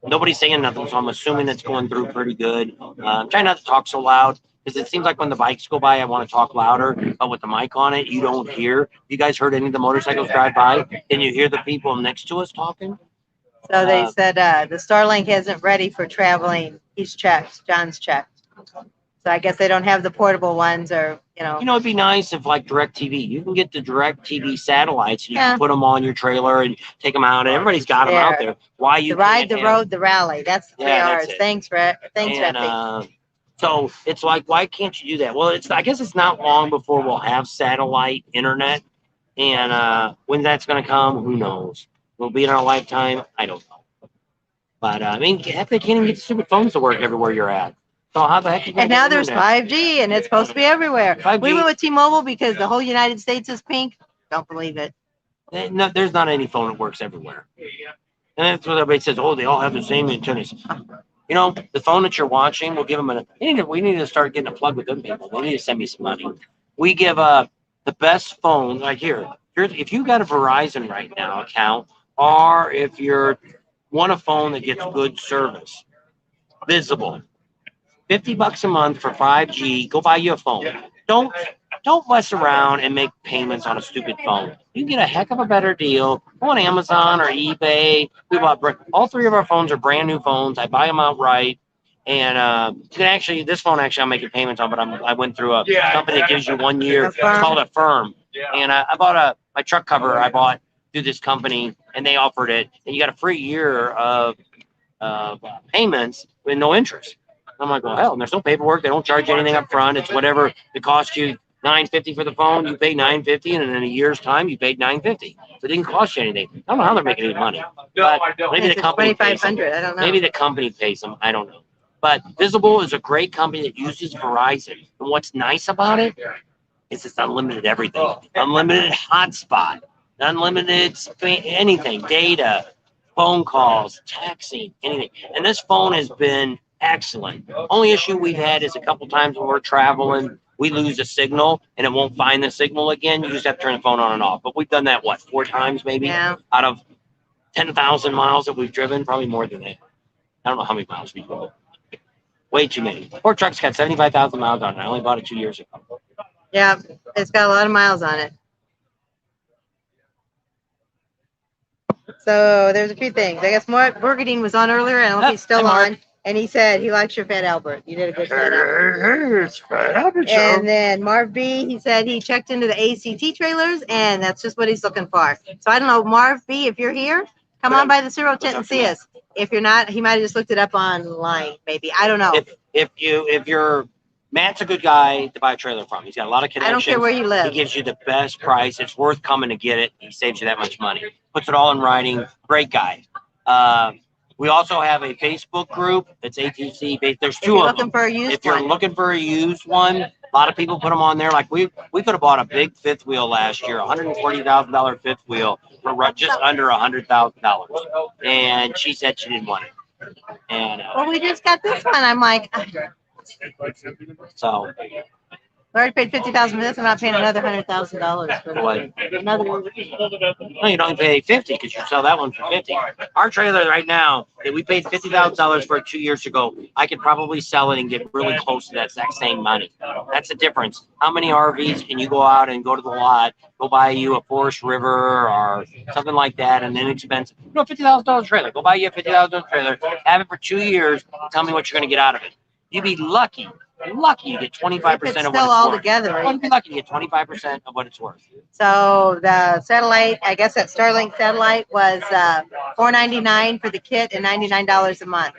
Nobody's saying nothing, so I'm assuming it's going through pretty good. I'm trying not to talk so loud because it seems like when the bikes go by, I want to talk louder. But with the mic on it, you don't hear. You guys heard any of the motorcycles drive by? Can you hear the people next to us talking? So they said the Starlink isn't ready for traveling. He's checked. John's checked. So I guess they don't have the portable ones, or it'd be nice if like DirecTV, you can get the DirecTV satellites, and you can put them on your trailer and take them out, and everybody's got them out there. Why you the ride, the road, the rally? That's the 3 R's. Thanks, Reppy. So it's like, why can't you do that? Well, I guess it's not long before we'll have satellite internet, and when that's going to come, who knows? Will it be in our lifetime? I don't know. But I mean, heck, they can't even get the stupid phones to work everywhere you're at. So how the heck? And now there's 5G, and it's supposed to be everywhere. 5G. We went with T-Mobile because the whole United States is pink. Don't believe it. No, there's not any phone that works everywhere. And that's what everybody says. Oh, they all have the same antennas. The phone that you're watching, we'll give them we need to start getting a plug with them people. They need to send me some money. We give the best phone right here. If you got a Verizon right now account, or if you're want a phone that gets good service, visible, $50 a month for 5G. Go buy you a phone. Don't mess around and make payments on a stupid phone. You can get a heck of a better deal. Go on Amazon or eBay. We bought all 3 of our phones are brand new phones. I buy them outright, And you can actually, this phone actually I'm making payments on, but I went through a company that gives you 1 year. It's called a firm. And I bought my truck cover I bought through this company, and they offered it, and you got a free year of payments with no interest. I'm like, well, hell, and there's no paperwork. They don't charge you anything up front. It's whatever it costs you. $950 for the phone, you pay $950, and in a year's time, you paid $950. So it didn't cost you anything. I don't know how they're making any money. But maybe the company pays them. $2,500. I don't know. Maybe the company pays them. I don't know. But Visible is a great company that uses Verizon. And what's nice about it is it's unlimited everything. Unlimited hotspot, unlimited anything, data, phone calls, texting, anything. And this phone has been excellent. Only issue we've had is a couple times when we're traveling, we lose a signal and it won't find the signal again. You just have to turn the phone on and off. But we've done that, what, 4 times maybe? Yeah. Out of 10,000 miles that we've driven, probably more than that. I don't know how many miles we've driven. Way too many. Poor truck's got 75,000 miles on it. I only bought it 2 years ago. Yeah, it's got a lot of miles on it. So there's a few things. I guess Mark Burgadine was on earlier. I don't know if he's still on. And he said he likes your Fat Albert. You did a good Fat Albert. And then Marv B, he said he checked into the ACT trailers, and that's just what he's looking for. So I don't know, Marv B, if you're here, come on by the CIRO tent and see us. If you're not, he might have just looked it up online, maybe. I don't know. If you're Matt's a good guy to buy a trailer from. He's got a lot of connections. I don't care where you live. He gives you the best price. It's worth coming to get it. He saves you that much money. Puts it all in writing. Great guy. We also have a Facebook group. It's ATC based. There's 2 of them. If you're looking for a used one, a lot of people put them on there. Like we could have bought a big fifth wheel last year, $140,000 fifth wheel for just under $100,000. And she said she didn't want it. And well, we just got this one. I'm like, so we already paid $50,000 for this. I'm not paying another $100,000 for what? another. No, you don't pay $50 because you sell that one for $50. Our trailer right now that we paid $50,000 for 2 years ago, I could probably sell it and get really close to that exact same money. That's the difference. How many RVs can you go out and go to the lot, go buy you a Forest River or something like that, and inexpensive? You know, $50,000 trailer. Go buy you a $50,000 trailer, have it for 2 years, and tell me what you're going to get out of it. You'd be lucky. Lucky you get 25% of what it's all worth. Together. You'd be lucky to get 25% of what it's worth. So the satellite, I guess that Starlink satellite was $499 for the kit and $99 a month.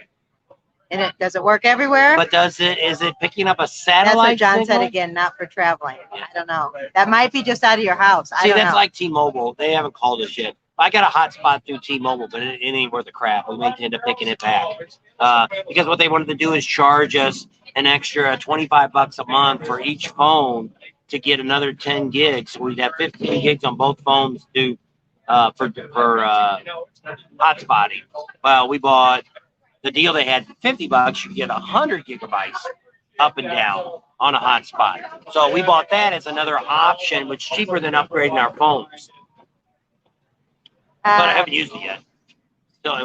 And does it work everywhere? But is it picking up a satellite? That's what John signal? said again, not for traveling. I don't know. That might be just out of your house. See, that's like T-Mobile. They haven't called us yet. I got a hotspot through T-Mobile, but it ain't worth a crap. We may end up picking it back because what they wanted to do is charge us an extra $25 a month for each phone to get another 10 gigs. So we'd have 15 gigs on both phones to for hotspotting. Well, we bought the deal they had for $50. You could get 100 gigabytes up and down on a hotspot. So we bought that as another option, which is cheaper than upgrading our phones. But I haven't used it yet.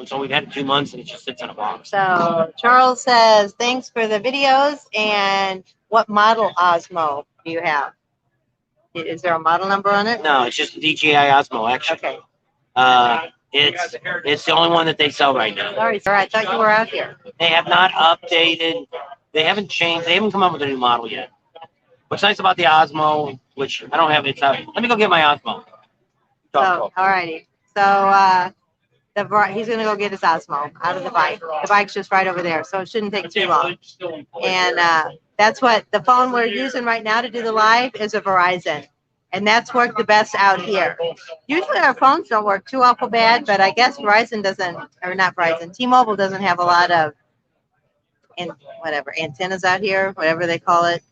So we've had it 2 months and it just sits in a box. So Charles says, thanks for the videos. And what model Osmo do you have? Is there a model number on it? No, it's just a DJI Osmo, actually. Okay. It's the only one that they sell right now. Sorry, sir. I thought you were out here. They have not updated. They haven't changed. They haven't come up with a new model yet. What's nice about the Osmo, which I don't have, let me go get my Osmo. So, all righty. So he's going to go get his Osmo out of the bike. The bike's just right over there, so it shouldn't take too long. And that's what the phone we're using right now to do the live is a Verizon. And that's worked the best out here. Usually our phones don't work too awful bad, but I guess Verizon doesn't, or not Verizon, T-Mobile doesn't have a lot of antennas out here, whatever they call it.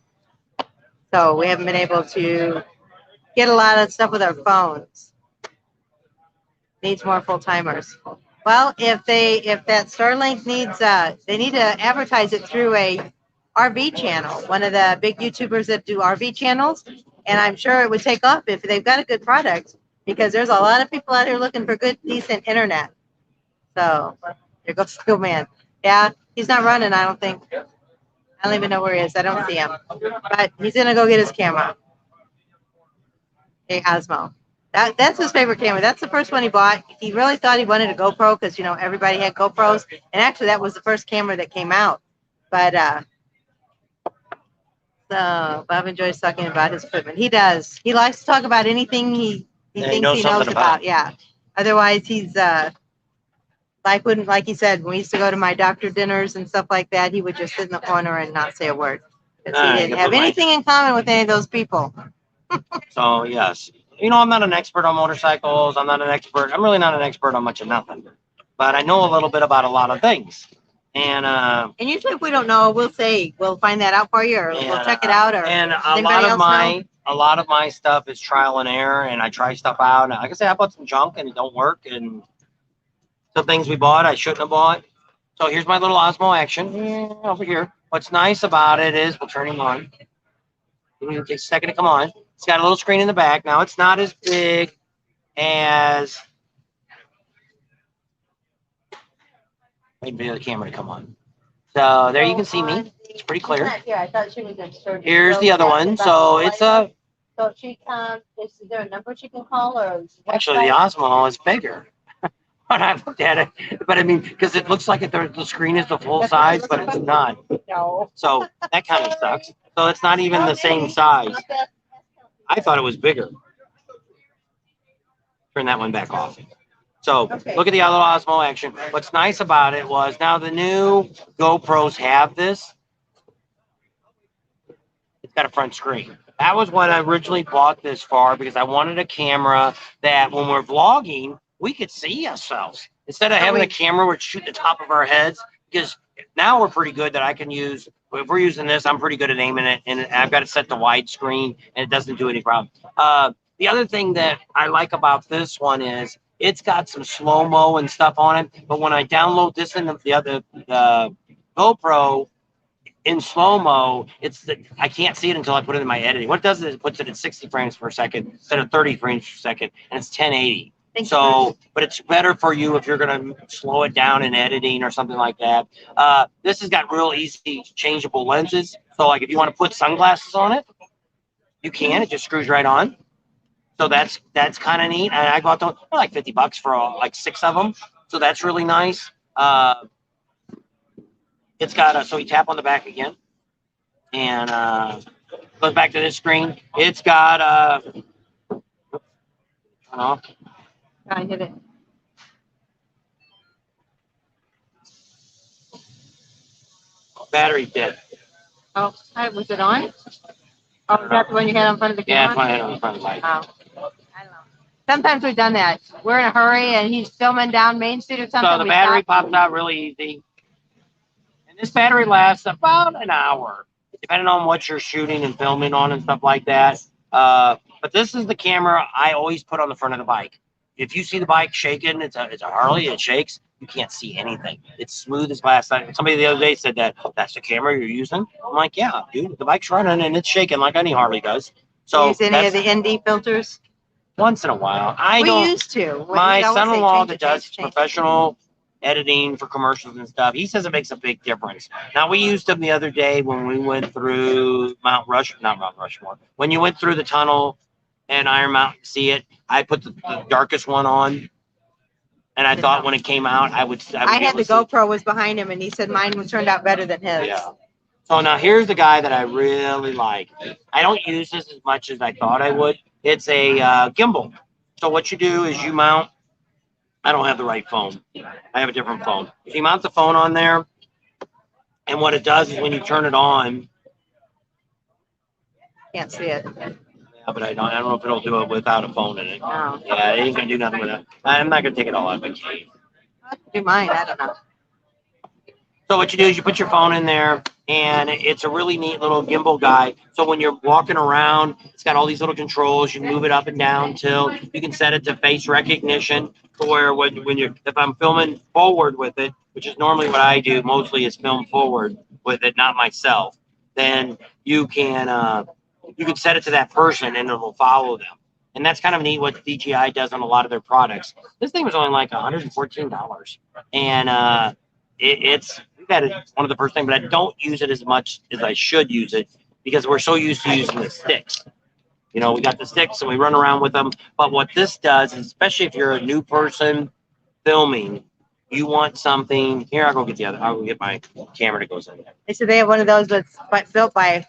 So we haven't been able to get a lot of stuff with our phones. Needs more full timers. Well, if that Starlink needs, they need to advertise it through a RV channel, one of the big YouTubers that do RV channels, and I'm sure it would take off if they've got a good product, because there's a lot of people out here looking for good, decent internet. So there goes Steel Man. Yeah, he's not running, I don't think. I don't even know where he is. I don't see him. But he's gonna go get his camera. Hey, Osmo. That's his favorite camera. That's the first one he bought. He really thought he wanted a GoPro because, you know, everybody had GoPros. And actually, that was the first camera that came out. But so Bob enjoys talking about his equipment. He does. He likes to talk about anything he Yeah, thinks he knows about. Yeah. Otherwise, he's like he said, when we used to go to my doctor dinners and stuff like that, he would just sit in the corner and not say a word because he didn't have anything in common with any of those people. So yes, you know, I'm not an expert on motorcycles. I'm really not an expert on much of nothing, but I know a little bit about a lot of things. And usually if we don't know, we'll find that out for you, or we'll check it out. Or and a lot of my stuff is trial and error, and I try stuff out. And like I said, I bought some junk and it don't work, and some things we bought I shouldn't have bought. So here's my little Osmo action over here. What's nice about it is we'll turn him on. It takes a second to come on. It's got a little screen in the back. Now it's not as big as. Wait for the camera to come on. So there you can see me. It's pretty clear. I thought she was in surgery. Here's the other one. So it's a. So if she comes, is there a number she can call, or actually the Osmo is bigger when I looked at it, but I mean, because it looks like the screen is the full size, but it's not. No. So that kind of sucks. So it's not even the same size. I thought it was bigger. Turn that one back off. So look at the other Osmo action. What's nice about it was now the new GoPros have this. It's got a front screen. That was what I originally bought this for, because I wanted a camera that when we're vlogging, we could see ourselves instead of having a camera we're shooting the top of our heads. Because now we're pretty good that I can use. If we're using this, I'm pretty good at aiming it, and I've got it set to widescreen, and it doesn't do any problem. The other thing that I like about this one is it's got some slow-mo and stuff on it. But when I download this in the GoPro in slow-mo, I can't see it until I put it in my editing. What it does is it puts it at 60 frames per second instead of 30 frames per second, and it's 1080. So, but it's better for you if you're going to slow it down in editing or something like that. This has got real easy changeable lenses. So like if you want to put sunglasses on it, you can. It just screws right on. So that's kind of neat. And I bought those for like $50 for like 6 of them. So that's really nice. It's got so you tap on the back again, and goes back to this screen. It's got turn off. I hit it. Battery dead. Oh, was it on? Oh, is that the one you had in front of the camera? Yeah, that's my head on the front of the mic. Oh, I don't know. Sometimes we've done that. We're in a hurry and he's filming down Main Street or something. So the battery pops out really easy. And this battery lasts about an hour, depending on what you're shooting and filming on and stuff like that. But this is the camera I always put on the front of the bike. If you see the bike shaking, it's a Harley, it shakes, you can't see anything. It's smooth as glass. Somebody the other day said that's the camera you're using. I'm like, yeah, dude, the bike's running and it's shaking like any Harley does. So use any of the ND filters? Once in a while. We used to. My son-in-law that does professional editing for commercials and stuff, he says it makes a big difference. Now, we used them the other day when we went through not Mount Rushmore. When you went through the tunnel and Iron Mountain to see it, I put the darkest one on. And I thought when it came out, I would had the GoPro was behind him, and he said mine turned out better than his. Yeah. So now here's the guy that I really like. I don't use this as much as I thought I would. It's a gimbal. So what you do is you mount. I don't have the right phone. I have a different phone. If you mount the phone on there, and what it does is when you turn it on. Can't see it. Yeah, but I don't know if it'll do it without a phone in it. No. Yeah, it ain't gonna do nothing with it. I'm not gonna take it all out of my case. Do mine. I don't know. So what you do is you put your phone in there, and it's a really neat little gimbal guy. So when you're walking around, it's got all these little controls. You move it up and down till you can set it to face recognition. To where if I'm filming forward with it, which is normally what I do, mostly is film forward with it, not myself. Then you can set it to that person, and it will follow them. And that's kind of neat what DJI does on a lot of their products. This thing was only like $114, and it's one of the first things, but I don't use it as much as I should use it because we're so used to using the sticks. You know, we got the sticks and we run around with them. But what this does, especially if you're a new person filming, you want something, here, I'll go get the other, I'll go get my camera that goes in there. They said they have one of those that's built by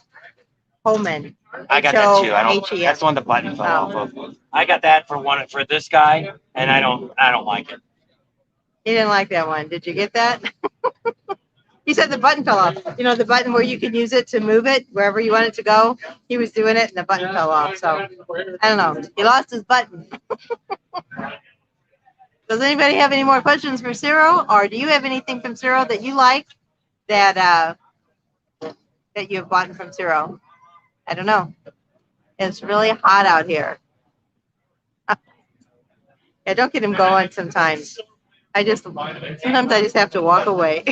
Holman. I got that too. I don't, H-O-H-E-M. that's the one the button fell off of. I got that for this guy, and I don't like it. He didn't like that one. Did you get that? He said the button fell off. You know, the button where you can use it to move it wherever you want it to go. He was doing it and the button fell off. So I don't know. He lost his button. Does anybody have any more questions for CIRO, or do you have anything from CIRO that you like that that you have bought from CIRO? I don't know. It's really hot out here. Yeah, don't get him going sometimes. Sometimes I just have to walk away.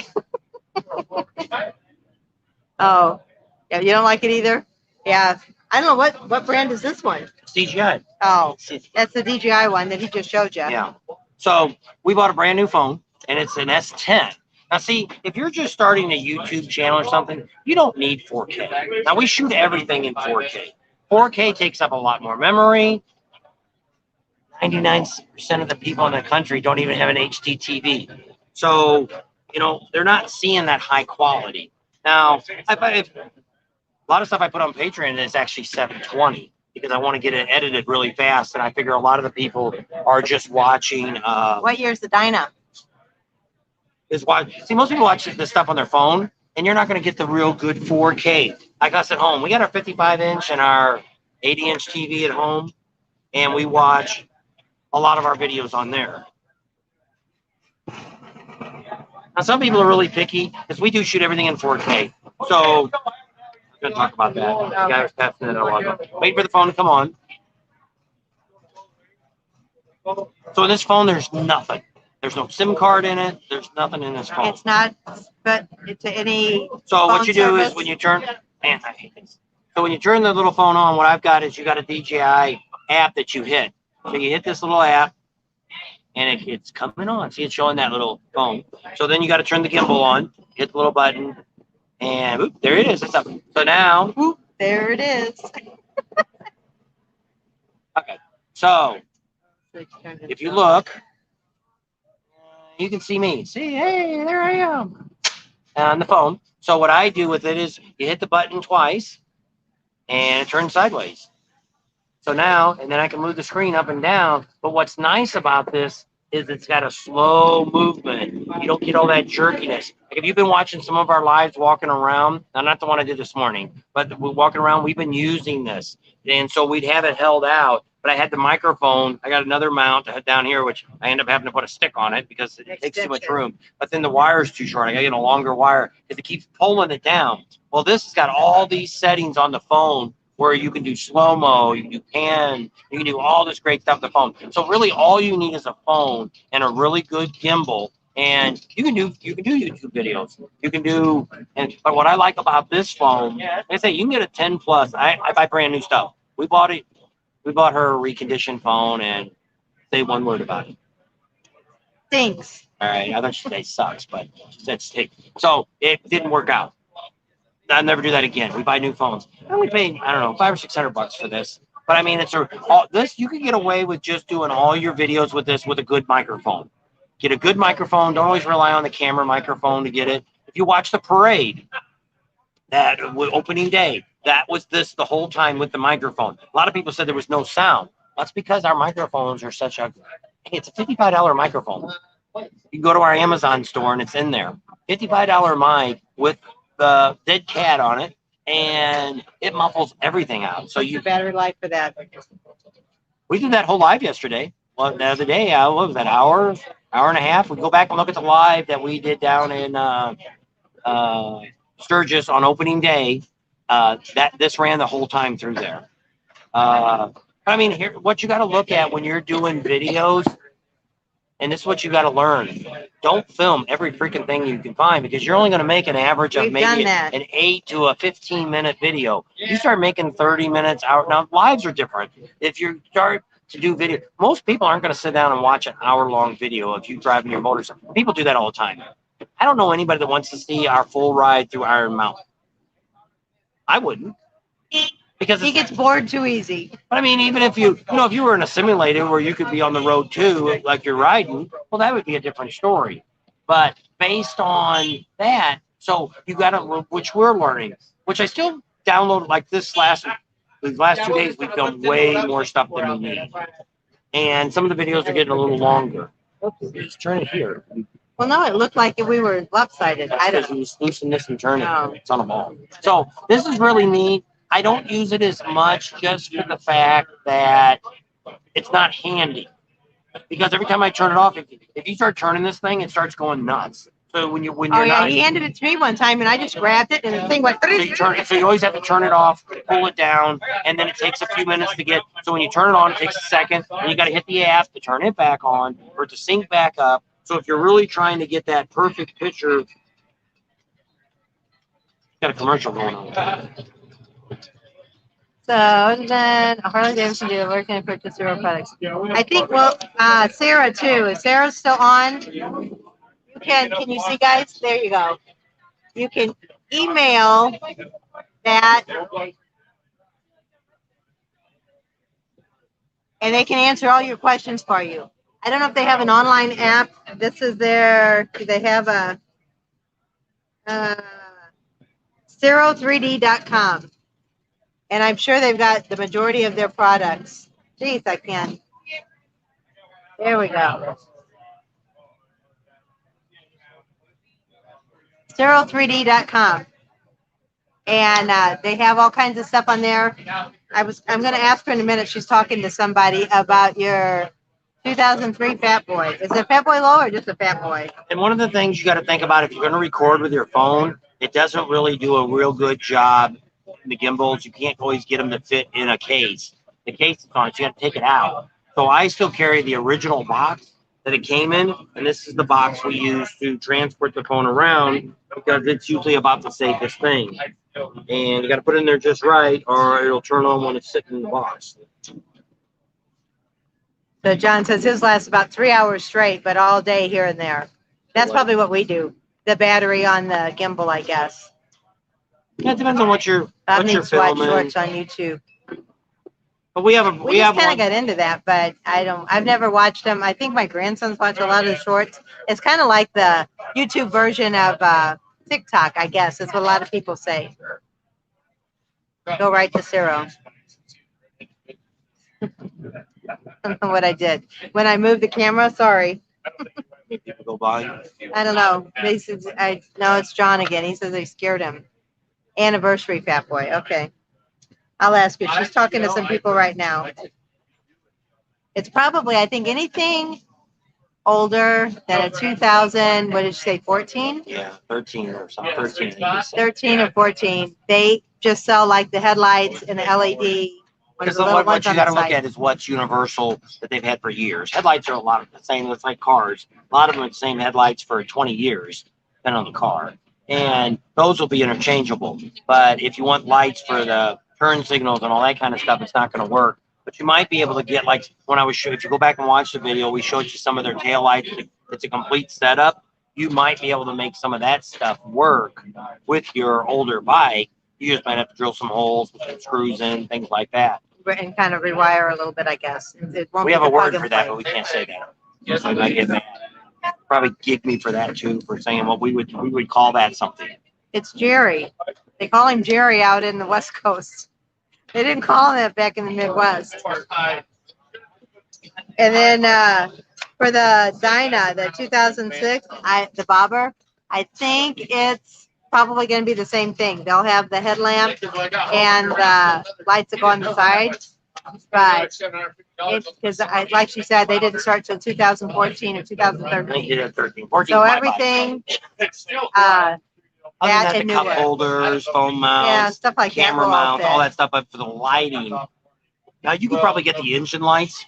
Oh, yeah, you don't like it either? Yeah. I don't know what brand is this one? It's DJI. Oh, that's the DJI one that he just showed you. Yeah. So we bought a brand new phone, and it's an S10. Now, see, if you're just starting a YouTube channel or something, you don't need 4K. Now, we shoot everything in 4K. 4K takes up a lot more memory. 99% of the people in the country don't even have an HD TV. So, you know, they're not seeing that high quality. Now, a lot of stuff I put on Patreon is actually 720 because I want to get it edited really fast. And I figure a lot of the people are just watching. What year's the Dyna? See, most people watch this stuff on their phone, and you're not going to get the real good 4K. Like us at home, we got our 55-inch and our 80-inch TV at home, and we watch a lot of our videos on there. Now, some people are really picky because we do shoot everything in 4K. So, I'm going to talk about that. The guy was passing it along. Wait for the phone to come on. So, in this phone, there's nothing. There's no SIM card in it. There's nothing in this phone. It's not but to any. So what you do service. is when you turn, man, I hate this. So when you turn the little phone on, what I've got is you got a DJI app that you hit. So you hit this little app, and it's coming on. See, it's showing that little phone. So then you got to turn the gimbal on, hit the little button, and whoop, there it is. It's up. So now, Whoop, there it is. Okay. So if you look, you can see me. See, hey, there I am on the phone. So what I do with it is you hit the button twice, and it turns sideways. So now, and then I can move the screen up and down. But what's nice about this is it's got a slow movement. You don't get all that jerkiness. Like if you've been watching some of our lives walking around, now not the one I did this morning, but we're walking around, we've been using this. And so we'd have it held out, but I had the microphone. I got another mount down here, which I end up having to put a stick on it because it takes too much room. But then the wire's too short. I got to get a longer wire because it keeps pulling it down. Well, this has got all these settings on the phone where you can do slow-mo, you can do pan, you can do all this great stuff on the phone. So really all you need is a phone and a really good gimbal, and you can do YouTube videos. You can do, but what I like about this phone, like I say, you can get a 10 plus. I buy brand new stuff. We bought her a reconditioned phone, and say one word about it. Thanks. All right, I thought she'd say sucks, but she said stick. So it didn't work out. I'll never do that again. We buy new phones. And we pay, I don't know, $500 or $600 for this. But I mean, this you can get away with just doing all your videos with this with a good microphone. Get a good microphone. Don't always rely on the camera microphone to get it. If you watch the parade, that opening day, that was this the whole time with the microphone. A lot of people said there was no sound. That's because our microphones are such a, hey, it's a $55 microphone. You can go to our Amazon store and it's in there. $55 mic with the dead cat on it, and it muffles everything out. So What's your battery life for that? We did that whole live yesterday. Well, the other day, what was that, hour and a half? We go back and look at the live that we did down in Sturgis on opening day. This ran the whole time through there. I mean, here, what you got to look at when you're doing videos, and this is what you got to learn. Don't film every freaking thing you can find because you're only going to make an average of maybe an 8 to a 15-minute video. You start making 30 minutes out. Now, lives are different. If you start to do video, most people aren't going to sit down and watch an hour-long video of you driving your motorcycle. People do that all the time. I don't know anybody that wants to see our full ride through Iron Mountain. I wouldn't. Because he gets bored too easy. But I mean, even if if you were in a simulator where you could be on the road too, like you're riding, well, that would be a different story. But based on that, so you got to, which we're learning, which I still downloaded like these last 2 days, we filmed way more stuff than we need. And some of the videos are getting a little longer. Oops, just turn it here. Well, no, it looked like we were lopsided. I don't know. Just loosen this and turn it. Oh. It's on a ball. So this is really neat. I don't use it as much just for the fact that it's not handy. Because every time I turn it off, if you start turning this thing, it starts going nuts. So when you're Oh, yeah, not, he handed it to me one time, and I just grabbed it, and the thing went. so you turn it, so you always have to turn it off, pull it down, and then it takes a few minutes to get. So when you turn it on, it takes a second, and you got to hit the app to turn it back on or to sync back up. So if you're really trying to get that perfect picture, got a commercial going on. So then a Harley-Davidson dealer can purchase CIRO products. I think, well, Sarah too. Is Sarah still on? You can you see, guys? There you go. You can email that, and they can answer all your questions for you. I don't know if they have an online app. This is their, do they have a CIRO3D.com. And I'm sure they've got the majority of their products. Geez, I can't. There we go. CIRO3D.com. And they have all kinds of stuff on there. I'm going to ask her in a minute. She's talking to somebody about your 2003 Fat Boy. Is it a Fat Boy Low or just a Fat Boy? And one of the things you got to think about, if you're going to record with your phone, it doesn't really do a real good job in the gimbals. You can't always get them to fit in a case. The case is on, so you got to take it out. So I still carry the original box that it came in, and this is the box we use to transport the phone around because it's usually about the safest thing. And you got to put it in there just right, or it'll turn on when it's sitting in the box. So John says his lasts about 3 hours straight, but all day here and there. That's probably what we do. The battery on the gimbal, I guess. Yeah, it depends on what you're Bob needs to watch filming. shorts on YouTube. But we have We just kind of got into that, but I've never watched them. I think my grandsons watch a lot of the shorts. It's kind of like the YouTube version of TikTok, I guess. That's what a lot of people say. Go right to CIRO. I don't know what I did. When I moved the camera, sorry. people go by. I don't know. They said, no, it's John again. He says they scared him. Anniversary Fat Boy. Okay. I'll ask her. She's talking to some people right now. It's probably, I think, anything older than a 2000, what did you say, 14? Yeah, 13 or something. 13. 13 or 14. They just sell like the headlights and the LED. Because what you got to look at is what's universal that they've had for years. Headlights are a lot of the same. It's like cars. A lot of them are the same headlights for 20 years, depending on the car. And those will be interchangeable. But if you want lights for the turn signals and all that kind of stuff, it's not going to work. But you might be able to get, like when I was showing, if you go back and watch the video, we showed you some of their tail lights. It's a complete setup. You might be able to make some of that stuff work with your older bike. You just might have to drill some holes, put some screws in, things like that. And kind of rewire a little bit, I guess. We have a word for that, but we can't say that. So I get mad. Probably gig me for that too, for saying what we would call that something. It's Jerry. They call him Jerry out in the West Coast. They didn't call him that back in the Midwest. And then for the Dyna, the 2006, the bobber, I think it's probably going to be the same thing. They'll have the headlamp and the lights that go on the side. But because, like she said, they didn't start till 2014 or 2013. So everything, that and the cup holders, phone mounts, yeah, stuff like camera that mounts, all that stuff. But for the lighting, now you could probably get the engine lights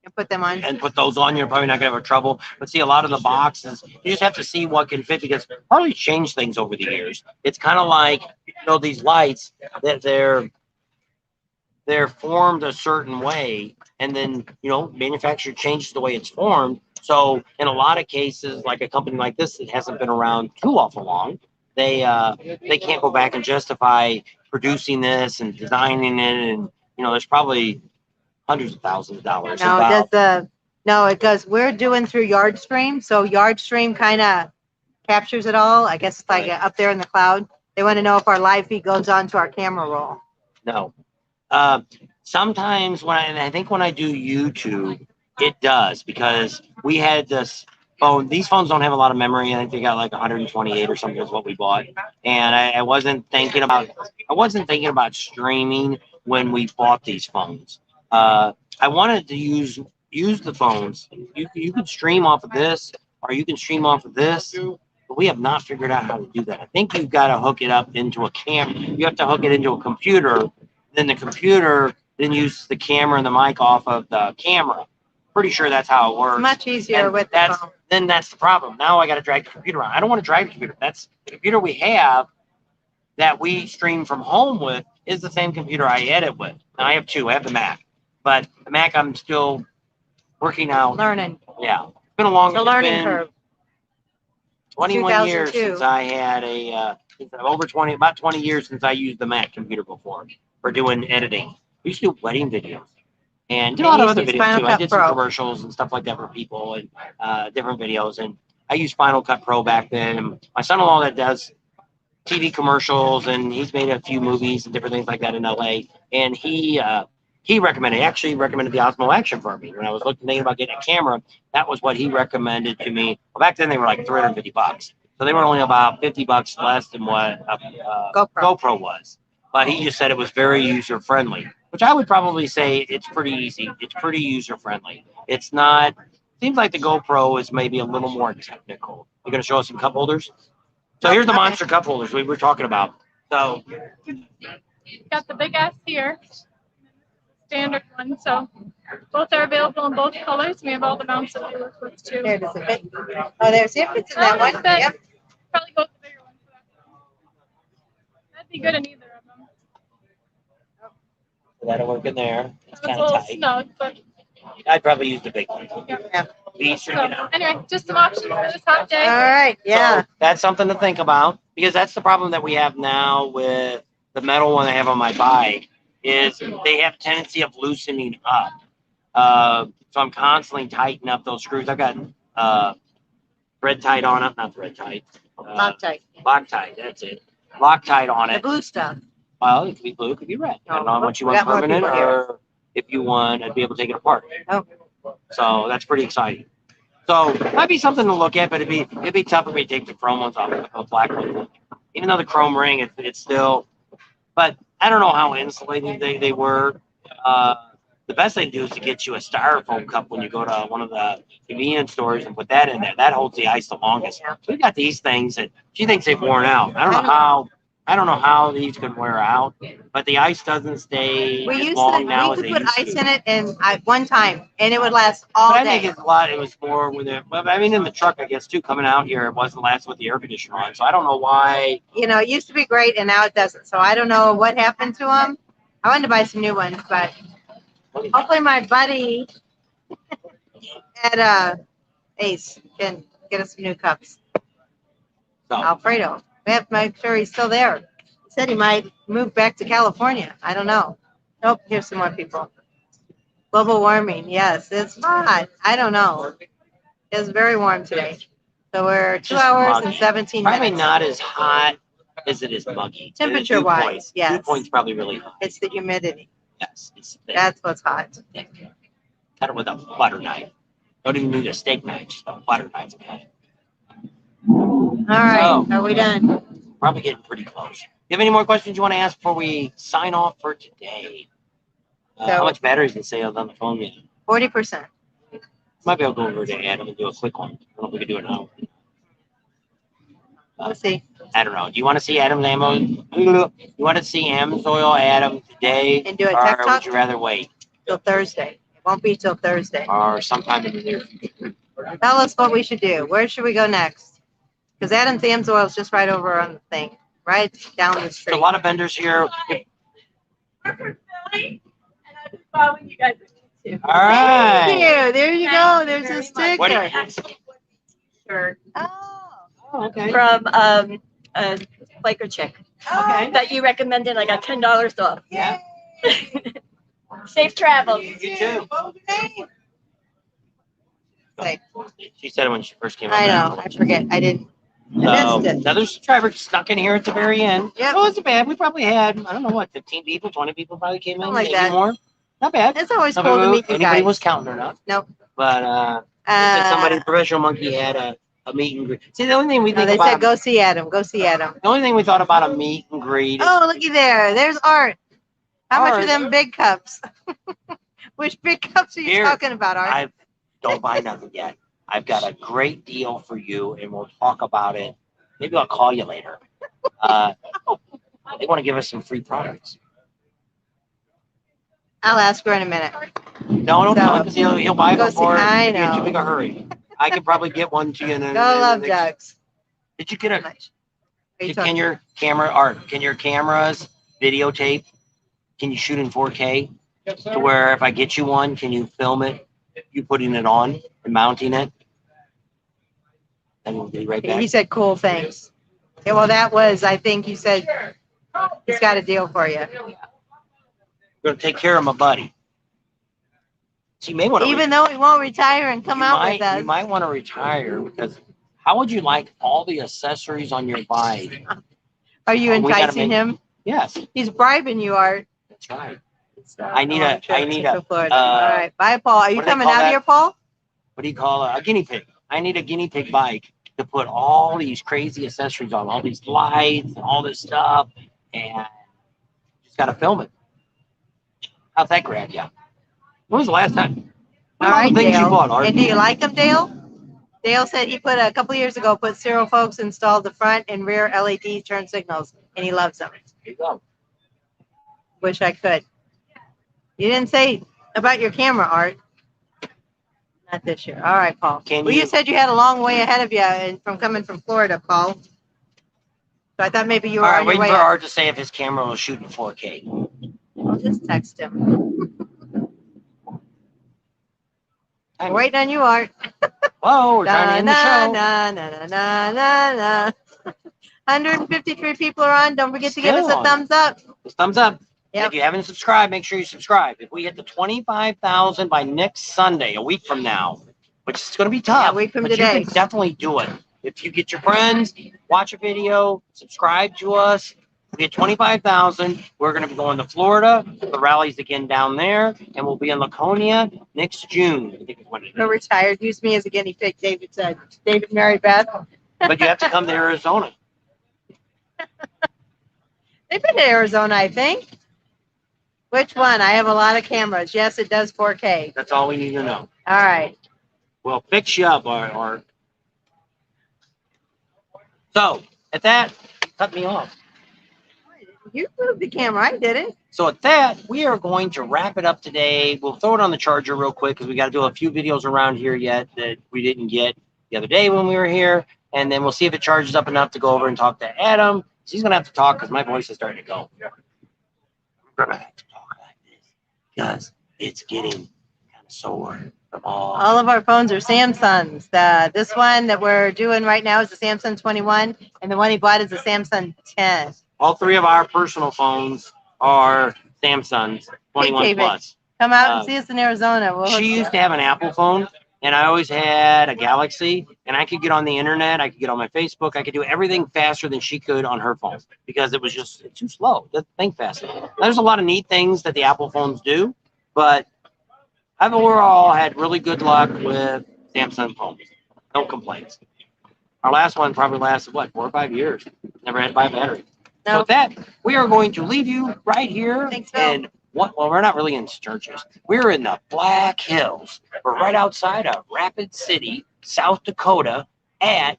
and put them on, and put those on. You're probably not gonna have trouble. But see, a lot of the boxes, you just have to see what can fit, because Harley changed things over the years. It's kind of like, you know, these lights that they're formed a certain way, and then, you know, manufacturer changes the way it's formed. So in a lot of cases, like a company like this that hasn't been around too awful long, they can't go back and justify producing this and designing it, and you know, there's probably hundreds of thousands of dollars. No, does No, because we're doing through YardStream, so YardStream kind of captures it all. I guess it's like up there in the cloud. They want to know if our live feed goes on to our camera roll. No. Sometimes and I think when I do YouTube, it does, because we had this phone. These phones don't have a lot of memory. I think they got like 128 or something is what we bought. And I wasn't thinking about streaming when we bought these phones. I wanted to use the phones. You can stream off of this, or you can stream off of this. But we have not figured out how to do that. I think you've got to hook it up into a camera. You have to hook it into a computer. Then the computer then uses the camera and the mic off of the camera. Pretty sure that's how it works. It's much easier with the phone. Then that's the problem. Now I got to drag the computer around. I don't want to drag the computer. That's the computer we have that we stream from home with is the same computer I edit with. Now I have two. I have the Mac, but the Mac I'm still working out. Learning. Yeah, it's been a long. The learning curve. 21 years since I had about 20 years since I used the Mac computer before for doing editing. We used to do wedding videos and did a lot of other videos too. I did some commercials and stuff like that for people and different videos. And I used Final Cut Pro back then. And my son-in-law that does TV commercials, and he's made a few movies and different things like that in LA. And he actually recommended the Osmo Action for me. When I was thinking about getting a camera, that was what he recommended to me. Well, back then they were like $350. So they were only about $50 less than what a GoPro was. But he just said it was very user-friendly, which I would probably say it's pretty easy. It's pretty user-friendly. It's not, seems like the GoPro is maybe a little more technical. You're going to show us some cup holders? So here's the monster cup holders we were talking about. So got the big ass here. Standard one, so both are available in both colors. We have all the mounts that they work with too. There, does it fit? Oh, there's it. It's in that one. Yep. Probably go with the bigger one for that. That'd be good in either of them. that'll work in there. It's It's a kind little of tight. snug, but I'd probably use the big one. Yeah. These are, you know. anyway, just some options for this hot day. All right. Yeah. So that's something to think about, because that's the problem that we have now with the metal one I have on my bike, is they have a tendency of loosening up. So I'm constantly tightening up those screws. I've got thread tight on it, not thread tight. Loctite. Loctite, that's it. Loctite on The it. blue stuff. Well, it could be blue, it could be red. I don't know what you want, got more permanent, people here. or if you want, I'd be able to take it apart. Oh. So that's pretty exciting. So might be something to look at, but it'd be tough if we take the chrome ones off, the black ones. Even though the chrome ring, it's still, but I don't know how insulated they were. The best thing to do is to get you a styrofoam cup when you go to one of the convenience stores and put that in there. That holds the ice the longest. We've got these things that she thinks they've worn out. I don't know how these could wear out, but the ice doesn't stay We as used long to now we as could they put used ice to. in it and one time and it would last all But I day. think it's a lot. It was more with it. Well, I mean, in the truck, I guess too. Coming out here, it wasn't last with the air conditioner on. So I don't know why. You know, it used to be great and now it doesn't. So I don't know what happened to them. I wanted to buy some new ones, but hopefully my buddy at Ace can get us some new cups. So Alfredo. We have to make sure he's still there. He said he might move back to California. I don't know. Nope, here's some more people. Global warming. Yes, it's hot. I don't know. It's very warm today. So we're 2 Just hours and muggy. 17 probably minutes. not as hot as it is muggy. Temperature wise, yes. Dew point's probably really hot. It's the humidity. Yes, it's thick. That's what's hot. Cut it with a butter knife. Don't even need a steak knife. Just a butter knife. All right, are we done? Probably getting pretty close. You have any more questions you want to ask before we sign off for today? How much batteries can say on the phone yet? 40%. Might be able to go over to Adam and do a quick one. I don't know if we can do it now. Let's see. I don't know. Do you want to see Adam's ammo? You want to see Amsoil Adam today? And do a or tech would talk? you rather wait? Till Thursday. It won't be till Thursday. Or sometime in the near future? Tell us what we should do. Where should we go next? Because Adam's Amsoil is just right over on the thing, right down the There's street. a lot of vendors here. Following you guys. All right. Thank you. There you go. There's a sticker. What do you, Shirt Oh, okay. from a biker chick Okay. that you recommended. I got $10 off. yeah. Safe travels. You too. Okay. Say, She said it when she first came I up. know. I forget. I didn't. So, I missed it. another subscriber snuck in here at the very end. Yep. It wasn't bad. We probably had, I don't know what, 15 people, 20 people probably came in, Something like maybe that. more. Not bad. It's always Not cool to bad. meet you Anybody guys. was counting or not. Nope. But said somebody, Professional Monkey, had a meet and greet. See, the only thing we No, think they about, said go see Adam. Go see Adam. the only thing we thought about a meet and greet is Oh, looky there. There's Art. How much are Art. them big cups? Which big cups are you Here, talking about, Art? I don't buy nothing yet. I've got a great deal for you, and we'll talk about it. Maybe I'll call you later. They want to give us some free products. I'll ask her in a minute. No, don't tell him because he'll buy Go them before I you get know. too big a hurry. I could probably get one to you in a Go love ducks. Did you get a? Are you Can talking? your camera Art? Can your cameras videotape? Can you shoot in 4K? To where if I get you one, can you film it? You putting it on and mounting it? And we'll be right back. He said cool things. Yeah, well, that was, I think you said he's got a deal for you. We're gonna take care of my buddy. So you may want to. Even though he won't retire and come out with us. You might want to retire because how would you like all the accessories on your bike? Are you We gotta enticing make- him? Yes, He's bribing you, Art. that's right. I need a- All right, bye, Paul. Are you what do they coming call out that? here, Paul? What do you call a guinea pig? I need a guinea pig bike to put all these crazy accessories on, all these lights and all this stuff, and just gotta film it. How's that grab you? When was the last time? All right, the things you Dale. bought, Art? And do you like them, Dale? Dale said he put a couple years ago, put CIRO folks installed the front and rear LED turn signals, and he loves them. There you go. Wish I could. You didn't say about your camera, Art. Not this year. All right, Paul. Can Well, you you- said you had a long way ahead of you and from coming from Florida, Paul. So I thought maybe you were All right, on your waiting way for up. Art to say if his camera will shoot in 4K. I'll just text him. I'm waiting on you, Art. Whoa, we're trying to end the show. Na, na, na, na, na, na. 153 people are on. Don't forget to give us Still a on. thumbs up. Just thumbs up. Yep. If you haven't subscribed, make sure you subscribe. If we hit the 25,000 by next Sunday, a week from now, which is going to be tough, Yeah, a week from but today. you can definitely do it. If you get your friends, watch a video, subscribe to us. We get 25,000. We're going to be going to Florida. The rally's again down there, and we'll be in Laconia next June. I think is when it No is. retired. Use me as a guinea pig, David said. David married Beth. But you have to come to Arizona. They've been to Arizona, I think. Which one? I have a lot of cameras. Yes, it does 4K. That's all we need to know. All right. We'll fix you up, Art. So, at that, cut me off. You moved the camera. I didn't. So at that, we are going to wrap it up today. We'll throw it on the charger real quick because we got to do a few videos around here yet that we didn't get the other day when we were here. And then we'll see if it charges up enough to go over and talk to Adam. He's going to have to talk because my voice is starting to go. I'm going to have to talk like this because it's getting kind of sore from All of our phones are Samsungs. This one that we're doing right now is the Samsung 21, and the one he bought is the Samsung 10. all three of our personal phones are Samsungs 21 David. Plus. Come out and see us in Arizona. We'll hook She you used up. to have an Apple phone, and I always had a Galaxy, and I could get on the internet, I could get on my Facebook, I could do everything faster than she could on her phone because it was just too slow. Doesn't think fast enough. There's a lot of neat things that the Apple phones do, but I've overall had really good luck with Samsung phones. No complaints. Our last one probably lasted, what, 4 or 5 years. Never had to buy a battery. So No. with that, we are going to leave you right here Thanks, Phil. in well, we're not really in Sturgis. We're in the Black Hills. We're right outside of Rapid City, South Dakota, at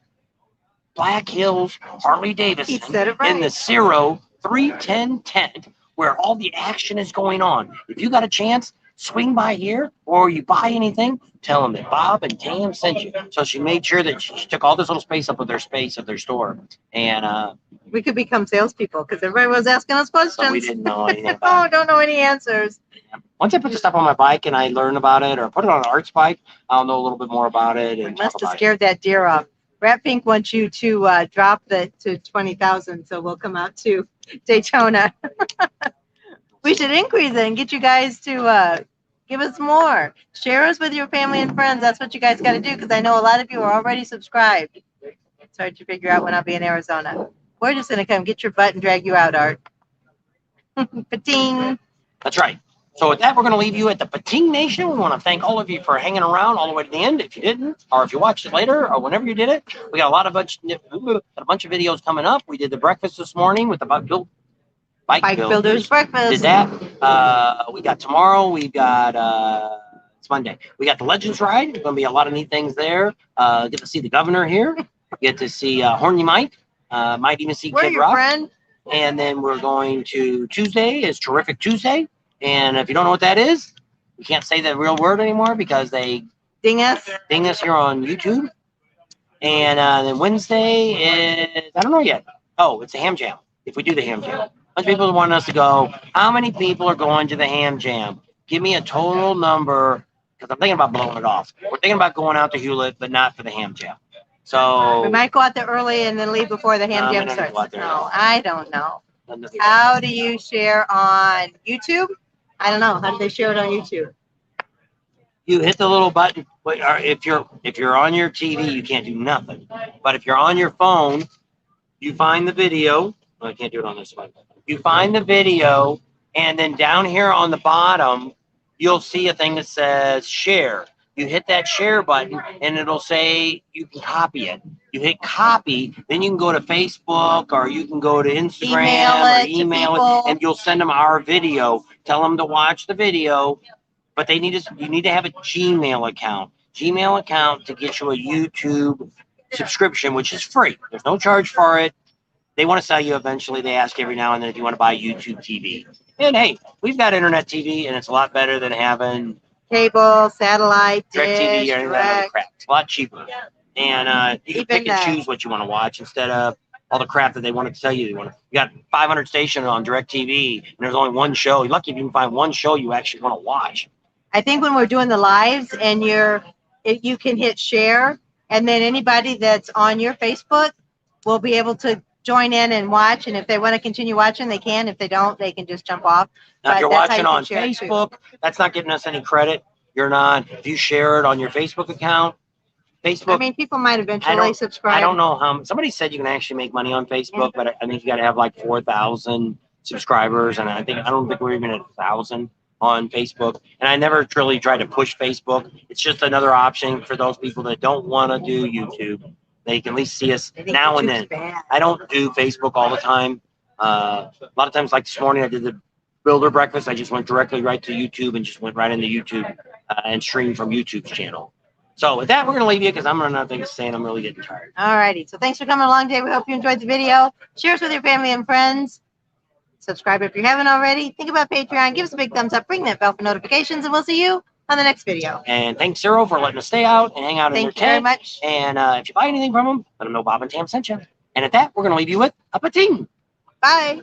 Black Hills He Harley-Davidson said it right. in the CIRO3D tent where all the action is going on. If you got a chance, swing by here, or you buy anything, tell them that Bob and Tam sent you. So she made sure that she took all this little space up of their space of their store. And We could become salespeople because everybody was asking us questions. so we didn't know anything about Oh, it. don't know any answers. Once I put the stuff on my bike and I learn about it, or put it on an Art's bike, I'll know a little bit more about it and talk Must have about it. scared that deer off. Rat Pink wants you to drop the to 20,000, so we'll come out to Daytona. We should increase it and get you guys to Give us more. Share us with your family and friends. That's what you guys got to do because I know a lot of you are already subscribed. It's hard to figure out when I'll be in Arizona. We're just going to come get your butt and drag you out, Art. Pating. That's right. So with that, we're going to leave you at the Pating Nation. We want to thank all of you for hanging around all the way to the end. If you didn't, or if you watched it later, or whenever you did it, we got a bunch of videos coming up. We did the breakfast this morning with the Bike Builders Breakfast. Did that. We got tomorrow. We got it's Monday. We got the Legends Ride. There's going to be a lot of neat things there. Get to see the governor here. Get to see Horny Mike. Might even see We're Kid your Rock. friend. And then we're going to Tuesday is Terrific Tuesday. And if you don't know what that is, you can't say the real word anymore because they Ding us. ding us here on YouTube. And then Wednesday is, I don't know yet. Oh, it's a ham jam. If we do the ham jam. A bunch of people want us to go. How many people are going to the ham jam? Give me a total number because I'm thinking about blowing it off. We're thinking about going out to Hewlett, but not for the ham jam. So We might go out there early and then leave before the ham No, jam we're not gonna starts. go out there. No, I don't know. How do you share on YouTube? I don't know. How do they share it on YouTube? You hit the little button. But if you're on your TV, you can't do nothing. But if you're on your phone, you find the video. Well, I can't do it on this one. You find the video, and then down here on the bottom, you'll see a thing that says share. You hit that share button, and it'll say you can copy it. You hit copy, then you can go to Facebook or you can go to Instagram or email it, and you'll send them our video. Tell them to watch the video, but you need to have a Gmail account. Gmail account to get you a YouTube subscription, which is free. There's no charge for it. They want to sell you eventually. They ask every now and then if you want to buy YouTube TV. And hey, we've got internet TV, and it's a lot better than having Cable, satellite, direct TV dish, or any of that other direct. crap. It's a lot cheaper. And you can Even pick and choose what you want to watch instead of all the crap that they want to tell you. You got 500 stations on direct TV, and there's only one show. You're lucky if you can find one show you actually want to watch. I think when we're doing the lives and you can hit share, and then anybody that's on your Facebook will be able to join in and watch. And if they want to continue watching, they can. If they don't, they can just jump off. Now, if But you're that's how watching you on can share it, too. Facebook, that's not giving us any credit. You're not. If you share it on your Facebook account, Facebook. I mean, people might eventually subscribe. I don't know how. Somebody said you can actually make money on Facebook, but I think you got to have like 4,000 subscribers, and I don't think we're even at 1,000 on Facebook. And I never truly tried to push Facebook. It's just another option for those people that don't want to do YouTube. They can at least see us now and then. I don't do Facebook all the time. A lot of times, like this morning, I did the builder breakfast. I just went directly right to YouTube and just went right into YouTube and streamed from YouTube's channel. So with that, we're going to leave you because I'm running out of things to say and I'm really getting tired. All righty. So thanks for coming along today. We hope you enjoyed the video. Share us with your family and friends. Subscribe if you haven't already. Think about Patreon. Give us a big thumbs up. Ring that bell for notifications, and we'll see you on the next video. And thanks, CIRO, for letting us stay out and hang out in their tent. Thank you very much. And if you buy anything from them, let them know Bob and Tam sent you. And at that, we're going to leave you with a pating. Bye.